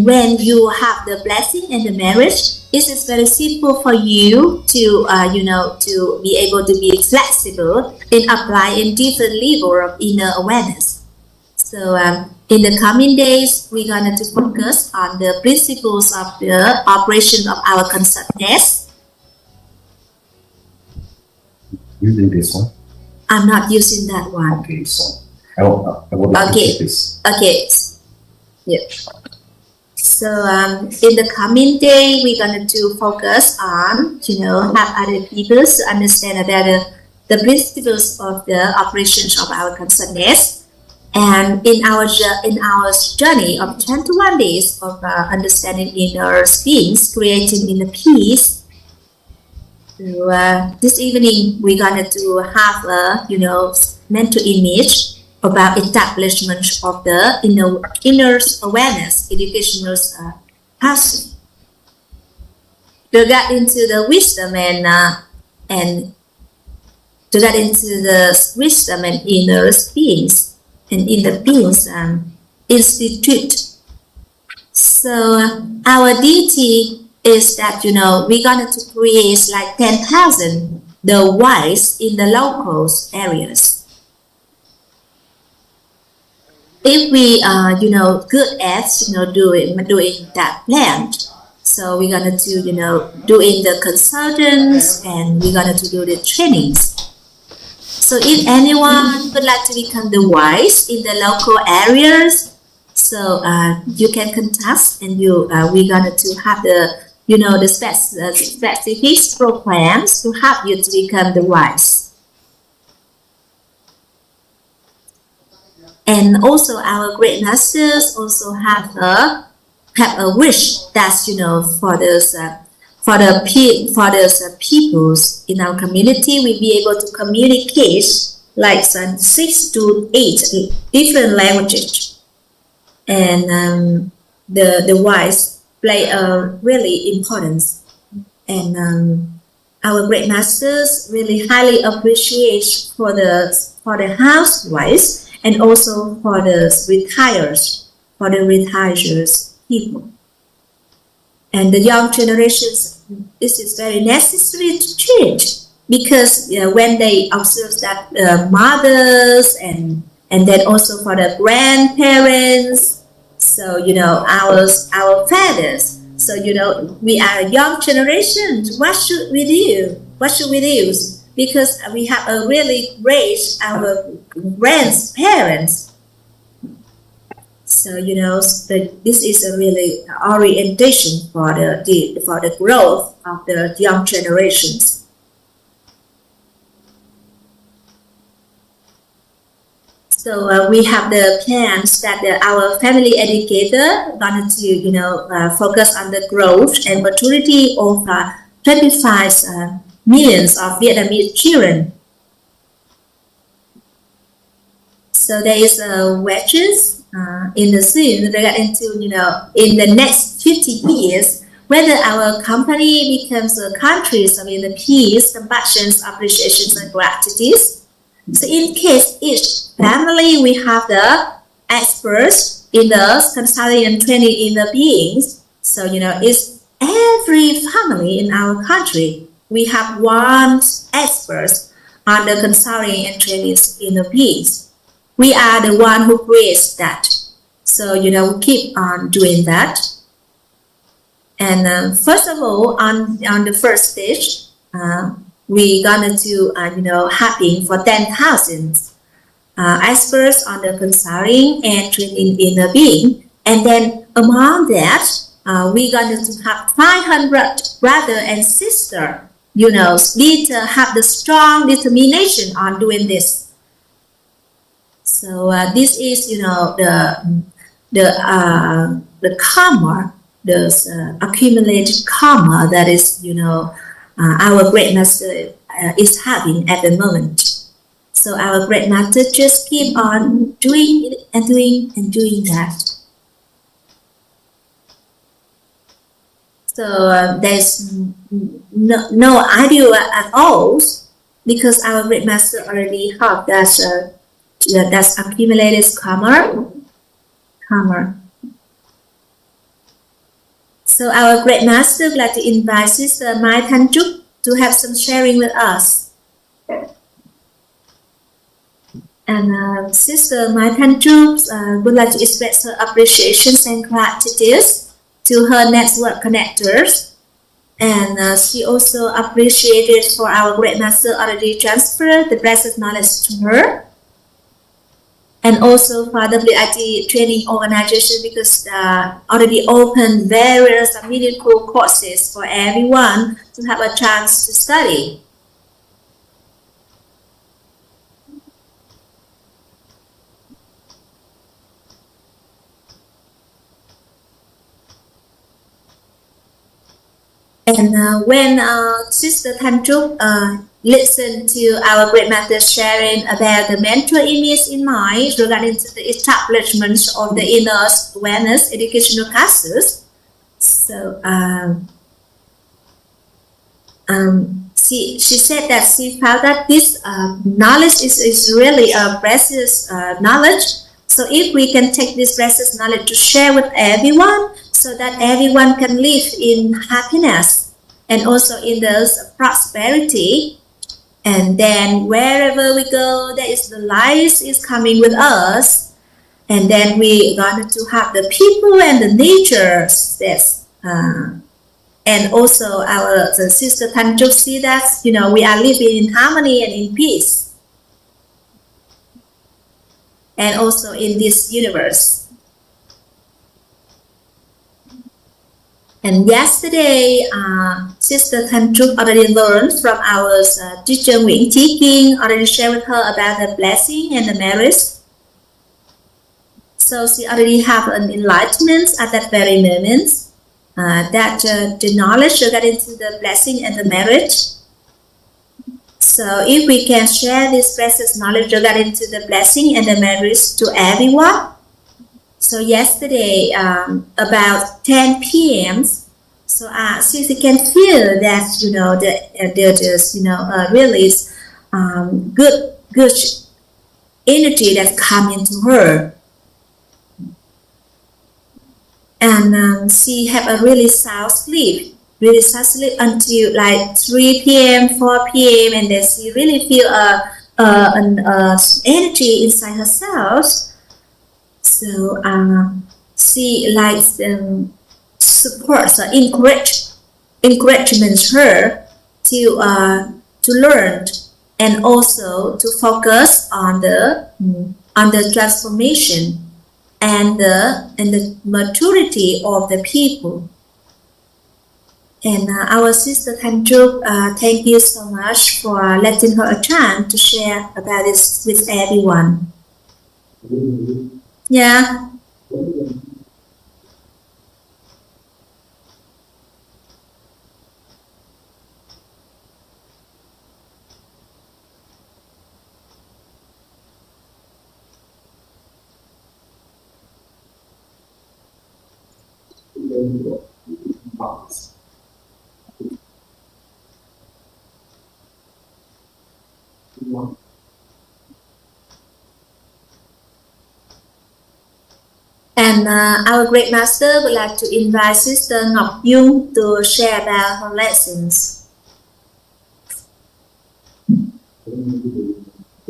when you have the blessing and the marriage, it is very simple for you to to be able to be flexible in applying different level of inner awareness. So in the coming days, we're going to focus on the principles of the operation of our consciousness. Using this one? I'm not using that one. Okay, so I would like to take this. Okay. Yeah. So in the coming day, we're going to focus on, have other people to understand better the principles of the operations of our consciousness. And in our journey of 21 days of understanding inner beings, creating inner peace. So this evening we're going to have a mental image about establishment of the inner awareness, educational passion. To get into the wisdom and to get into the wisdom and inner beings. And in the beings institute. So our duty is that we're going to create like 10,000 the wise in the local areas. If we are good at doing that plan, so we're going to doing the consultants and we're going to do the trainings. So if anyone would like to become the wise in the local areas, so you can contact and we're going to have the specific programs to help you to become the wise. And also our great masters also have a wish that for the peoples in our community, we'll be able to communicate like 6 to 8 different languages. And the wise play a really importance. And our great masters really highly appreciate for the housewives and also for the retired people. And the young generations, this is very necessary to change because when they observe that mothers and then also for the grandparents, so our fathers, so we are a young generation. What should we do? Because we have a really great our grandparents. So this is a really orientation for the growth of the young generations. So we have the plans that our family educator going to focus on the growth and maturity of 25 millions of Vietnamese children. So there is wedges in the scene related to in the next 50 years whether our company becomes a country of the peace, compassion, appreciation, and gratitude. So in case each family we have the experts in the consulting and training in the beings. So it's every family in our country we have one expert on the consulting and training in the beings. We are the one who creates that. So, we keep on doing that. And first of all, on the first stage, we're going to having for 10,000 experts on the consulting and training in the being. And then among that, we're going to have 500 brother and sister, need to have the strong determination on doing this. So this is, the karma, the accumulated karma that is, our great master is having at the moment. So our great master just keep on doing it and doing that. So there's no idea at all because our great master already have that. That's accumulated karma. So our great master would like to invite Sister Mai Thntktav to have some sharing with us. And Sister Mai Thntktav would like to express her appreciations and gratitude to her network connectors. And she also appreciated for our great master already transferred the blessed knowledge to her. And also for WIT training organization, because already opened various meaningful courses for everyone to have a chance to study. And when Sister Thntktav listened to our great master sharing about the mental image in mind regarding to the establishment of the inner awareness educational classes, so she said that she found that this knowledge is really a precious knowledge. So if we can take this precious knowledge to share with everyone, so that everyone can live in happiness and also in the prosperity, and then wherever we go, there is the light is coming with us, and then we going to have the people and the nature that's and also the Sister Thntktav see that we are living in harmony and in peace, and also in this universe. And yesterday, Sister Thntktav already learned from our teacher Nguyễn Chí Kiên, already shared with her about the blessing and the merits. So she already have an enlightenment at that very moment, that the knowledge regarding to the blessing and the merit. So if we can share this precious knowledge regarding to the blessing and the merits to everyone. So yesterday, about 10 p.m., so she can feel that there's really good energy that come into her, and she have a really sound sleep until like 3 p.m., 4 p.m., and then she really feel an energy inside herself. So she likes supports or encouragement her to learn and also to focus on the transformation and the maturity of the people. And our Sister Thntktav, thank you so much for letting her a chance to share about this with everyone. Yeah. And our great master would like to invite Sister Ngọc Dung to share about her lessons.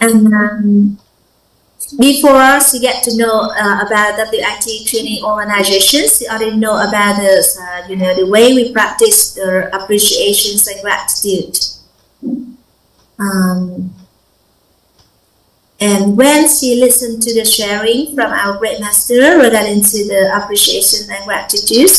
And before she get to know about WIT training organizations, she already know about this, the way we practice the appreciations and gratitude. And when she listened to the sharing from our great master regarding to the appreciation and gratitude,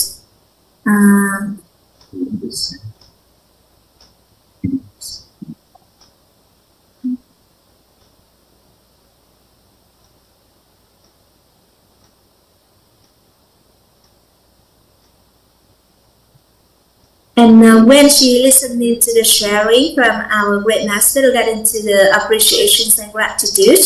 and when she listened to the sharing from our great master regarding to the appreciations and gratitude,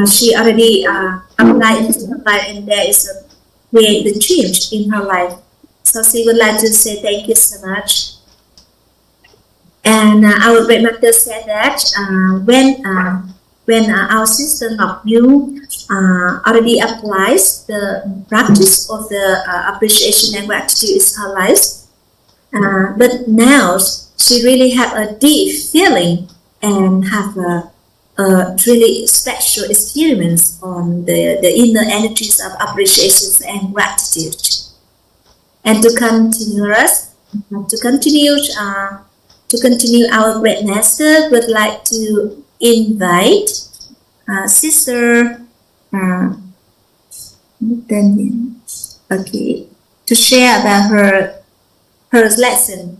she already applied into her life, and there is a create the change in her life. So she would like to say thank you so much. And our great master said that when when our sister Ngọc Như already applies the practice of the appreciation and gratitude in her life, but now she really have a deep feeling and have a really special experience on the inner energies of appreciation and gratitude. And to continue our great master, would like to invite Sister to share about her lesson,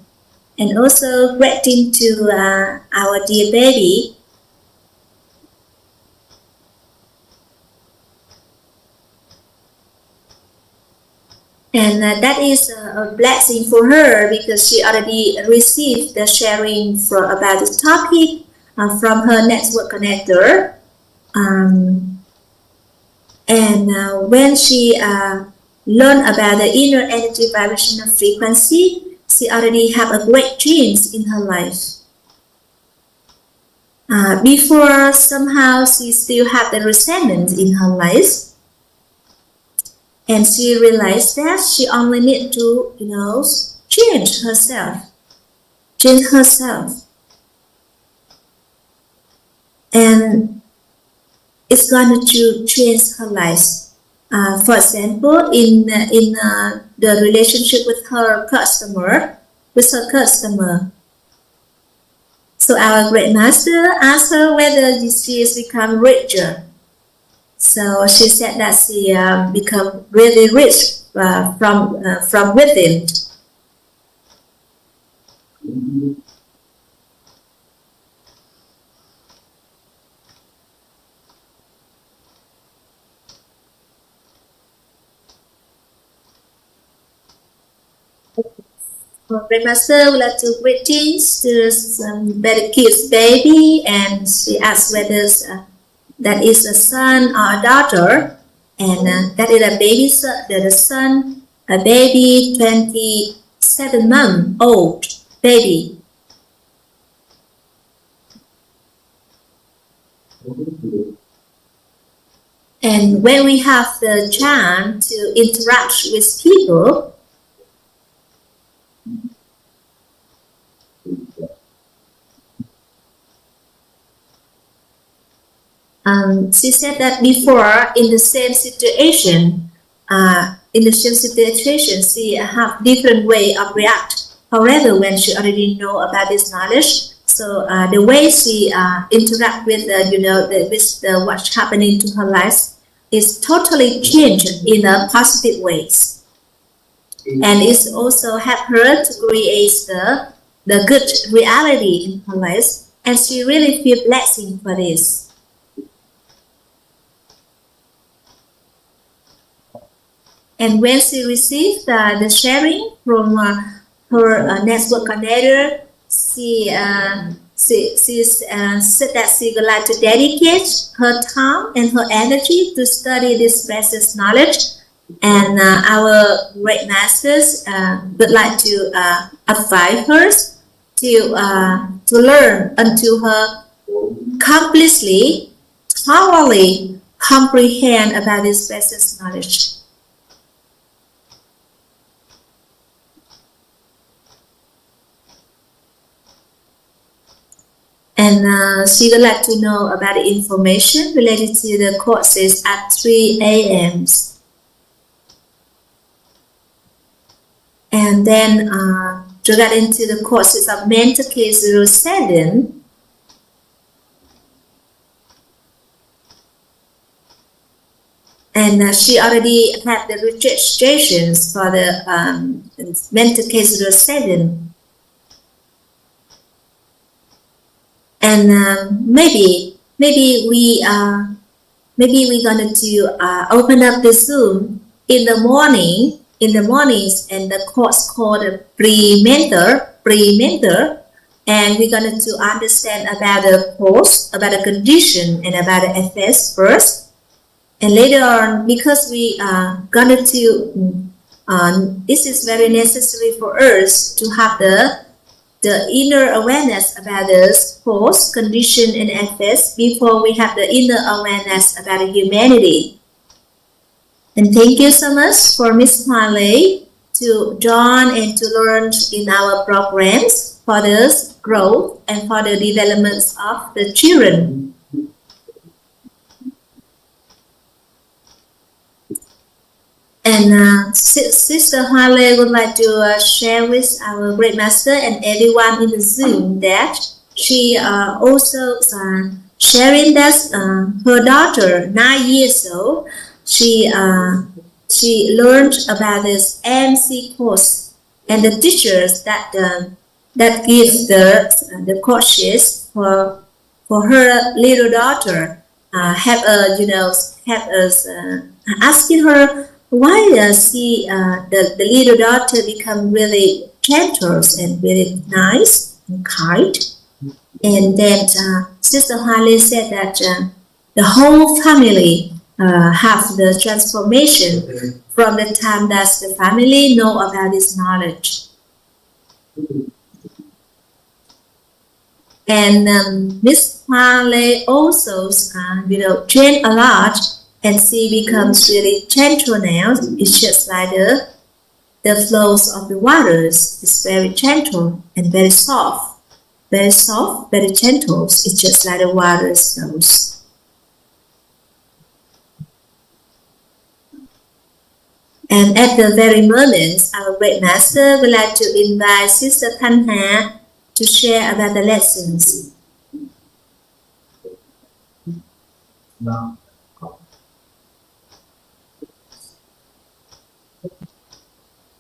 and also greeting to our dear baby. And that is a blessing for her, because she already received the sharing about this topic from her network connector. When she learned about the inner energy vibrational frequency, she already have a great change in her life. Before, somehow she still have the resentment in her life. And she realized that she only need to, change herself. And it's going to change her life. For example, in the relationship with her customer. So our great master asked her whether she has become richer. So she said that she become really rich from within. Great Master would like to greetings to some very cute baby, and she asked whether that is a son or a daughter, and that is a baby, the son, a baby, 27-month-old baby. And when we have the chance to interact with people, she said that before, in the same situation, she have different way of react. However, when she already know about this knowledge, so the way she interact with what's happening to her life is totally changed in a positive ways, and it's also help her to create the good reality in her life, and she really feel blessing for this. And when she received the sharing from her network connector, she said that she would like to dedicate her time and her energy to study this precious knowledge. And our great masters would like to advise her to learn until her completely, thoroughly comprehend about this precious knowledge. And she would like to know about the information related to the courses at 3 a.m. And then to get into the courses of Mental K37. And she already had the registrations for the Mental K37. And maybe we're gonna open up the Zoom in the mornings, and the course called pre-mentor, and we're gonna to understand about the course, about the condition, and about the effects first, and later on, because we are gonna to this is very necessary for us to have the the inner awareness about the force, condition, and effects before we have the inner awareness about the humanity. And thank you so much for Miss Marley to join and to learn in our programs for the growth and for the development of the children. And Sister Harley would like to share with our great master and everyone in the Zoom that she also sharing that her daughter, 9 years old, she learned about this MC course, and the teachers that gives the courses for her little daughter have us asking her why does the little daughter become really gentle and really nice and kind. And then Sister Harley said that the whole family have the transformation from the time that the family know about this knowledge. And Miss Harley also trained a lot, and she becomes really gentle now. It's just like the flows of the waters. It's very gentle and very soft, very gentle. It's just like the water flows. And at the very moment, our great master would like to invite Sister Thntktav to share about the lessons.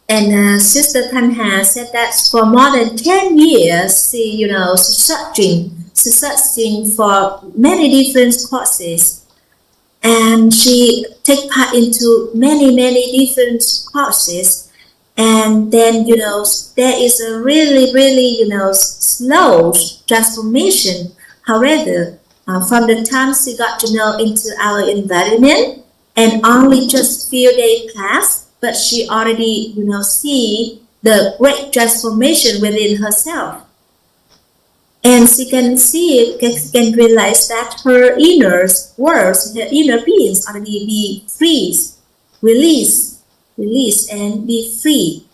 And Sister Thntktav said that for more than 10 years, she searching for many different courses. And she take part into many different courses, and then there is a really slow transformation. However, from the time she got to know into our environment and only just few days class, but she already see the great transformation within herself. And she can see, can realize that her inner worlds, her inner beings already be free, release and be free.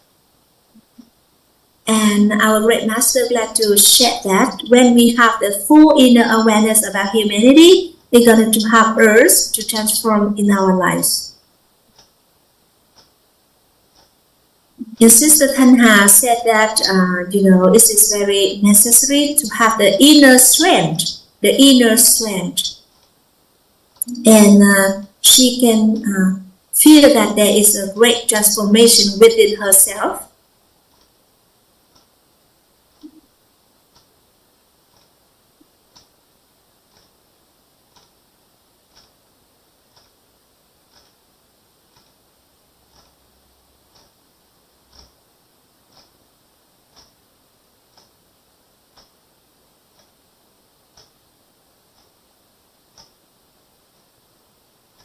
And our great master would like to share that when we have the full inner awareness about humanity, we're going to help us to transform in our lives. And Sister Thntktav said that, it is very necessary to have the inner strength, And she can feel that there is a great transformation within herself.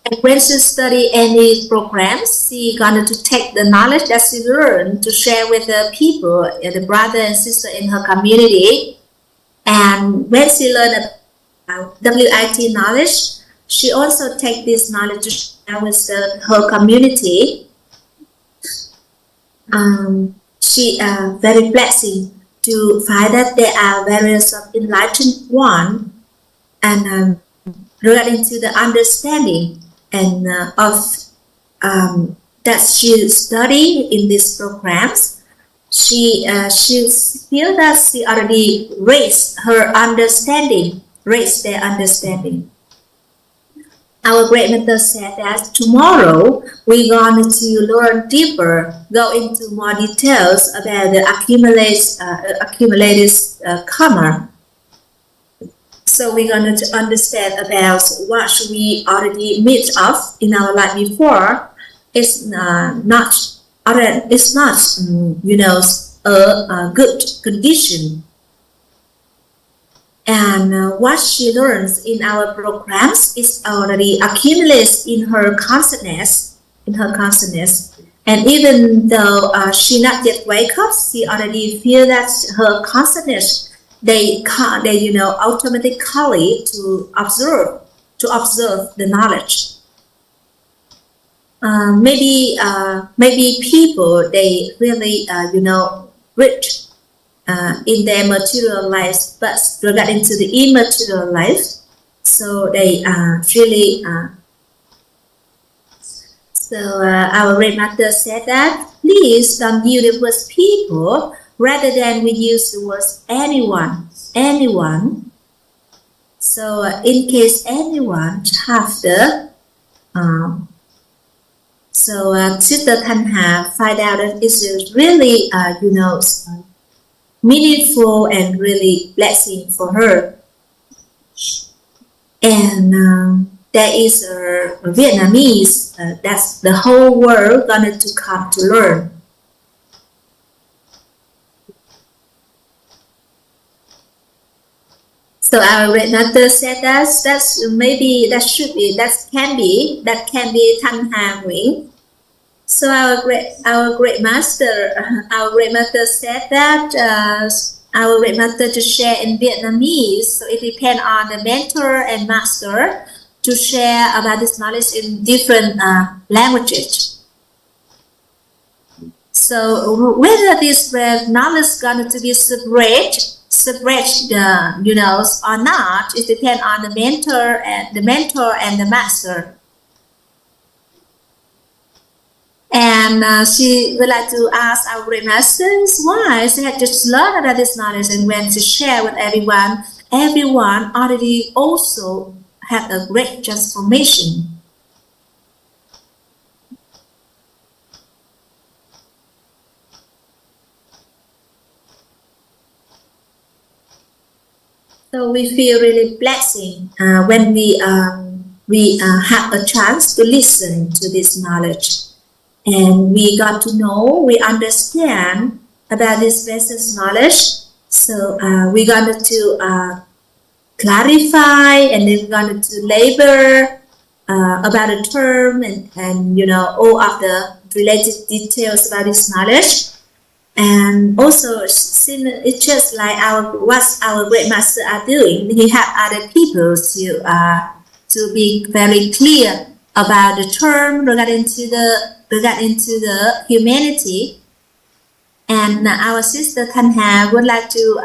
And when she study any programs, she going to take the knowledge that she learned to share with the people, the brother and sister in her community. And when she learned about WIT knowledge, she also take this knowledge to share with her community. She very blessed to find that there are various enlightened one and regarding to the understanding and that she study in these programs, she feel that she already raised their understanding. Our great mentor said that tomorrow we're going to learn deeper, go into more details about the accumulated karma. So we're going to understand about what we already meet of in our life before. It's not a good condition. And what she learns in our programs is already accumulated in her consciousness. And even though she not yet wake up, she already feel that her consciousness they automatically to observe the knowledge. Maybe people they really rich in their material lives, but regarding to the immaterial life, so they really. Our great master said that please don't use the word people rather than we use the word anyone. So in case anyone have the Sister Thntktav find out that it's really meaningful and really blessing for her. And there is a Vietnamese that's the whole world gonna to come to learn. So our great master said that can be Thntktav Nguyễn. So our great master said that our great master to share in Vietnamese. So it depends on the mentor and master to share about this knowledge in different languages. So whether this knowledge is going to be separate or not, it depends on the mentor and the master. And she would like to ask our great masters why she had just learned about this knowledge, and when she share with everyone already also had a great transformation. So we feel really blessing when we have a chance to listen to this knowledge, and we got to know, we understand about this precious knowledge. So we're going to clarify, and then we're going to labor about the term and all of the related details about this knowledge. And also, it's just like what our great master are doing. He have other people to be very clear about the term regarding to the humanity. And our sister Thntktav would like to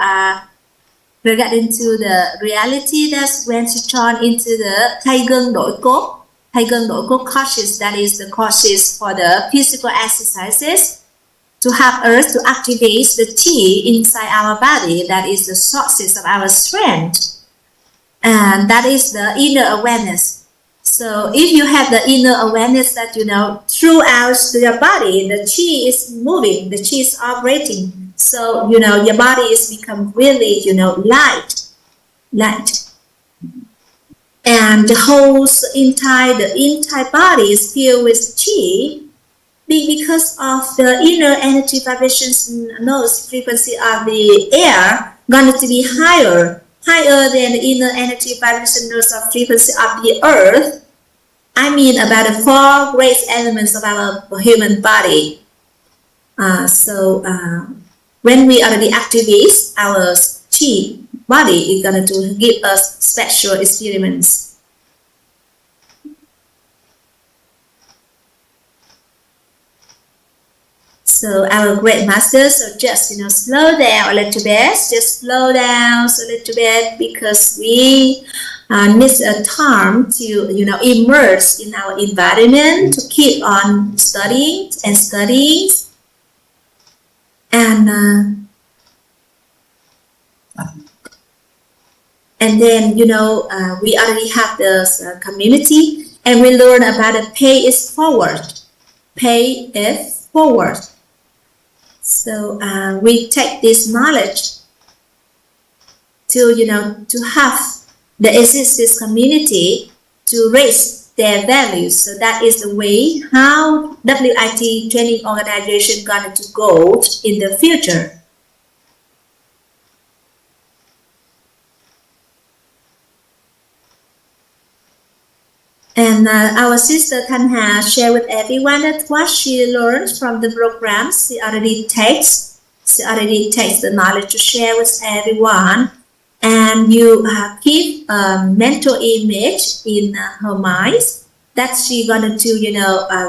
regarding to the reality, that's when she joined into the Thay Gân Đổi Cốt courses, that is the courses for the physical exercises, to help us to activate the chi inside our body, that is the sources of our strength, and that is the inner awareness. So if you have the inner awareness that throughout your body the chi is moving, the chi is operating, so your body is become really light, and the whole entire body is filled with chi. Because of the inner energy vibrations notes frequency of the air going to be higher than the inner energy vibration notes of frequency of the earth. I mean about the 4 great elements of our human body. When we already activate our chi body, it's going to give us special experiments. So our great masters, so just slow down a little bit, just slow down a little bit, because we need a time to immerse in our environment, to keep on studying, and then we already have this community, and we learn about the pay it forward. So we take this knowledge to have the existing community to raise their values. So that is the way how WIT training organization going to go in the future. And And our sister Thanha shared with everyone that what she learned from the program, she already takes the knowledge to share with everyone. And you keep a mental image in her mind that she's gonna do,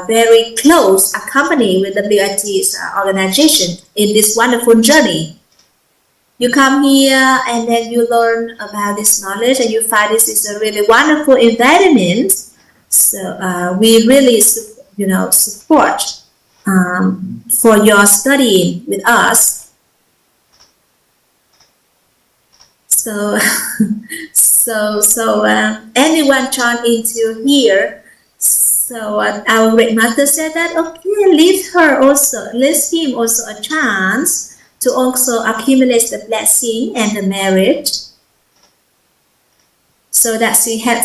very close accompany with the WIT's organization in this wonderful journey. You come here and then you learn about this knowledge and you find this is a really wonderful environment. So we really, support for your studying with us. So, anyone turn into here. So our great master said that okay, leave him also a chance to also accumulate the blessing and the merit, so that he had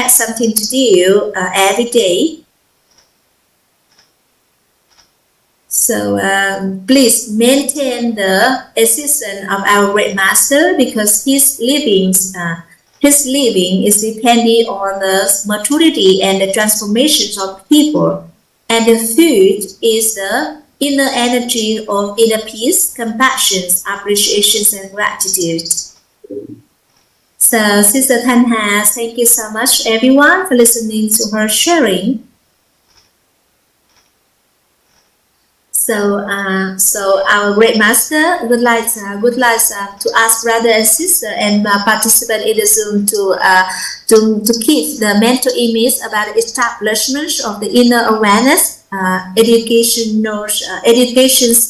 something to do every day. So please maintain the existence of our great master, because his living is depending on the maturity and the transformations of people, and the food is the inner energy of inner peace, compassion, appreciation, and gratitude. So Sister Thanha, thank you so much everyone for listening to her sharing. So our great master would like to ask brother and sister and participant in the Zoom to keep the mental image about the establishment of the inner awareness, education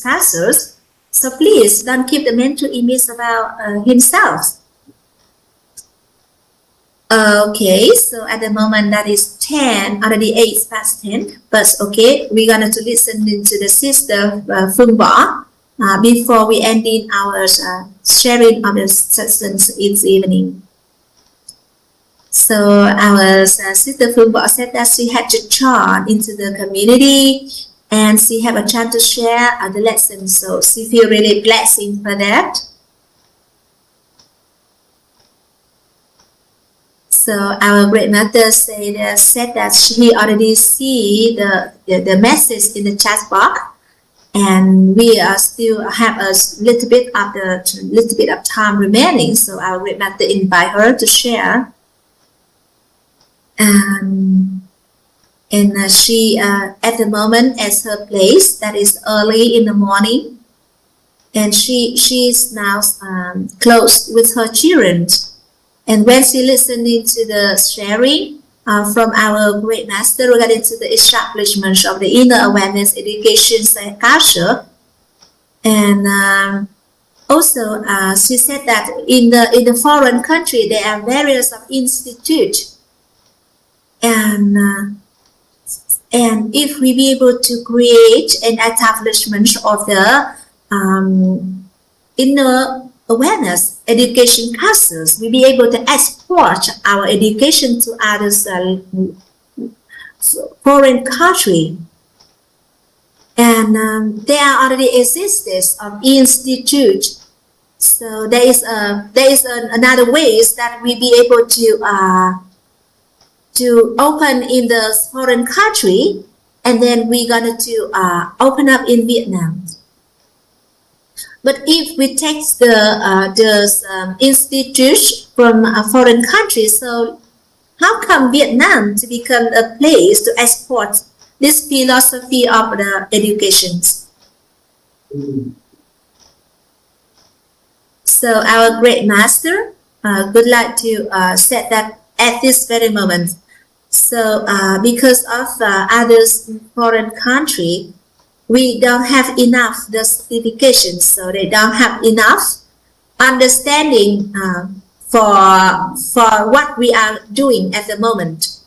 classes. So please don't keep the mental image about himself. Okay, so at the moment that is 10, already 8 past 10, but okay, we're going to listen to the sister Phương Võ before we end in our sharing of the sessions this evening. So our sister Phương Võ said that she had to join into the community and she had a chance to share the lessons, so she feel really blessing for that. So our great master said that he already see the message in the chat box, and we still have a little bit of time remaining. So our great master invite her to share, and she at the moment at her place that is early in the morning, and she is now close with her children. And when she listening to the sharing from our great master regarding to the establishment of the inner awareness, education, and culture, and also she said that in the foreign country there are various institutes, and if we be able to create an establishment of the inner awareness education classes, we'll be able to export our education to others foreign country. And there are already existence of institute. So there is another ways that we be able to open in the foreign country, and then we're gonna to open up in Vietnam. But if we take the institutes from a foreign country, so how come Vietnam to become a place to export this philosophy of the education? So our great master would like to say that at this very moment. So because of others foreign country, we don't have enough the certifications, so they don't have enough understanding for what we are doing at the moment.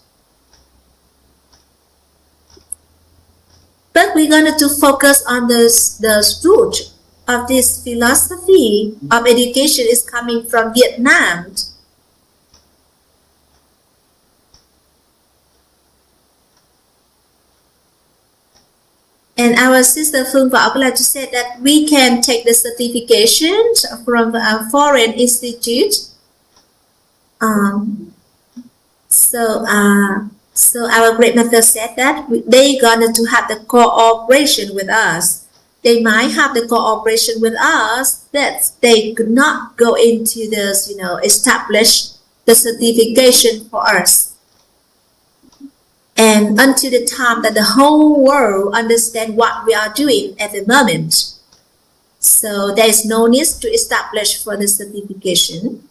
But we're going to focus on the root of this philosophy of education is coming from Vietnam. And our sister Phương Võ would like to say that we can take the certifications from a foreign institute. So our great master said that they gonna to have the cooperation with us. They might have the cooperation with us, that they could not go into this, establish the certification for us. And until the time that the whole world understand what we are doing at the moment. So there is no need to establish for the certification.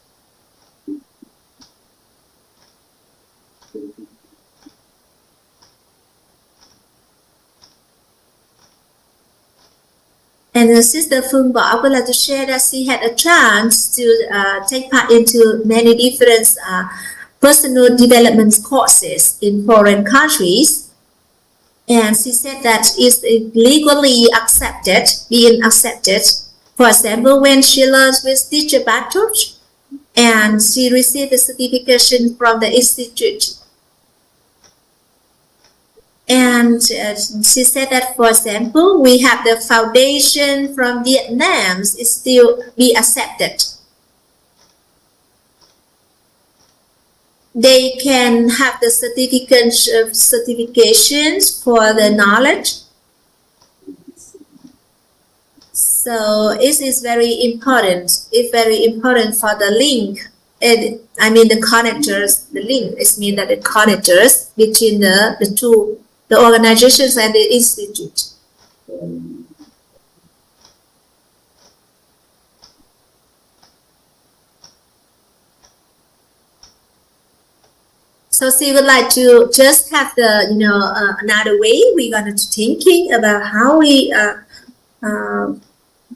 And Sister Phương Võ would like to share that she had a chance to take part into many different personal development courses in foreign countries. And she said that it's legally being accepted. For example, when she learns with teacher Bartosz, and she received the certification from the institute. And she said that, for example, we have the foundation from Vietnam is still be accepted. They can have the certifications for the knowledge. So it is very important. It's very important for the link. The connectors. The link is mean that the connectors between the two. The organizations and the institute. So she would like to just have the, another way we're going to thinking about how we're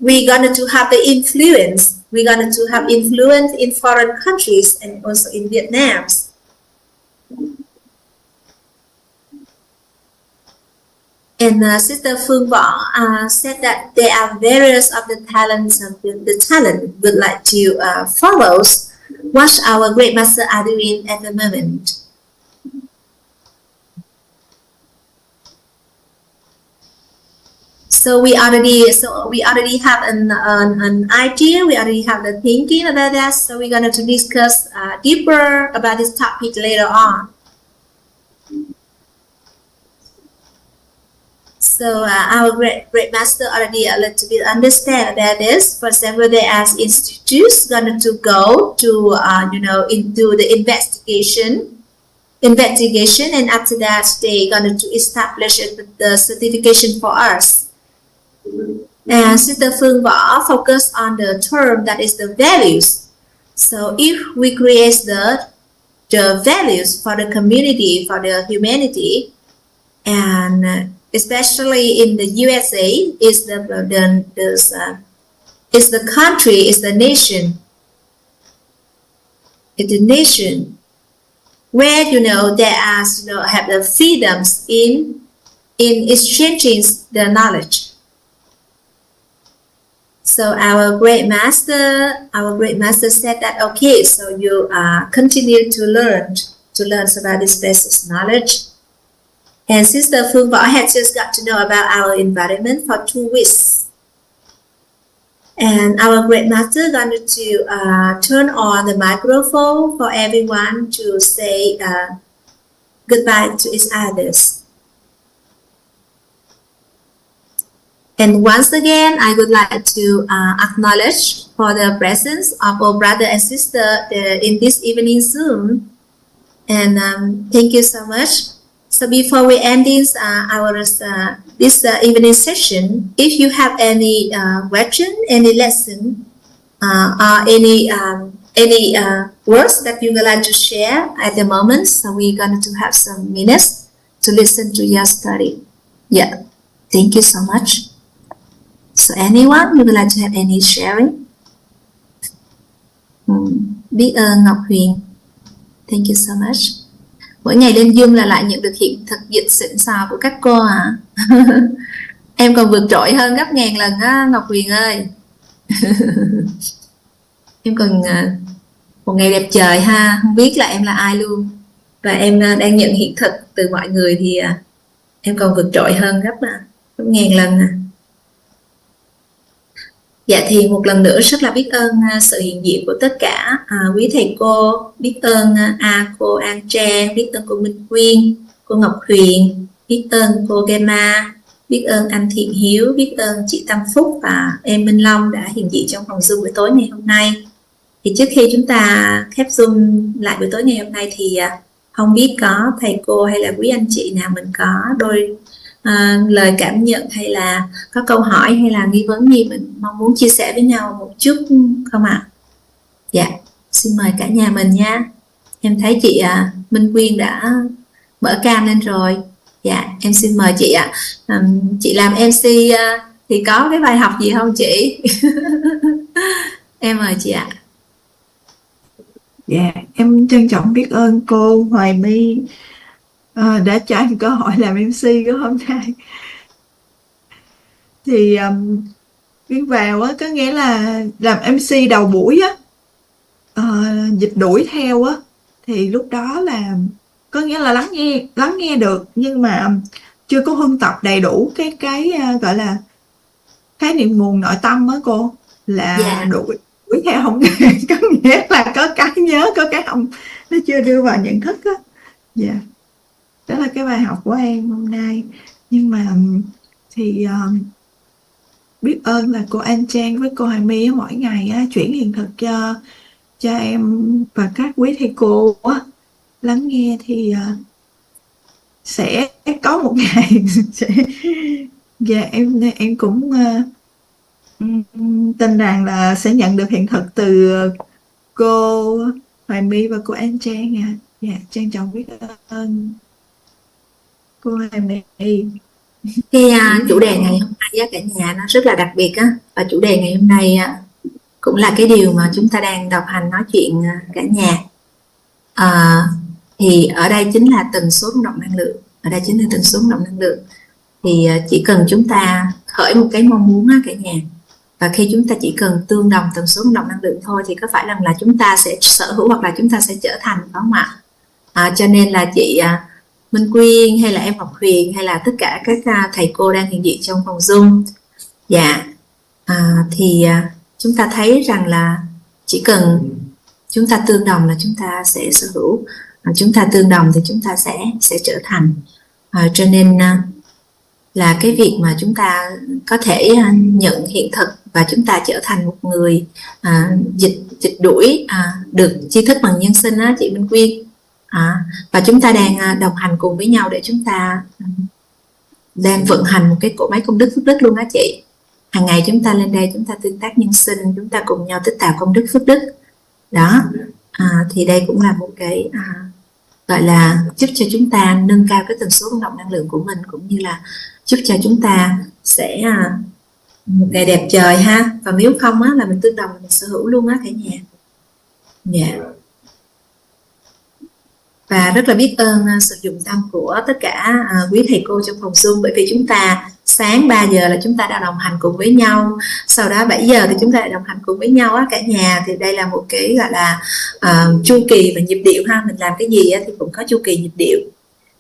going to have the influence. We're going to have influence in foreign countries and also in Vietnam. And Sister Phương Võ said that there are various of the talents of the talent would like to follow what our great master are doing at the moment. So we already have an idea. We already have the thinking about that. So we're going to discuss deeper about this topic later on. So our great master already a little bit understand about this. For example, they ask institutes going to go to into the investigation, and after that they going to establish the certification for us. And Sister Phương Võ focus on the term that is the values. So if we create the values for the community, for the humanity, and especially in the USA, is the country, is the nation. It's the nation where there are have the freedoms in exchanging the knowledge. So our great master said that, okay, so you continue to learn about this basic knowledge. And Sister Phương Võ had just got to know about our environment for 2 weeks. And our great master going to turn on the microphone for everyone to say goodbye to each others. And once again, I would like to acknowledge for the presence of our brother and sister in this evening Zoom. And thank you so much. So before we end this evening session, if you have any question, any lesson, or any words that you would like to share at the moment, so we're going to have some minutes to listen to your study. Yeah, thank you so much. So anyone who would like to have any sharing? Biết ơn Ngọc Huyền. Thank you so much. Mỗi ngày lên Zoom là lại nhận được hiện thực dịch xịn sò của các cô à. Em còn vượt trội hơn gấp ngàn lần á Ngọc Huyền ơi. Em còn một ngày đẹp trời ha, không biết là em là ai luôn. Và em đang nhận hiện thực từ mọi người thì em còn vượt trội hơn gấp ngàn lần à. Dạ thì một lần nữa rất là biết ơn sự hiện diện của tất cả quý thầy cô, biết ơn cô An Trang, biết ơn cô Minh Quyên, cô Ngọc Huyền, biết ơn cô Gemma, biết ơn anh Thiện Hiếu, biết ơn chị Tâm Phúc và em Minh Long đã hiện diện trong phòng Zoom buổi tối ngày hôm nay. Thì trước khi chúng ta khép Zoom lại buổi tối ngày hôm nay thì không biết có thầy cô hay là quý anh chị nào mình có đôi lời cảm nhận hay là có câu hỏi hay là nghi vấn gì mình mong muốn chia sẻ với nhau một chút không ạ? Dạ, xin mời cả nhà mình nha. Em thấy chị Minh Quyên đã mở cam lên rồi. Dạ, em xin mời chị ạ. Chị làm MC thì có cái bài học gì không chị? Em mời chị ạ. Dạ, em trân trọng biết ơn cô Hoài My đã cho em cơ hội làm MC của hôm nay. Thì Quyên vào á, có nghĩa là làm MC đầu buổi á, dịch đuổi theo á, thì lúc đó là có nghĩa là lắng nghe được, nhưng mà chưa có huân tập đầy đủ cái gọi là khái niệm nguồn nội tâm á cô, là đuổi theo không có nghĩa là có cái nhớ, có cái không, nó chưa đưa vào nhận thức á. Dạ, đó là cái bài học của em hôm nay. Nhưng mà thì biết ơn là cô An Trang với cô Hoài My mỗi ngày chuyển hiện thực cho em và các quý thầy cô lắng nghe, thì sẽ có một ngày sẽ và em cũng tin rằng là sẽ nhận được hiện thực từ cô Hoài My và cô An Trang. Dạ, trân trọng biết ơn cô Hoài My. Cái chủ đề ngày hôm nay cả nhà nó rất là đặc biệt á, và chủ đề ngày hôm nay cũng là cái điều mà chúng ta đang đồng hành nói chuyện cả nhà. Thì ở đây chính là tần số rung động năng lượng. Ở đây chính là tần số rung động năng lượng. Thì chỉ cần chúng ta khởi một cái mong muốn cả nhà, và khi chúng ta chỉ cần tương đồng tần số rung động năng lượng thôi, thì có phải rằng là chúng ta sẽ sở hữu hoặc là chúng ta sẽ trở thành, phải không ạ? Cho nên là chị Minh Quyên hay là em Ngọc Huyền hay là tất cả các thầy cô đang hiện diện trong phòng Zoom, dạ, thì chúng ta thấy rằng là chỉ cần chúng ta tương đồng là chúng ta sẽ sở hữu, chúng ta tương đồng thì chúng ta sẽ trở thành. Cho nên là cái việc mà chúng ta có thể nhận hiện thực và chúng ta trở thành một người dịch đuổi được tri thức bằng nhân sinh á, chị Minh Quyên. Và chúng ta đang đồng hành cùng với nhau để chúng ta đang vận hành một cái cỗ máy công đức phước đức luôn á chị. Hàng ngày chúng ta lên đây chúng ta tương tác nhân sinh, chúng ta cùng nhau tích tạo công đức phước đức đó. Thì đây cũng là một cái gọi là giúp cho chúng ta nâng cao cái tần số rung động năng lượng của mình, cũng như là giúp cho chúng ta sẽ một ngày đẹp trời ha. Và nếu không á, là mình tương đồng mình sở hữu luôn á cả nhà. Dạ. Và rất là biết ơn sự dụng tâm của tất cả quý thầy cô trong phòng Zoom, bởi vì chúng ta sáng 3 giờ là chúng ta đã đồng hành cùng với nhau, sau đó 7 giờ thì chúng ta lại đồng hành cùng với nhau á cả nhà. Thì đây là một cái gọi là chu kỳ và nhịp điệu ha. Mình làm cái gì á, thì cũng có chu kỳ nhịp điệu.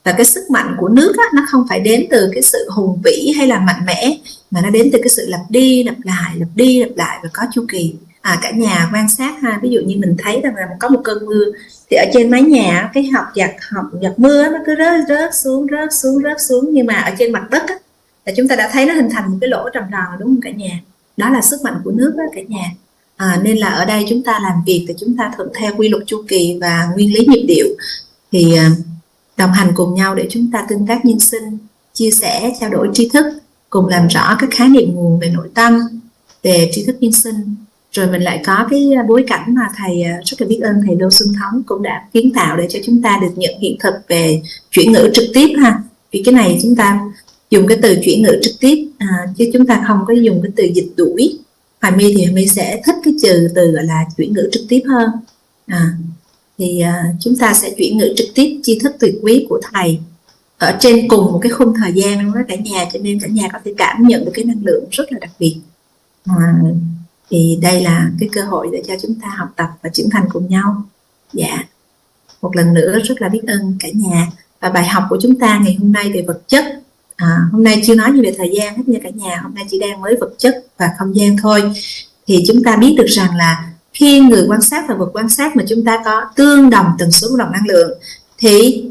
Và cái sức mạnh của nước á, nó không phải đến từ cái sự hùng vĩ hay là mạnh mẽ, mà nó đến từ cái sự lặp đi lặp lại và có chu kỳ. Cả nhà quan sát ha, ví dụ như mình thấy rằng là có một cơn mưa, thì ở trên mái nhà cái hột giọt mưa nó cứ rớt xuống, nhưng mà ở trên mặt đất á, là chúng ta đã thấy nó hình thành một cái lỗ tròn tròn, đúng không cả nhà? Đó là sức mạnh của nước đó cả nhà. Nên là ở đây chúng ta làm việc thì chúng ta thuận theo quy luật chu kỳ và nguyên lý nhịp điệu, thì đồng hành cùng nhau để chúng ta tương tác nhân sinh, chia sẻ, trao đổi tri thức, cùng làm rõ các khái niệm nguồn về nội tâm, về tri thức nhân sinh. Rồi mình lại có cái bối cảnh mà thầy rất là biết ơn thầy Đô Xuân Thống cũng đã kiến tạo để cho chúng ta được nhận hiện thực về chuyển ngữ trực tiếp ha. Vì cái này chúng ta dùng cái từ chuyển ngữ trực tiếp, chứ chúng ta không có dùng cái từ dịch đuổi. Hoài My thì Hoài My sẽ thích cái từ gọi là chuyển ngữ trực tiếp hơn. Thì chúng ta sẽ chuyển ngữ trực tiếp tri thức tuyệt quý của thầy ở trên cùng một cái khung thời gian luôn đó cả nhà, cho nên cả nhà có thể cảm nhận được cái năng lượng rất là đặc biệt. Thì đây là cái cơ hội để cho chúng ta học tập và trưởng thành cùng nhau. Dạ, một lần nữa rất là biết ơn cả nhà. Và bài học của chúng ta ngày hôm nay về vật chất Hôm nay chưa nói gì về thời gian hết nha cả nhà, hôm nay chỉ đang mới vật chất và không gian thôi. Thì chúng ta biết được rằng là khi người quan sát và vật quan sát mà chúng ta có tương đồng tần số rung động năng lượng thì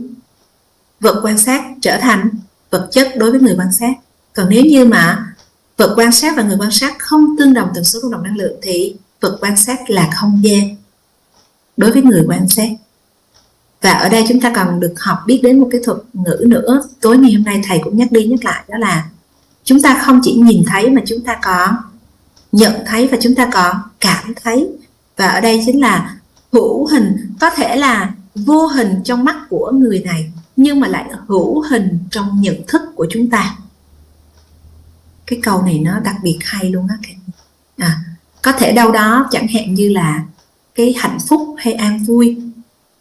vật quan sát trở thành vật chất đối với người quan sát. Còn nếu như mà vật quan sát và người quan sát không tương đồng tần số rung động năng lượng thì vật quan sát là không gian đối với người quan sát. Và ở đây chúng ta còn được học biết đến một cái thuật ngữ nữa, tối ngày hôm nay thầy cũng nhắc đi nhắc lại, đó là chúng ta không chỉ nhìn thấy mà chúng ta có nhận thấy và chúng ta có cảm thấy. Và ở đây chính là hữu hình, có thể là vô hình trong mắt của người này nhưng mà lại hữu hình trong nhận thức của chúng ta. Cái câu này nó đặc biệt hay luôn á. Có thể đâu đó chẳng hạn như là cái hạnh phúc hay an vui,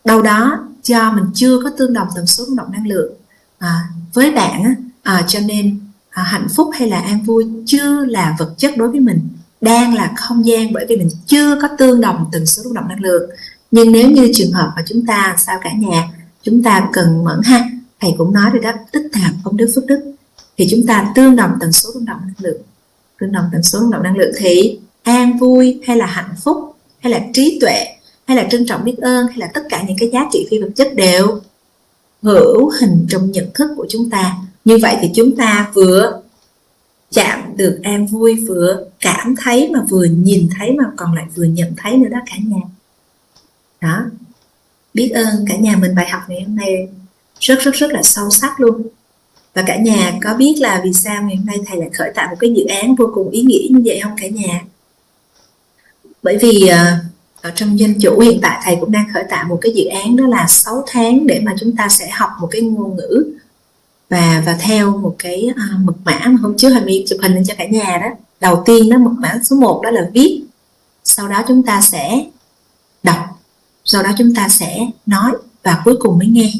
đâu đó do mình chưa có tương đồng tần số rung động năng lượng với bạn cho nên hạnh phúc hay là an vui chưa là vật chất đối với mình, đang là không gian bởi vì mình chưa có tương đồng tần số rung động năng lượng. Nhưng nếu như trường hợp mà chúng ta sao cả nhà, chúng ta cần mẫn ha, thầy cũng nói rồi đó, tích tạp công đức phước đức, thì chúng ta tương đồng tần số rung động năng lượng, tương đồng tần số rung động năng lượng thì an vui hay là hạnh phúc hay là trí tuệ hay là trân trọng biết ơn hay là tất cả những cái giá trị phi vật chất đều hữu hình trong nhận thức của chúng ta. Như vậy thì chúng ta vừa chạm được an vui, vừa cảm thấy mà vừa nhìn thấy mà còn lại vừa nhận thấy nữa đó cả nhà. Đó, biết ơn cả nhà mình, bài học ngày hôm nay rất là sâu sắc luôn. Và cả nhà có biết là vì sao ngày hôm nay thầy lại khởi tạo một cái dự án vô cùng ý nghĩa như vậy không cả nhà? Bởi vì ở trong dân chủ hiện tại thầy cũng đang khởi tạo một cái dự án, đó là 6 tháng để mà chúng ta sẽ học một cái ngôn ngữ và theo một cái mật mã mà hôm trước Hà My chụp hình lên cho cả nhà đó. Đầu tiên đó, mật mã số 1 đó là viết, sau đó chúng ta sẽ đọc, sau đó chúng ta sẽ nói và cuối cùng mới nghe.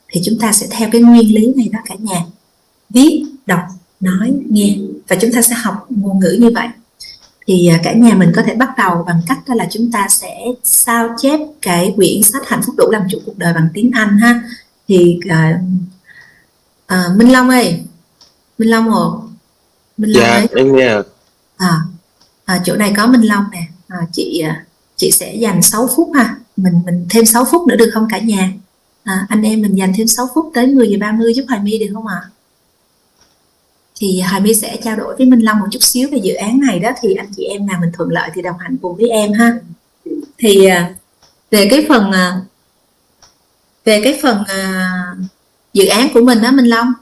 Thì chúng ta sẽ theo cái nguyên lý này đó cả nhà, viết, đọc, nói, nghe, và chúng ta sẽ học ngôn ngữ như vậy. Thì cả nhà mình có thể bắt đầu bằng cách đó là chúng ta sẽ sao chép cái quyển sách Hạnh phúc đủ làm chủ cuộc đời bằng tiếng Anh ha. Thì Minh Long ơi, Minh Long ồ, Minh Long dạ, em nghe. Chỗ này có Minh Long nè, chị sẽ dành 6 phút ha, mình thêm 6 phút nữa được không cả nhà? Anh em mình dành thêm 6 phút tới 10 giờ 30 giúp Hoài My được không ạ? Thì Hoài My sẽ trao đổi với Minh Long một chút xíu về dự án này đó, thì anh chị em nào mình thuận lợi thì đồng hành cùng với em ha. Thì về cái phần dự án của mình đó Minh Long,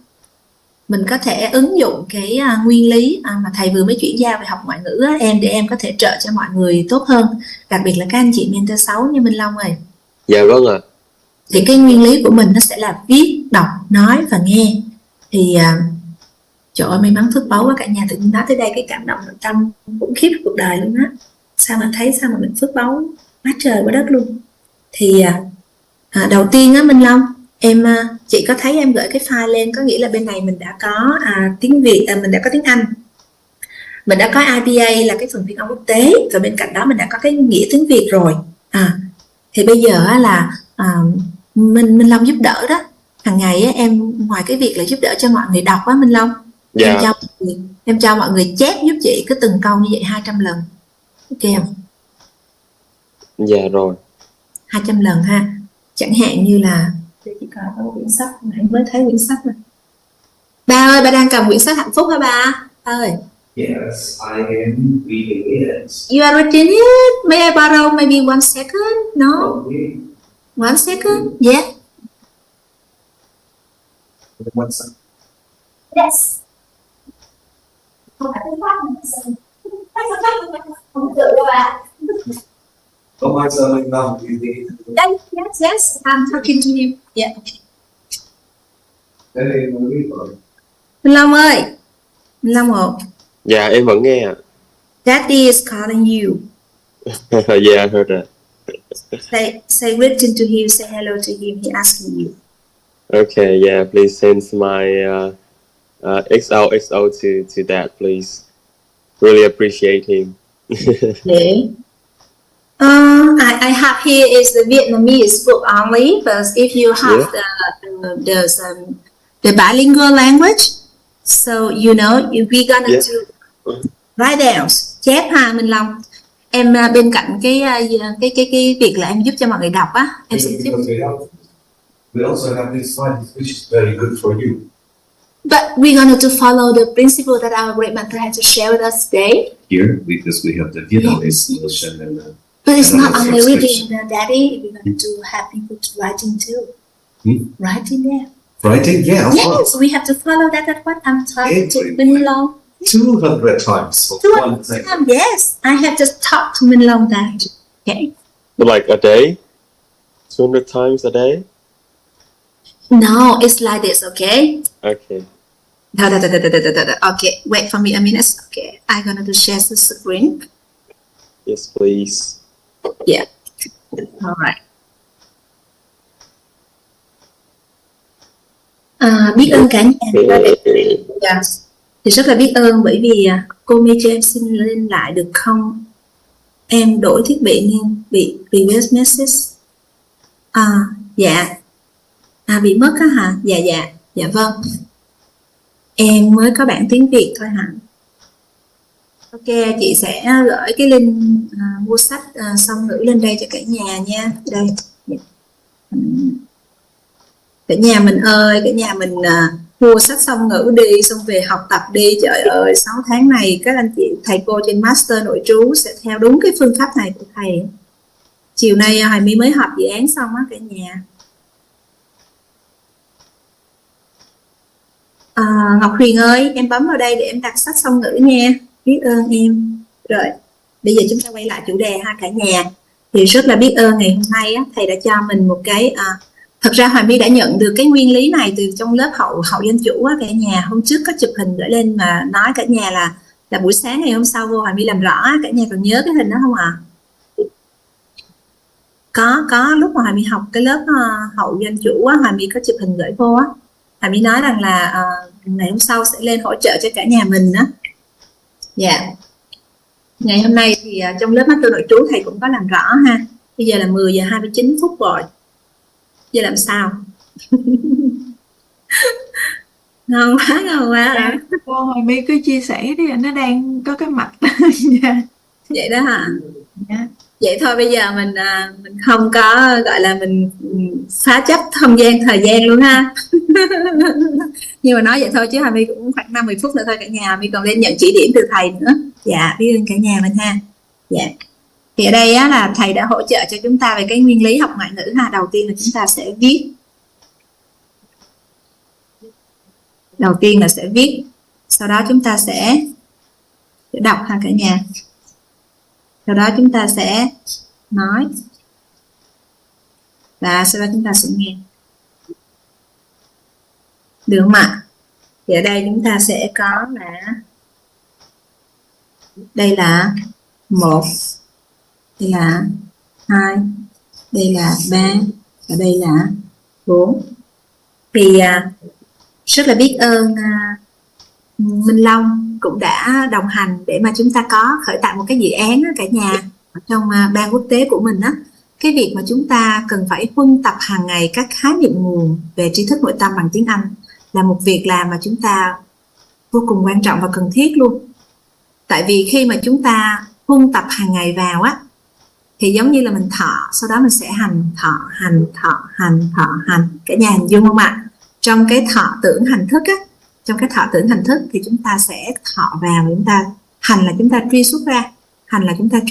mình có thể ứng dụng cái nguyên lý mà thầy vừa mới chuyển giao về học ngoại ngữ á, để em có thể trợ cho mọi người tốt hơn, đặc biệt là các anh chị mentor 6 như Minh Long ơi. Dạ vâng ạ. Thì cái nguyên lý của mình nó sẽ là viết, đọc, nói và nghe. Thì trời ơi, may mắn phước báu quá cả nhà, tự nhiên nói tới đây cái cảm động nội tâm khủng khiếp cuộc đời luôn á. Sao mà thấy sao mà mình phước báu quá trời quá đất luôn. Thì đầu tiên á Minh Long, chị có thấy em gửi cái file lên, có nghĩa là bên này mình đã có tiếng Việt, mình đã có tiếng Anh, mình đã có IPA là cái phần phiên âm quốc tế, và bên cạnh đó mình đã có cái nghĩa tiếng Việt rồi. Thì bây giờ là Minh Long giúp đỡ đó, hàng ngày á, em ngoài cái việc là giúp đỡ cho mọi người đọc á Minh Long, dạ. em cho mọi người chép giúp chị cứ từng câu như vậy 200 lần, ok không? Dạ rồi. 200 lần ha. Chẳng hạn như là để chị coi có quyển sách, nãy mới thấy quyển sách rồi. Ba ơi, ba đang cầm quyển sách hạnh phúc hả ba ơi? Yes, I am reading it. You are reading it? May I borrow maybe 1 second? No? Okay. 1 second? Yeah. One second. Yes. Không được đâu ạ. Oh, my son, no, reading it. Yes, I'm talking to him. Yeah. Hey, no, read it. Minh Long ơi, Minh Long ơi. Dạ em vẫn nghe ạ. Daddy is calling you. Yeah, I heard that. Say written to him, say hello to him, he asking you. Okay, yeah, please send my XOXO to Dad, please. Really appreciate him. Okay. I have here is the Vietnamese book only, but if you have the bilingual language, So you know we're gonna Yeah. do write down, chép ha Minh Long. Em bên cạnh cái việc là em giúp cho mọi người đọc á, em sẽ giúp. We also have this slide which is very good for you. But we're going to follow the principle that our great mentor had to share with us today. Here, because we have the Vietnamese notion and But it's not another only reading, expression. Daddy. We're going to have people to writing too. Writing there. Writing, yeah, of course. Yes, we have to follow that. That's what I'm talking to Every Minh Long. 200 times for one thing. Yes, I have just talked to Minh Long that. Okay. Like a day? 200 times a day? No, it's like this, okay? Okay. Okay, wait for me a minute. Okay, I'm going to share the screen. Yes, please. Yeah. All right. Biết ơn cả nhà. Yes. Thì rất là biết ơn bởi vì cô My cho em xin lên lại được không? Em đổi thiết bị nhưng bị previous message. Dạ. Bị mất á hả? Dạ vâng. Em mới có bản tiếng Việt thôi hả? Ok, chị sẽ gửi cái link mua sách song ngữ lên đây cho cả nhà nha. Đây. Cả nhà mình ơi, cả nhà mình mua sách song ngữ đi, xong về học tập đi. Trời ơi, 6 tháng này các anh chị thầy cô trên master nội trú sẽ theo đúng cái phương pháp này của thầy. Chiều nay Hoài My mới học dự án xong á cả nhà. Ngọc Huyền ơi, em bấm vào đây để em đặt sách song ngữ nha. Biết ơn em. Rồi, bây giờ chúng ta quay lại chủ đề ha cả nhà. Thì rất là biết ơn ngày hôm nay á, thầy đã cho mình một cái thật ra Hoài My đã nhận được cái nguyên lý này từ trong lớp hậu dân chủ á cả nhà. Hôm trước có chụp hình gửi lên mà nói cả nhà là buổi sáng ngày hôm sau vô Hoài My làm rõ á, cả nhà còn nhớ cái hình đó không ạ? Có lúc mà Hoài My học cái lớp hậu dân chủ á, Hoài My có chụp hình gửi vô á. Hoài My nói rằng là ngày hôm sau sẽ lên hỗ trợ cho cả nhà mình á. Dạ. Ngày hôm nay thì trong lớp master nội trú thầy cũng có làm rõ ha. Bây giờ là 10 giờ 29 phút rồi. Giờ làm sao? Ngon quá. Cô Hoài My cứ chia sẻ đi, nó đang có cái mặt. Vậy đó hả? Yeah. Vậy thôi bây giờ mình không có gọi là mình phá chấp không gian thời gian luôn ha. Nhưng mà nói vậy thôi chứ Hoài My cũng khoảng 50 phút nữa thôi cả nhà. Hoài My còn lên nhận chỉ điểm từ thầy nữa. Dạ, biết ơn cả nhà mình ha. Dạ. Thì ở đây á, là thầy đã hỗ trợ cho chúng ta về cái nguyên lý học ngoại ngữ ha. Đầu tiên là chúng ta sẽ viết. Đầu tiên là sẽ viết. Sau đó chúng ta sẽ đọc ha cả nhà. Sau đó chúng ta sẽ nói. Và sau đó chúng ta sẽ nghe. Được không ạ? Thì ở đây chúng ta sẽ có là đây là 1, đây là 2, đây là 3 và đây là 4. Thì rất là biết ơn Minh Long cũng đã đồng hành để mà chúng ta có khởi tạo một cái dự án đó, cả nhà trong ban quốc tế của mình á. Cái việc mà chúng ta cần phải huân tập hàng ngày các khái niệm nguồn về tri thức nội tâm bằng tiếng Anh là một việc làm mà chúng ta vô cùng quan trọng và cần thiết luôn. Tại vì khi mà chúng ta huân tập hàng ngày vào á thì giống như là mình thọ, sau đó mình sẽ hành. Cả nhà hình dung không ạ? Trong cái thọ tưởng hành thức á, trong cái thọ tưởng hành thức thì chúng ta sẽ thọ vào, chúng ta hành là chúng ta truy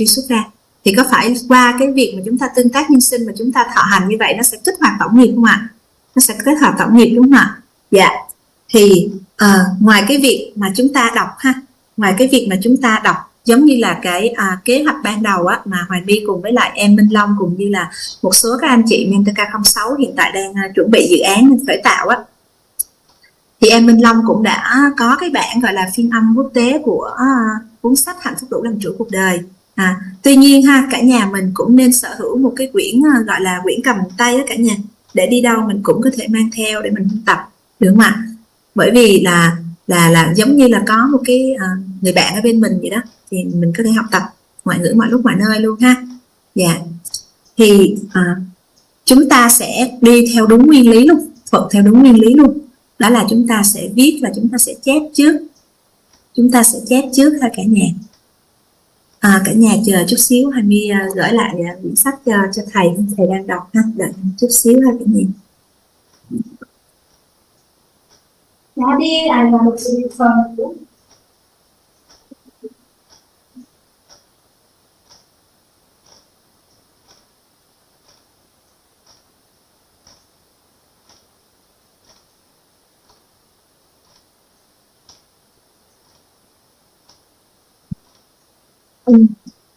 xuất ra, thì có phải qua cái việc mà chúng ta tương tác nhân sinh mà chúng ta thọ hành như vậy nó sẽ kích hoạt tổng nghiệp không ạ? Nó sẽ kích hoạt tổng nghiệp đúng không ạ? Dạ. Thì ngoài cái việc mà chúng ta đọc ha, ngoài cái việc mà chúng ta đọc giống như là cái kế hoạch ban đầu á, mà Hoài My cùng với lại em Minh Long cũng như là một số các anh chị Mentor K06 hiện tại đang chuẩn bị dự án khởi tạo á, thì em Minh Long cũng đã có cái bản gọi là phiên âm quốc tế của cuốn sách Hạnh phúc đủ làm chủ cuộc đời. Tuy nhiên ha, cả nhà mình cũng nên sở hữu một cái quyển gọi là quyển cầm tay đó cả nhà, để đi đâu mình cũng có thể mang theo để mình tập, được không ạ? Bởi vì là giống như là có một cái người bạn ở bên mình vậy đó, thì mình có thể học tập ngoại ngữ mọi lúc mọi nơi luôn ha. Dạ. Thì chúng ta sẽ đi theo đúng nguyên lý luôn, thuận theo đúng nguyên lý luôn. đó là chúng ta sẽ viết và chúng ta sẽ chép trước. Chúng ta sẽ chép trước ha cả nhà. Cả nhà chờ chút xíu, Hà My gửi lại quyển sách cho thầy đang đọc ha, đợi chút xíu ha cả nhà. Daddy, I want to see from you.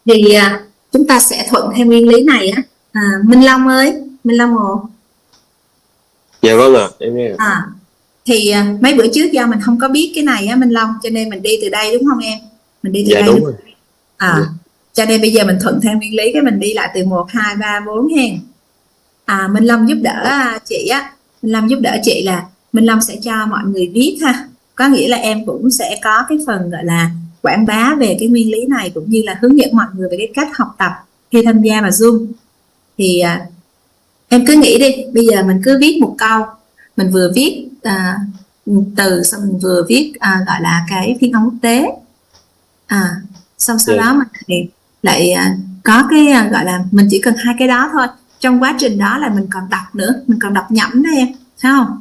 Thì chúng ta sẽ thuận theo nguyên lý này á. Minh Long ơi, Minh Long ồ. Dạ vâng ạ, em nghe. Thì mấy bữa trước do mình không có biết cái này á Minh Long, cho nên mình đi từ đây đúng không em? Mình đi từ dạ đây đúng rồi. Cho nên bây giờ mình thuận theo nguyên lý, cái mình đi lại từ 1, 2, 3, 4 hen. Minh Long giúp đỡ chị á. Minh Long giúp đỡ chị là Minh Long sẽ cho mọi người viết ha. Có nghĩa là em cũng sẽ có cái phần gọi là quảng bá về cái nguyên lý này, cũng như là hướng dẫn mọi người về cái cách học tập khi tham gia vào Zoom. Thì em cứ nghĩ đi, bây giờ mình cứ viết một câu, mình vừa viết từ, xong mình vừa viết gọi là cái phiên âm quốc tế, xong sau đó mình lại có cái gọi là mình chỉ cần 2 cái đó thôi. Trong quá trình đó là mình còn đọc nữa, mình còn đọc nhẩm đó em, thấy không?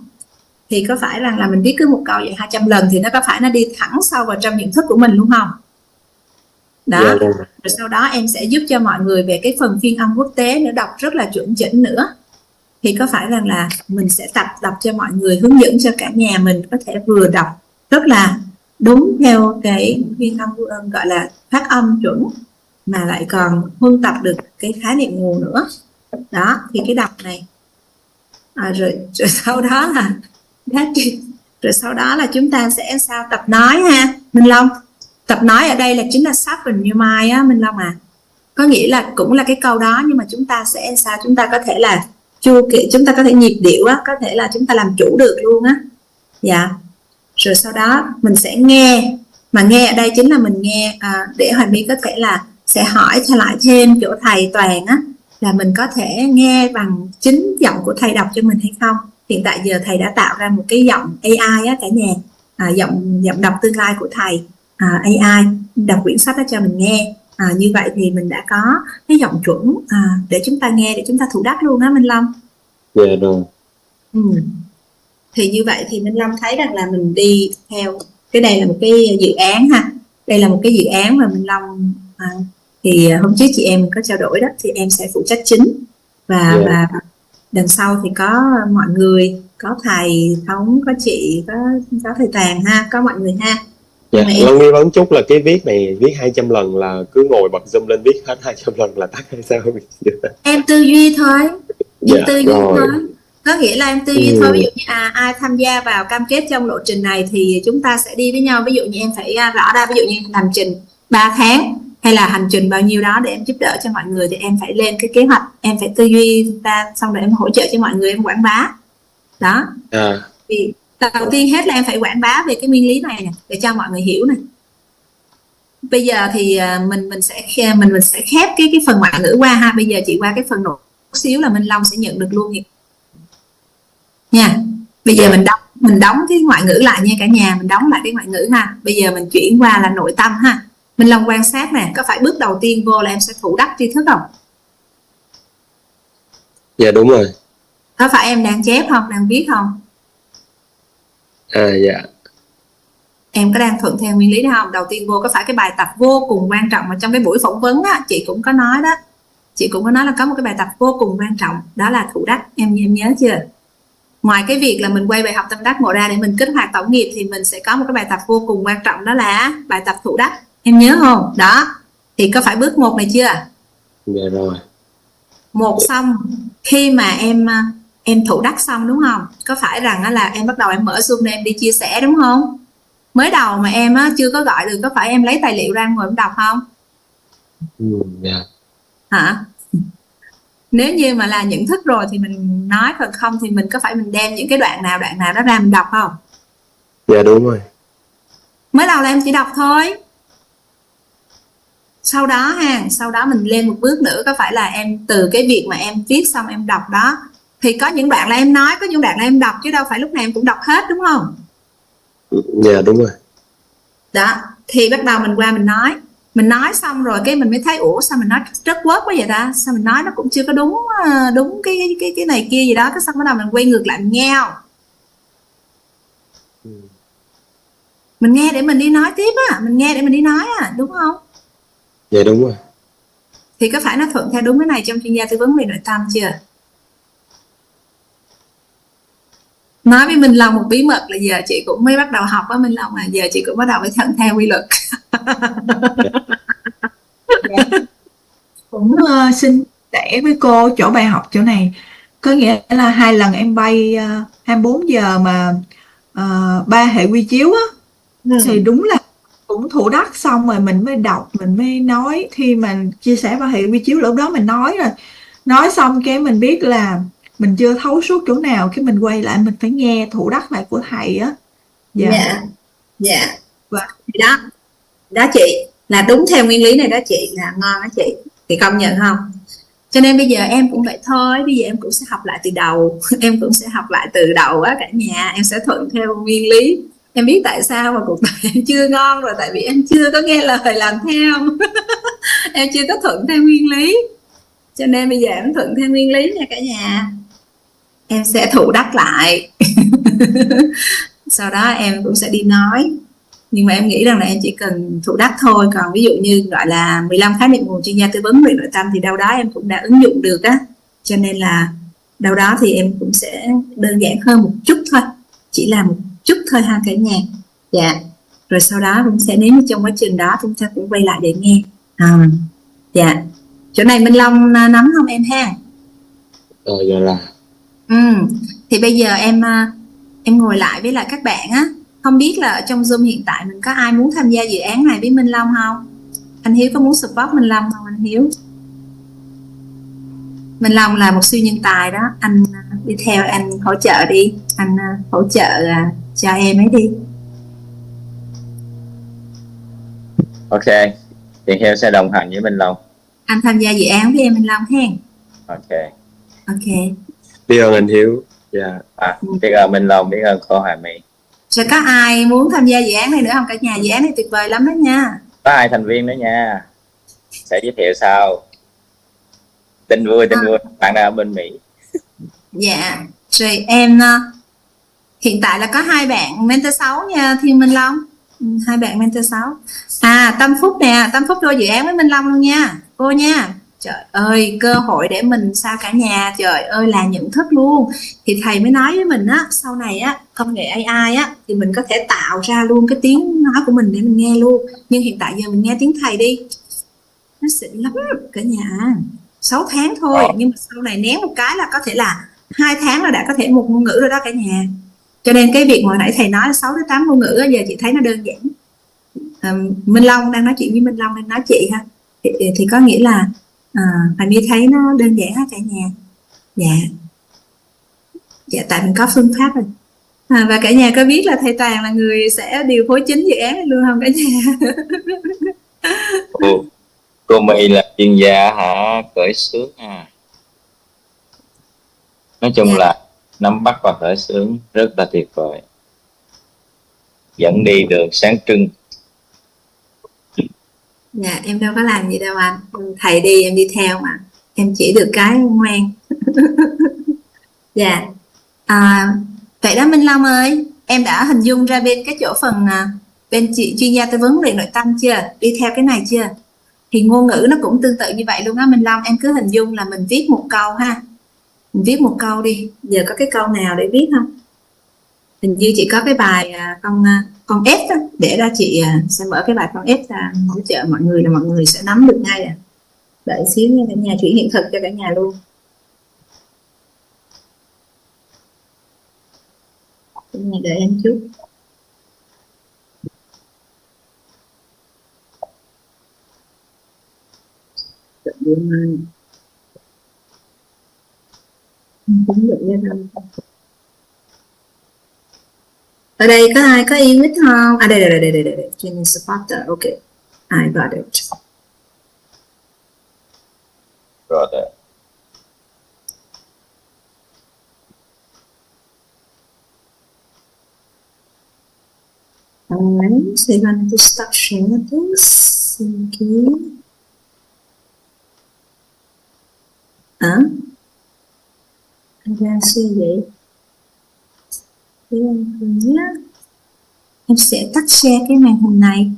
Thì có phải rằng là mình viết cứ một câu vậy 200 lần thì nó có phải nó đi thẳng sâu vào trong nhận thức của mình luôn không? Đó. Rồi sau đó em sẽ giúp cho mọi người về cái phần phiên âm quốc tế nữa, đọc rất là chuẩn chỉnh nữa. Thì có phải rằng là mình sẽ tập đọc cho mọi người, hướng dẫn cho cả nhà mình có thể vừa đọc rất là đúng theo cái phiên âm gọi là phát âm chuẩn, mà lại còn huân tập được cái khái niệm nguồn nữa. Đó, thì cái đọc này rồi sau đó là rồi sau đó là chúng ta sẽ sao tập nói ha Minh Long. Tập nói ở đây là chính là sharpen your mind á Minh Long có nghĩa là cũng là cái câu đó, nhưng mà chúng ta sẽ sao, chúng ta có thể là chu kỳ, chúng ta có thể nhịp điệu á, có thể là chúng ta làm chủ được luôn á. Dạ. Rồi sau đó mình sẽ nghe, mà nghe ở đây chính là mình nghe để Hoài My có thể là sẽ hỏi lại thêm chỗ thầy Toàn á, là mình có thể nghe bằng chính giọng của thầy đọc cho mình hay không. Hiện tại giờ thầy đã tạo ra một cái giọng AI á cả nhà, giọng đọc tương lai của thầy, AI đọc quyển sách đó cho mình nghe. Như vậy thì mình đã có cái giọng chuẩn để chúng ta nghe, để chúng ta thủ đắc luôn á Minh Long. Dạ rồi. Thì như vậy thì Minh Long thấy rằng là mình đi theo cái đây là một cái dự án ha. Đây là một cái dự án mà Minh Long thì hôm trước chị em có trao đổi đó, thì em sẽ phụ trách chính và đằng sau thì có mọi người, có thầy Thống, có chị, có thầy Toàn ha, có mọi người ha. Dạ, Long nghi vấn chút là cái viết này viết 200 lần là cứ ngồi bật zoom lên viết hết 200 lần là tắt hay sao? Em tư duy thôi, em tư duy thôi. Có nghĩa là em tư duy thôi. Ví dụ như ai tham gia vào cam kết trong lộ trình này thì chúng ta sẽ đi với nhau. Ví dụ như em phải rõ ra, ví dụ như hành trình 3 tháng hay là hành trình bao nhiêu đó để em giúp đỡ cho mọi người, thì em phải lên cái kế hoạch, em phải tư duy ra, xong rồi em hỗ trợ cho mọi người, em quảng bá đó. Thì đầu tiên hết là em phải quảng bá về cái nguyên lý này nè, để cho mọi người hiểu này. Bây giờ thì mình sẽ khép cái phần ngoại ngữ qua ha. Bây giờ chị qua cái phần nội xíu là Minh Long sẽ nhận được luôn nha. Bây giờ mình đóng cái ngoại ngữ lại nha cả nhà, mình đóng lại cái ngoại ngữ ha. Bây giờ mình chuyển qua là nội tâm ha. Minh Long quan sát nè, có phải bước đầu tiên vô là em sẽ thủ đắc tri thức không? Dạ đúng rồi. Có phải em đang chép không, đang viết không? Dạ. Em có đang thuận theo nguyên lý đó không? Đầu tiên vô có phải cái bài tập vô cùng quan trọng mà trong cái buổi phỏng vấn á, chị cũng có nói đó. Chị cũng có nói là có một cái bài tập vô cùng quan trọng, đó là thủ đắc. Em nhớ chưa? Ngoài cái việc là mình quay bài học tâm đắc ngộ ra để mình kích hoạt tổng nghiệp, thì mình sẽ có một cái bài tập vô cùng quan trọng, đó là bài tập thủ đắc. Em nhớ không? Đó. Thì có phải bước 1 này chưa? Dạ rồi. 1 xong, khi mà em thủ đắc xong đúng không? Có phải rằng là em bắt đầu em mở Zoom em đi chia sẻ đúng không? Mới đầu mà em chưa có gọi được, có phải em lấy tài liệu ra ngồi em đọc không? Dạ. Hả? Nếu như mà là nhận thức rồi thì mình nói, còn không thì mình có phải mình đem những cái đoạn nào đó ra mình đọc không? Dạ đúng rồi. Mới đầu là em chỉ đọc thôi. Sau đó mình lên một bước nữa, có phải là em từ cái việc mà em viết xong em đọc đó, Thì có những đoạn là em nói, có những đoạn là em đọc, chứ đâu phải lúc nào em cũng đọc hết, đúng không? Dạ đúng rồi. Đó, thì bắt đầu mình qua mình nói xong rồi cái mình mới thấy ủa sao mình nói rất quớt quá vậy ta, sao mình nói nó cũng chưa có đúng cái này kia gì đó, cái xong bắt đầu mình quay ngược lại mình nghe không? Mình nghe để mình đi nói tiếp á, mình nghe để mình đi nói á, đúng không? Dạ đúng rồi. Thì có phải nó thuận theo đúng cái này trong chuyên gia tư vấn về nội tâm chưa? Nói với Minh Long một bí mật là giờ chị cũng mới bắt đầu học với Minh Long, mà giờ chị cũng bắt đầu phải thuận theo quy luật. Cũng xin sẻ với cô chỗ bài học chỗ này, có nghĩa là 2 lần em bay 24 giờ mà 3 hệ quy chiếu á, thì đúng là cũng thủ đắc, xong rồi mình mới đọc, mình mới nói. Khi mà chia sẻ 3 hệ quy chiếu lúc đó mình nói rồi, nói xong cái mình biết là mình chưa thấu suốt chỗ nào, cái mình quay lại mình phải nghe thủ đắc lại của thầy á. Dạ. Thì đó chị, là đúng theo nguyên lý này đó chị, là ngon đó chị, thì công nhận không? Cho nên bây giờ em cũng vậy thôi, bây giờ em cũng sẽ học lại từ đầu. Em cũng sẽ học lại từ đầu á cả nhà, em sẽ thuận theo nguyên lý. Em biết tại sao mà cuộc đời em chưa ngon rồi, tại vì em chưa có nghe lời làm theo. Em chưa có thuận theo nguyên lý, cho nên bây giờ em thuận theo nguyên lý nha cả nhà. Em sẽ thụ đắc lại. Sau đó em cũng sẽ đi nói. Nhưng mà em nghĩ rằng là em chỉ cần thụ đắc thôi, còn ví dụ như gọi là 15 khái niệm nguồn chuyên gia tư vấn về nội tâm thì đâu đó em cũng đã ứng dụng được á, cho nên là đâu đó thì em cũng sẽ đơn giản hơn một chút thôi, chỉ là một chút thôi ha cả nhà. Dạ, rồi sau đó cũng sẽ, nếu như trong quá trình đó chúng ta cũng quay lại để nghe. Dạ, chỗ này Minh Long nắm không em ha? Dạ là. Thì bây giờ em ngồi lại với lại các bạn á, không biết là ở trong Zoom hiện tại mình có ai muốn tham gia dự án này với Minh Long không? Anh Hiếu có muốn support Minh Long không anh Hiếu? Minh Long là một siêu nhân tài đó, anh đi theo anh hỗ trợ đi, anh hỗ trợ cho em ấy đi. Ok, chị Hiếu sẽ đồng hành với Minh Long. Anh tham gia dự án với em Minh Long hen. Ok. Biết ơn anh Hiếu. Dạ. Biết ơn Minh Long, biết ơn cô Hà My. Sẽ có ai muốn tham gia dự án này nữa không cả nhà? Dự án này tuyệt vời lắm đó nha. Có 2 thành viên nữa nha, sẽ giới thiệu sau. Tin vui, bạn đang ở bên Mỹ. Dạ, rồi em hiện tại là có 2 bạn mentor 6 nha Thiên Minh Long. 2 bạn mentor 6. Tâm Phúc nè, Tâm Phúc vô dự án với Minh Long luôn nha cô nha. Trời ơi, cơ hội để mình sao cả nhà, trời ơi là nhận thức luôn. Thì thầy mới nói với mình á, sau này á, công nghệ AI á, thì mình có thể tạo ra luôn cái tiếng nói của mình để mình nghe luôn. Nhưng hiện tại giờ mình nghe tiếng thầy đi, nó xịn lắm cả nhà. 6 tháng thôi, nhưng mà sau này nén một cái là có thể là 2 tháng là đã có thể một ngôn ngữ rồi đó cả nhà. Cho nên cái việc hồi nãy thầy nói là 6 đến 8 ngôn ngữ, giờ chị thấy nó đơn giản. Minh Long đang nói chuyện với Minh Long đang nói chị ha, thì có nghĩa là Hoài My thấy nó đơn giản hết cả nhà. Dạ, tại mình có phương pháp rồi. Và cả nhà có biết là thầy Toàn là người sẽ điều phối chính dự án này luôn không cả nhà? Cô My là chuyên gia khởi xướng nói chung là nắm bắt và khởi xướng rất là tuyệt vời, dẫn đi đường sáng trưng. Dạ, em đâu có làm gì đâu anh, thầy đi em đi theo mà, em chỉ được cái ngoan. Dạ, vậy đó Minh Long ơi, em đã hình dung ra bên cái chỗ phần bên chị chuyên gia tư vấn về nội tâm chưa? Đi theo cái này chưa? Thì ngôn ngữ nó cũng tương tự như vậy luôn á Minh Long, em cứ hình dung là mình viết một câu ha, mình viết một câu đi, giờ có cái câu nào để viết không? Hình như chị có cái bài con S đó, để ra chị sẽ mở cái bài con S ra hỗ trợ mọi người, là mọi người sẽ nắm được ngay. Đợi xíu nha cả nhà, chuyển hiện thực cho cả nhà luôn. Cả nhà đợi em chút. Ở đây có ai có yêu thích không? Đây. Training supporter, ok. I got it. Got it. Alright, so you're going to start sharing this. Okay. Anh ra suy vậy. Em sẽ tắt share cái màn hình này.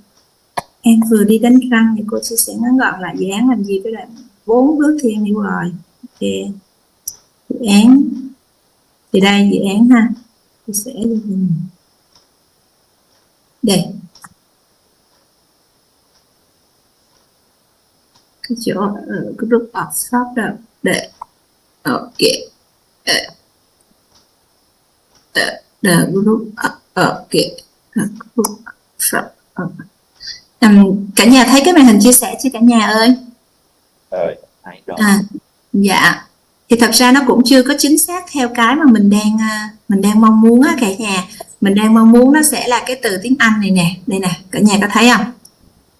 Em vừa đi đánh răng thì cô chia sẻ ngắn gọn lại dự án làm gì với lại 4 bước thì em hiểu rồi. Ok. Dự án. Thì đây dự án ha. Chia sẻ cho mình. Đây. Cái chỗ ở cái group of shop đó. Đây. Ok. The group ok. Group shop. Cả nhà thấy cái màn hình chia sẻ chưa cả nhà ơi? Thấy rồi. Dạ. Thì thật ra nó cũng chưa có chính xác theo cái mà mình đang mong muốn á cả nhà. Mình đang mong muốn nó sẽ là cái từ tiếng Anh này nè. Đây nè, cả nhà có thấy không?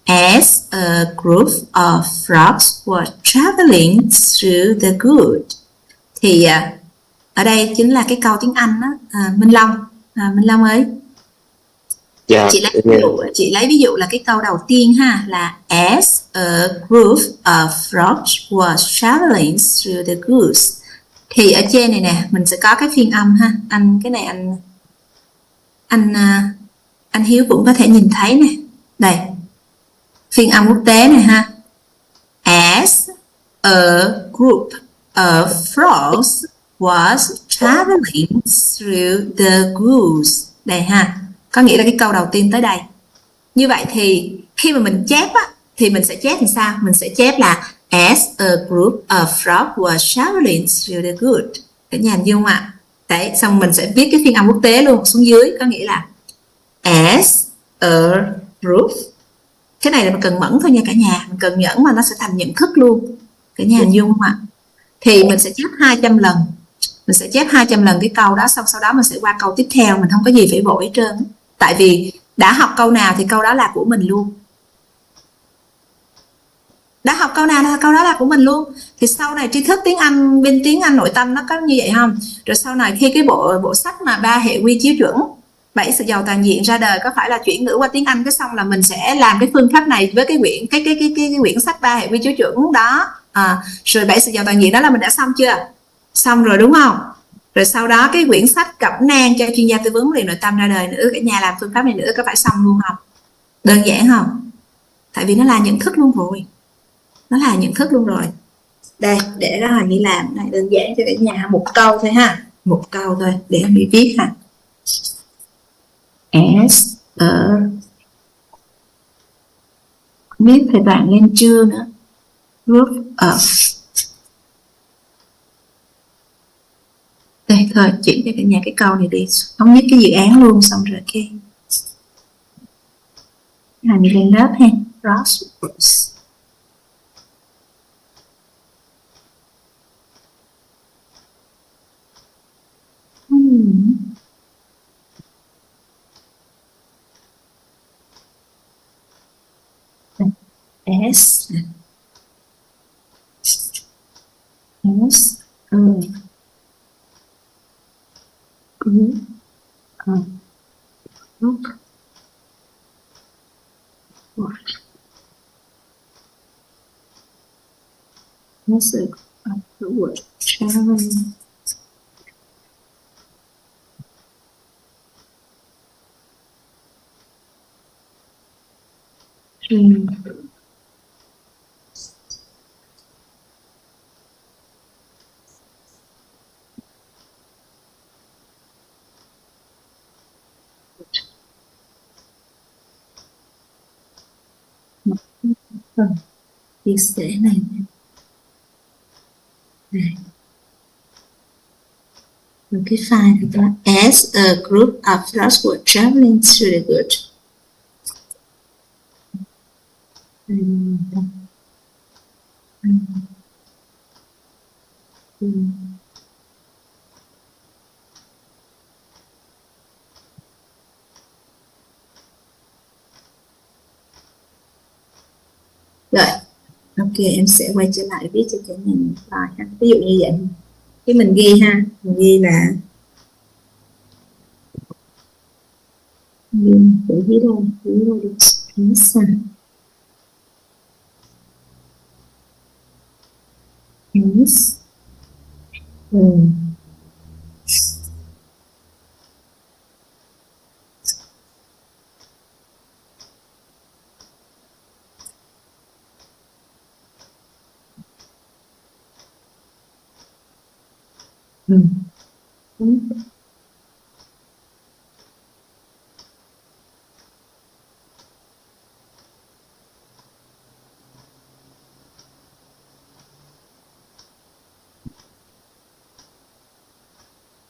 As a group of frogs were traveling through the wood. Thì ở đây chính là cái câu tiếng Anh đó. Minh Long. Minh Long ơi. Dạ. Chị lấy ví dụ là cái câu đầu tiên ha, là as a group of frogs was traveling through the woods. Thì ở trên này nè mình sẽ có cái phiên âm ha. Cái này anh Hiếu cũng có thể nhìn thấy nè. Đây. Phiên âm quốc tế này ha. As a group of frogs was traveling through the woods. Đây ha. Có nghĩa là cái câu đầu tiên tới đây. Như vậy thì khi mà mình chép á, thì mình sẽ chép làm sao? Mình sẽ chép là as a group of frogs was traveling through the wood. Cả nhà hình dung ạ. Đấy, xong mình sẽ viết cái phiên âm quốc tế luôn xuống dưới. Có nghĩa là as a group. Cái này là mình cần mẫn thôi nha cả nhà. Mình cần nhẫn mà nó sẽ thành nhận thức luôn. Cả nhà hình dung ạ. Thì mình sẽ chép 200 lần. Mình sẽ chép 200 lần cái câu đó, xong sau đó mình sẽ qua câu tiếp theo, mình không có gì phải vội hết trơn. Tại vì đã học câu nào thì câu đó là của mình luôn. Đã học câu nào là câu đó là của mình luôn. Thì sau này tri thức tiếng Anh, bên tiếng Anh nội tâm nó có như vậy không? Rồi sau này khi cái bộ sách mà 3 hệ quy chiếu chuẩn 7 sự giàu toàn diện ra đời, có phải là chuyển ngữ qua tiếng Anh cái xong là mình sẽ làm cái phương pháp này với cái quyển sách 3 hệ quy chiếu chuẩn đó. Rồi 7 sự giàu toàn diện đó là mình đã xong chưa? Xong rồi đúng không? Rồi sau đó cái quyển sách cẩm nang cho chuyên gia tư vấn liền nội tâm ra đời nữa. Cả nhà làm phương pháp này nữa có phải xong luôn không? Đơn giản không? Tại vì nó là nhận thức luôn rồi. Nó là nhận thức luôn rồi. Đây, để đó Hoàng đi làm này đơn giản cho cả nhà, một câu thôi ha. Một câu thôi để em đi viết ha. As a, không biết thầy bạn lên chưa nữa. Group of. Đây thôi, chuyển cho cả nhà cái câu này đi, thống nhất cái dự án luôn, xong rồi cái này mình lên lớp ha. Crosswords. S group the word traveling. Chia sẻ này. Rồi cái file thì là as a group of frogs were traveling through the wood. Rồi, ok, em sẽ quay trở lại viết cho cả nhà một bài ha. Ví dụ như vậy, cái mình ghi ha, mình ghi là để dưới đây được express yes.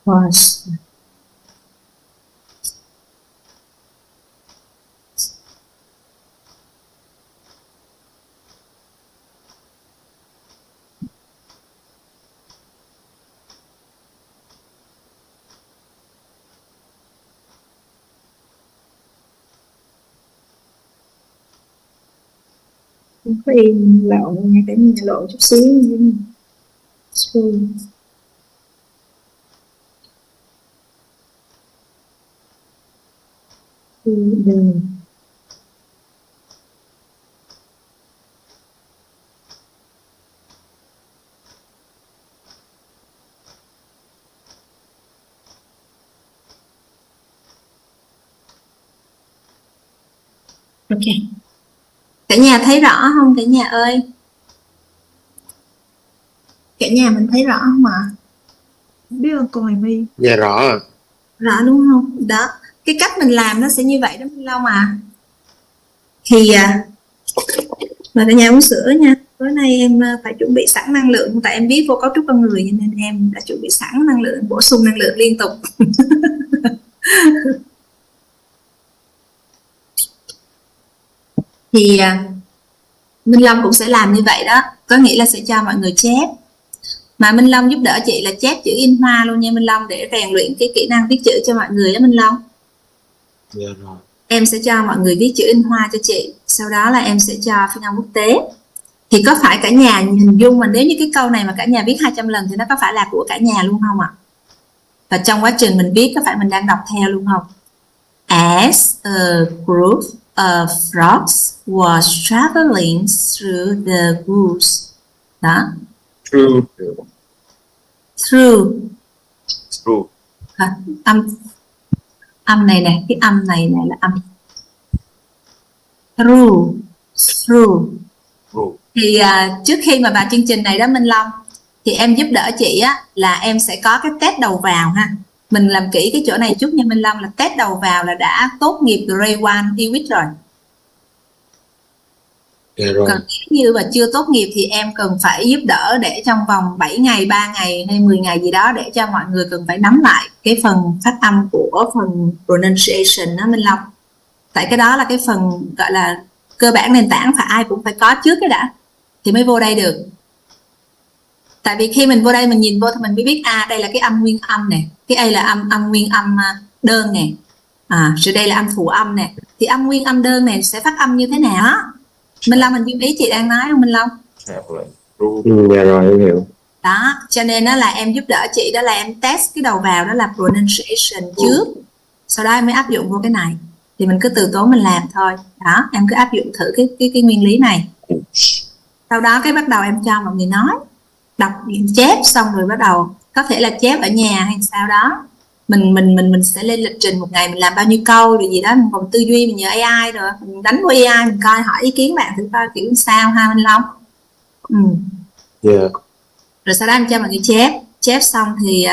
Was không có im lộn nha cả nhà, lộn chút xíu nha. Đường ok, cả nhà thấy rõ không cả nhà ơi? Cả nhà mình thấy rõ không ạ? Biết ơn cô Hoài My. Dạ rõ à. Rõ đúng không? Đó, cái cách mình làm nó sẽ như vậy đó Minh Long à. Thì mời cả nhà uống sữa nha. Tối nay em phải chuẩn bị sẵn năng lượng, tại em biết vô cấu trúc con người nên em đã chuẩn bị sẵn năng lượng, bổ sung năng lượng liên tục. Thì Minh Long cũng sẽ làm như vậy đó, có nghĩa là sẽ cho mọi người chép. Mà Minh Long giúp đỡ chị là chép chữ in hoa luôn nha Minh Long, để rèn luyện cái kỹ năng viết chữ cho mọi người đó Minh Long. Dạ rồi. Em sẽ cho mọi người viết chữ in hoa cho chị, sau đó là em sẽ cho phiên âm quốc tế. Thì có phải cả nhà hình dung mà nếu như cái câu này mà cả nhà viết 200 lần thì nó có phải là của cả nhà luôn không ạ? Và trong quá trình mình viết có phải mình đang đọc theo luôn không? As a group of frogs was traveling through the woods. Đó. True. Through. True. Âm này nè, cái âm này là âm through. Thì trước khi mà vào chương trình này đó Minh Long, thì em giúp đỡ chị á là em sẽ có cái test đầu vào ha. Mình làm kỹ cái chỗ này chút nha Minh Long, là test đầu vào là đã tốt nghiệp grade 1 EWIT rồi. Còn nếu như mà chưa tốt nghiệp thì em cần phải giúp đỡ để trong vòng 7 ngày, 3 ngày hay 10 ngày gì đó, để cho mọi người cần phải nắm lại cái phần phát âm của phần pronunciation đó Minh Long. Tại cái đó là cái phần gọi là cơ bản nền tảng, phải ai cũng phải có trước cái đã thì mới vô đây được. Tại vì khi mình vô đây mình nhìn vô thì mình mới biết đây là cái âm nguyên âm nè, cái đây là âm nguyên âm đơn nè, rồi đây là âm phụ âm nè. Thì âm nguyên âm đơn này sẽ phát âm như thế nào? Minh Long, mình biết ý chị đang nói không Minh Long? Dạ rồi, em hiểu. Đó, cho nên đó là em giúp đỡ chị, đó là em test cái đầu vào đó là pronunciation trước, sau đó em mới áp dụng vô cái này. Thì mình cứ từ tốn mình làm thôi. Đó, em cứ áp dụng thử cái nguyên lý này. Sau đó cái bắt đầu em cho mọi người nói, đọc chép xong rồi bắt đầu có thể là chép ở nhà hay sao đó. Mình sẽ lên lịch trình một ngày mình làm bao nhiêu câu rồi gì đó, mình còn tư duy mình nhờ AI, rồi mình đánh vô AI mình coi, hỏi ý kiến bạn thử coi kiểu sao ha Minh Long. Yeah. Rồi sau đó em cho mọi người chép xong thì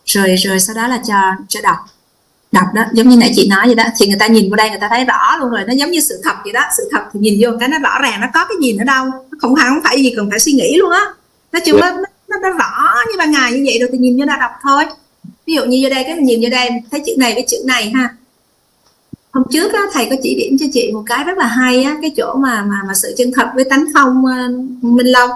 rồi sau đó là cho đọc đó, giống như nãy chị nói vậy đó, thì người ta nhìn vào đây người ta thấy rõ luôn rồi, nó giống như sự thật vậy đó. Sự thật thì nhìn vô cái nó rõ ràng, nó có cái gì nữa đâu, nó không phải gì cần phải suy nghĩ luôn á. Nói chung nó rõ như ban ngày như vậy rồi thì nhìn vô đã đọc thôi. Ví dụ như vô đây, cái nhìn vô đây thấy chữ này với chữ này ha. Hôm trước á, thầy có chỉ điểm cho chị một cái rất là hay á, cái chỗ mà sự chân thật với tánh không Minh Long,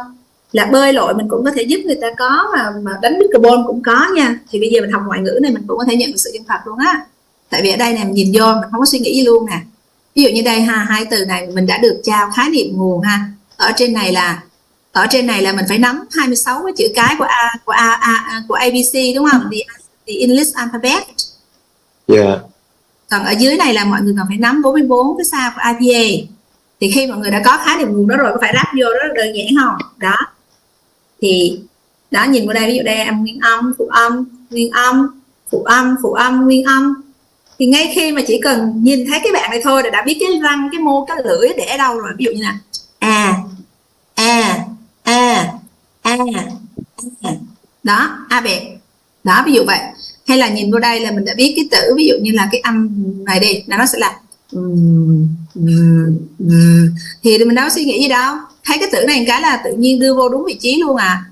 là bơi lội mình cũng có thể giúp người ta có, mà đánh pickleball cũng có nha. Thì bây giờ mình học ngoại ngữ này mình cũng có thể nhận được sự chân thật luôn á. Tại vì ở đây này mình nhìn vô mình không có suy nghĩ gì luôn nè. Ví dụ như đây ha, hai từ này mình đã được trao khái niệm nguồn ha. Ở trên này là mình phải nắm 26 cái chữ cái của ABC đúng không? The English alphabet. Yeah. Còn ở dưới này là mọi người còn phải nắm 44 cái sao của IPA. Thì khi mọi người đã có khái niệm nguồn đó rồi, có phải ráp vô rất là đơn giản không? Đó. Thì đó, nhìn vào đây, ví dụ đây âm nguyên âm, phụ âm, nguyên âm, phụ âm, phụ âm, nguyên âm. Thì ngay khi mà chỉ cần nhìn thấy cái bạn này thôi là đã biết cái răng, cái môi, cái lưỡi để ở đâu rồi. Ví dụ như là a, a, a, a, a. Đó, a bẹt. Đó, ví dụ vậy. Hay là nhìn vô đây là mình đã biết cái tử, ví dụ như là cái âm này đi, là nó sẽ là thì mình đâu có suy nghĩ gì đâu, thấy cái tử này một cái là tự nhiên đưa vô đúng vị trí luôn à.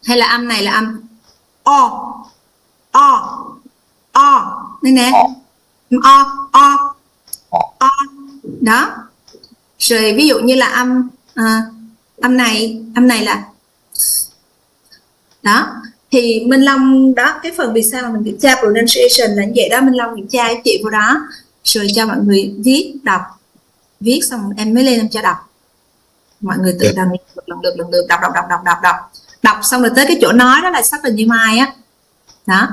Hay là âm này là âm o, đây nè, o. Đó. Rồi ví dụ như là âm này là đó. Thì Minh Long đó, cái phần vì sao mà mình kiểm tra pronunciation là như vậy đó. Minh Long kiểm tra cái chị vô đó rồi cho mọi người viết, đọc, viết xong em mới lên em cho đọc, mọi người tự đọc lần lượt đọc xong rồi tới cái chỗ nói đó là sắp hình như mai á. Đó.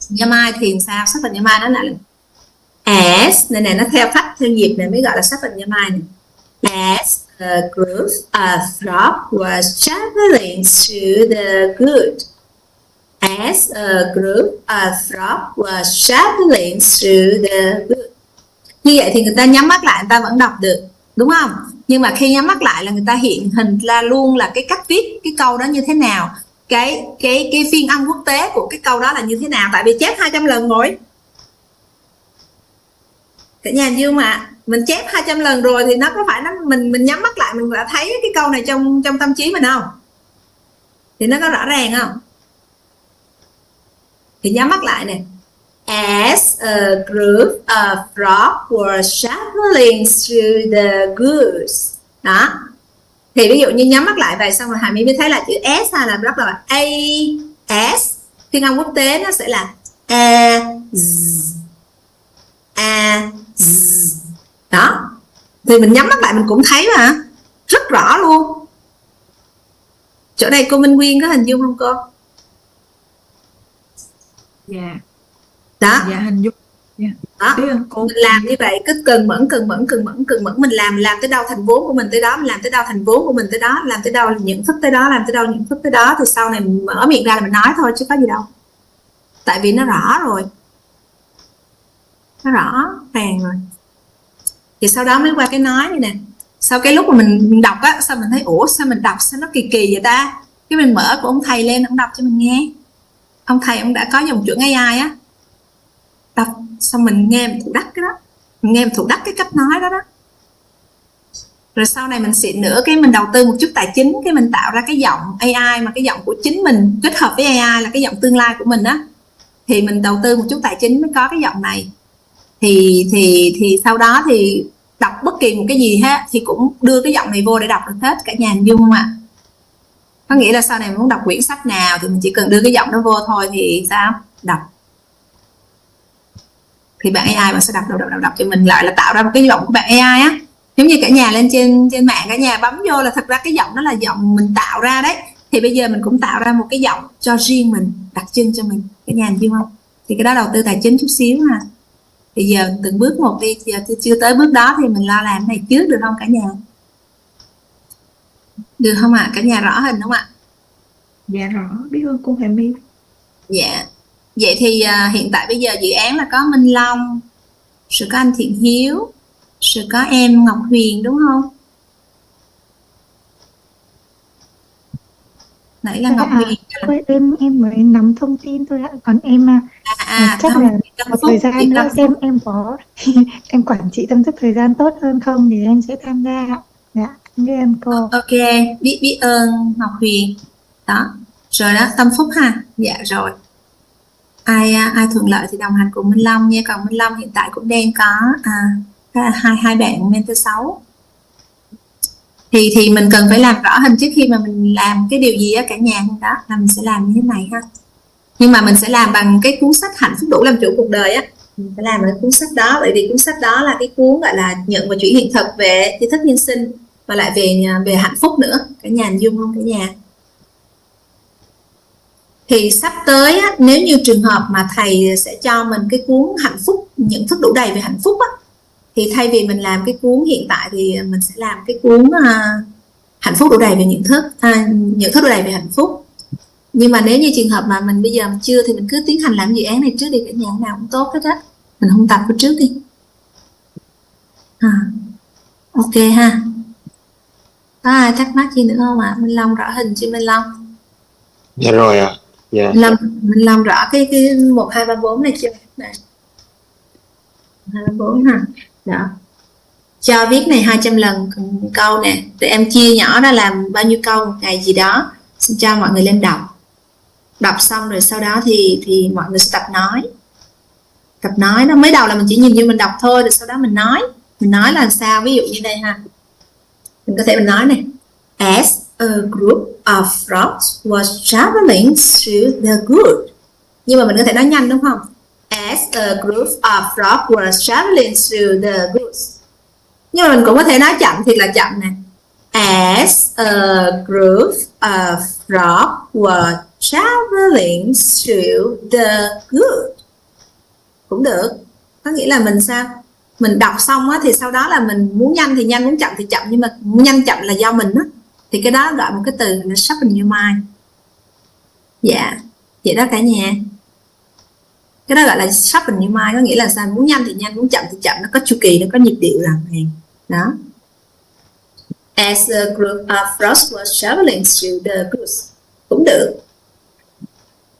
Như mai thì sao? Sắp hình như mai nó là as này nó theo phách theo nhịp này mới gọi là sắp hình như mai này. As a group of frog was traveling through the wood. As a group of frog was traveling through the wood. Như vậy thì người ta nhắm mắt lại người ta vẫn đọc được, đúng không? Nhưng mà khi nhắm mắt lại là người ta hiện hình ra luôn là cái cách viết cái câu đó như thế nào, cái phiên âm quốc tế của cái câu đó là như thế nào, tại vì chép 200 lần rồi. Cả nhà Dương mà mình chép 200 lần rồi thì nó có phải nó mình nhắm mắt lại mình đã thấy cái câu này trong tâm trí mình không? Thì nó có rõ ràng không? Thì nhắm mắt lại nè. As a group of frogs were traveling through the woods. Đó. Thì ví dụ như nhắm mắt lại vậy xong rồi Hà My mới thấy là chữ S hay là rất là A S. Phiên âm quốc tế nó sẽ là A Z. A Z. Đó. Thì mình nhắm mắt lại mình cũng thấy mà. Rất rõ luôn. Chỗ này cô Minh Nguyên có hình dung không cô? Dạ. Đó. Dạ hình dung. Yeah. Đó. Mình làm như vậy cứ cần mẫn mình làm tới đâu thành vốn của mình tới đó, mình làm tới đâu thành vốn của mình tới đó, làm tới đâu những phút tới đó, làm tới đâu những phút tới đó, thì sau này mình mở miệng ra là mình nói thôi chứ có gì đâu, tại vì nó rõ rồi, nó rõ ràng rồi. Thì sau đó mới qua cái nói này nè. Sau cái lúc mà mình đọc á, sao mình thấy ủa sao mình đọc sao nó kỳ kỳ vậy ta, cái mình mở của ông thầy lên ông đọc cho mình nghe. Ông thầy ông đã có dòng chuẩn AI á, đọc xong mình nghe mình thụ đắc cái đó, mình nghe mình thụ đắc cái cách nói đó đó. Rồi sau này mình xịn nữa cái mình đầu tư một chút tài chính, cái mình tạo ra cái giọng AI mà cái giọng của chính mình kết hợp với AI là cái giọng tương lai của mình á, thì mình đầu tư một chút tài chính mới có cái giọng này. Thì sau đó thì đọc bất kỳ một cái gì hết thì cũng đưa cái giọng này vô để đọc được hết. Cả nhà hình dung không ạ? Có nghĩa là sau này muốn đọc quyển sách nào thì mình chỉ cần đưa cái giọng đó vô thôi thì sao? Đọc. Thì bạn AI bạn sẽ đọc cho mình, lại là tạo ra một cái giọng của bạn AI á. Giống như cả nhà lên trên mạng cả nhà bấm vô là thật ra cái giọng đó là giọng mình tạo ra đấy. Thì bây giờ mình cũng tạo ra một cái giọng cho riêng mình, đặc trưng cho mình. Cả nhà hình dung không? Thì cái đó đầu tư tài chính chút xíu mà. Thì giờ từng bước một đi, giờ chưa tới bước đó thì mình lo làm này trước được không cả nhà? Được không ạ? Cả nhà rõ hình không ạ? Dạ rõ, biết ơn cô Hà My. Dạ. Vậy thì hiện tại bây giờ dự án là có Minh Long, rồi có anh Thiện Hiếu, rồi có em Ngọc Huyền đúng không? Nãy là Ngọc Huyền. Em mới nắm thông tin thôi ạ, còn em chắc là một thời gian nữa xem em có em quản trị tâm thức thời gian tốt hơn không thì em sẽ tham gia ạ. Dạ, biết ơn cô. Ok, biết ơn Ngọc Huyền. Đó, rồi đó, Tâm Phúc ha. Dạ rồi. Ai thuận lợi thì đồng hành cùng Minh Long nha. Còn Minh Long hiện tại cũng đang có hai bạn mentor 6. Thì mình cần phải làm rõ hình trước khi mà mình làm cái điều gì á cả nhà. Đó là mình sẽ làm như thế này ha. Nhưng mà mình sẽ làm bằng cái cuốn sách Hạnh Phúc Đủ Làm Chủ Cuộc Đời á. Mình phải làm bằng cuốn sách đó, bởi vì cuốn sách đó là cái cuốn gọi là nhận và chuyển hiện thực về tri thức nhân sinh và lại về hạnh phúc nữa. Cả nhà hình dung không cả nhà? Thì sắp tới á, nếu như trường hợp mà thầy sẽ cho mình cái cuốn hạnh phúc, nhận thức đủ đầy về hạnh phúc á, thì thay vì mình làm cái cuốn hiện tại thì mình sẽ làm cái cuốn hạnh phúc đủ đầy về nhận thức, nhận thức đủ đầy về hạnh phúc. Nhưng mà nếu như trường hợp mà mình bây giờ mình chưa thì mình cứ tiến hành làm dự án này trước đi, cả nhà nào cũng tốt hết á, mình không tập cái trước đi. Ok ha. Có ai thắc mắc gì nữa không ạ? Minh Long rõ hình chưa Minh Long? Dạ rồi ạ. Dạ. Minh Long rõ cái 1, 2, 3, 4 này chưa? Này. 2, 3, 4 ha. Đó. Cho viết này 200 lần câu nè. Tụi em chia nhỏ ra làm bao nhiêu câu một ngày gì đó. Xin cho mọi người lên đọc. Đọc xong rồi sau đó thì mọi người sẽ tập nói. Tập nói nó mới đầu là mình chỉ nhìn như mình đọc thôi, rồi sau đó mình nói. Mình nói là sao? Ví dụ như đây ha. Mình có thể mình nói này. As a group of frogs was traveling through the wood. Nhưng mà mình có thể nói nhanh đúng không? As a group of frogs was traveling through the woods. Nhưng mà mình cũng có thể nói chậm thì là chậm nè. As a group of frogs were traveling through the wood. Cũng được. Có nghĩa là mình sao? Mình đọc xong á, thì sau đó là mình muốn nhanh thì nhanh, muốn chậm thì chậm. Nhưng mà muốn nhanh chậm là do mình á. Thì cái đó gọi một cái từ là sharpen your mind. Dạ. Vậy đó cả nhà. Cái đó gọi là sharpen your mind. Có nghĩa là sao? Muốn nhanh thì nhanh, muốn chậm thì chậm. Nó có chu kỳ, nó có nhịp điệu rằng đó. As a group of frogs was traveling through the woods. Cũng được.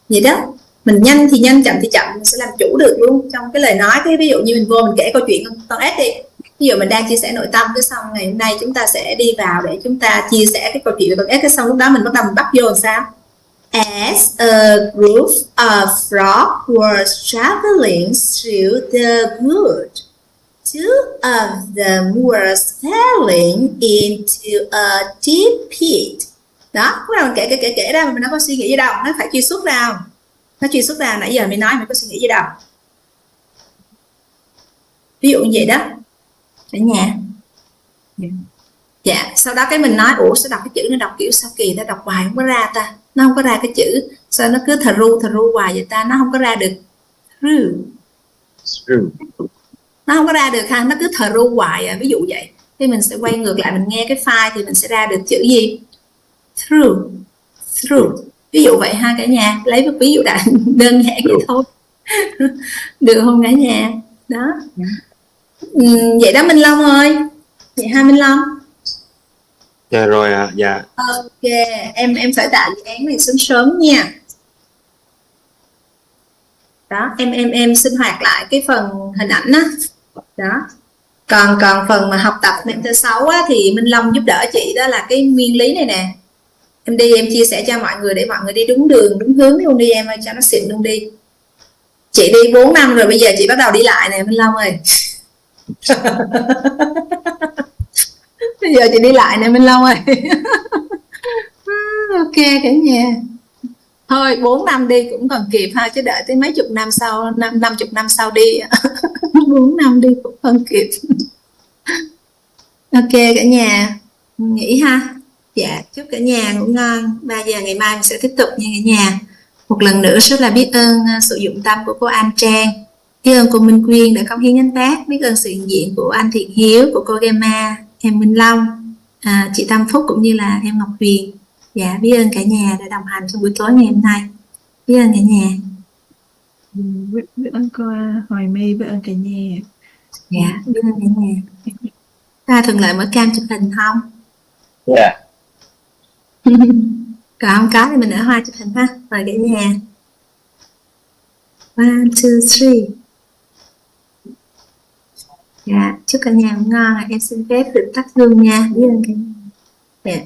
Vậy đó. Mình nhanh thì nhanh, chậm thì chậm, mình sẽ làm chủ được luôn trong cái lời nói. Cái ví dụ như mình vô mình kể câu chuyện con S đi, ví dụ mình đang chia sẻ nội tâm, cái xong ngày hôm nay chúng ta sẽ đi vào để chúng ta chia sẻ cái câu chuyện về con S, cái xong lúc đó mình bắt đầu mình bắt vô làm sao. As a group of frogs was traveling through the wood, two of them were falling into a deep pit. Đó, lúc nào mình kể ra mà mình đâu có suy nghĩ gì đâu, nó phải truy xuất ra. Nó truy xuất ra, nãy giờ mình nói mình có suy nghĩ gì đâu. Ví dụ như vậy đó. Ở nhà. Dạ, sau đó cái mình nói ủa sao đọc cái chữ nó đọc kiểu sao kỳ ta, đọc hoài không có ra ta. Nó không có ra cái chữ, sao nó cứ thờ ru hoài vậy ta, nó không có ra được. Nó không có ra được ha, nó cứ thờ ru hoài à, ví dụ vậy. Thì mình sẽ quay ngược lại mình nghe cái file thì mình sẽ ra được chữ gì? Through. Ví dụ vậy ha cả nhà, lấy một ví dụ đơn giản vậy thôi. Được không cả nhà? Đó. Vậy đó Minh Long ơi. Vậy ha Minh Long. Dạ rồi ạ. Dạ. Ok, em phải tạo dự án này sớm nha. Đó, em sinh hoạt lại cái phần hình ảnh á. Đó. Còn phần mà học tập mentor 6 á thì Minh Long giúp đỡ chị đó là cái nguyên lý này nè. Em đi em chia sẻ cho mọi người để mọi người đi đúng đường đúng hướng luôn đi em ơi, cho nó xịn luôn đi. Chị đi 4 năm rồi, bây giờ chị bắt đầu đi lại nè Minh Long ơi. Bây giờ chị đi lại nè Minh Long ơi. Ok cả nhà. Thôi 4 năm đi cũng còn kịp ha, chứ đợi tới mấy chục năm sau, 50 năm sau đi. 4 năm đi cũng còn kịp. Ok cả nhà, nghỉ ha. Dạ, chúc cả nhà ngủ ngon. 3 giờ ngày mai mình sẽ tiếp tục nha cả nhà. Một lần nữa rất là biết ơn sự dụng tâm của cô An Trang, biết ơn cô Minh Quyên đã cống hiến nhánh tác, biết ơn sự hiện diện của anh Thiện Hiếu, của cô Gemma, em Minh Long, chị Tâm Phúc cũng như là em Ngọc Huyền. Dạ, biết ơn cả nhà đã đồng hành trong buổi tối ngày hôm nay. Biết ơn cả nhà. Biết ơn cô Hoài My, biết ơn cả nhà. Dạ, biết ơn cả nhà. Ta thuận lợi mở cam chụp hình không? Dạ. Còn không có thì mình ở hoa chụp hình ha. Mời cả nhà. 1, 2, 3. Dạ, chúc cả nhà ngủ ngon. Em xin phép được tắt gương nha. Biết ơn cả nhà. Dạ.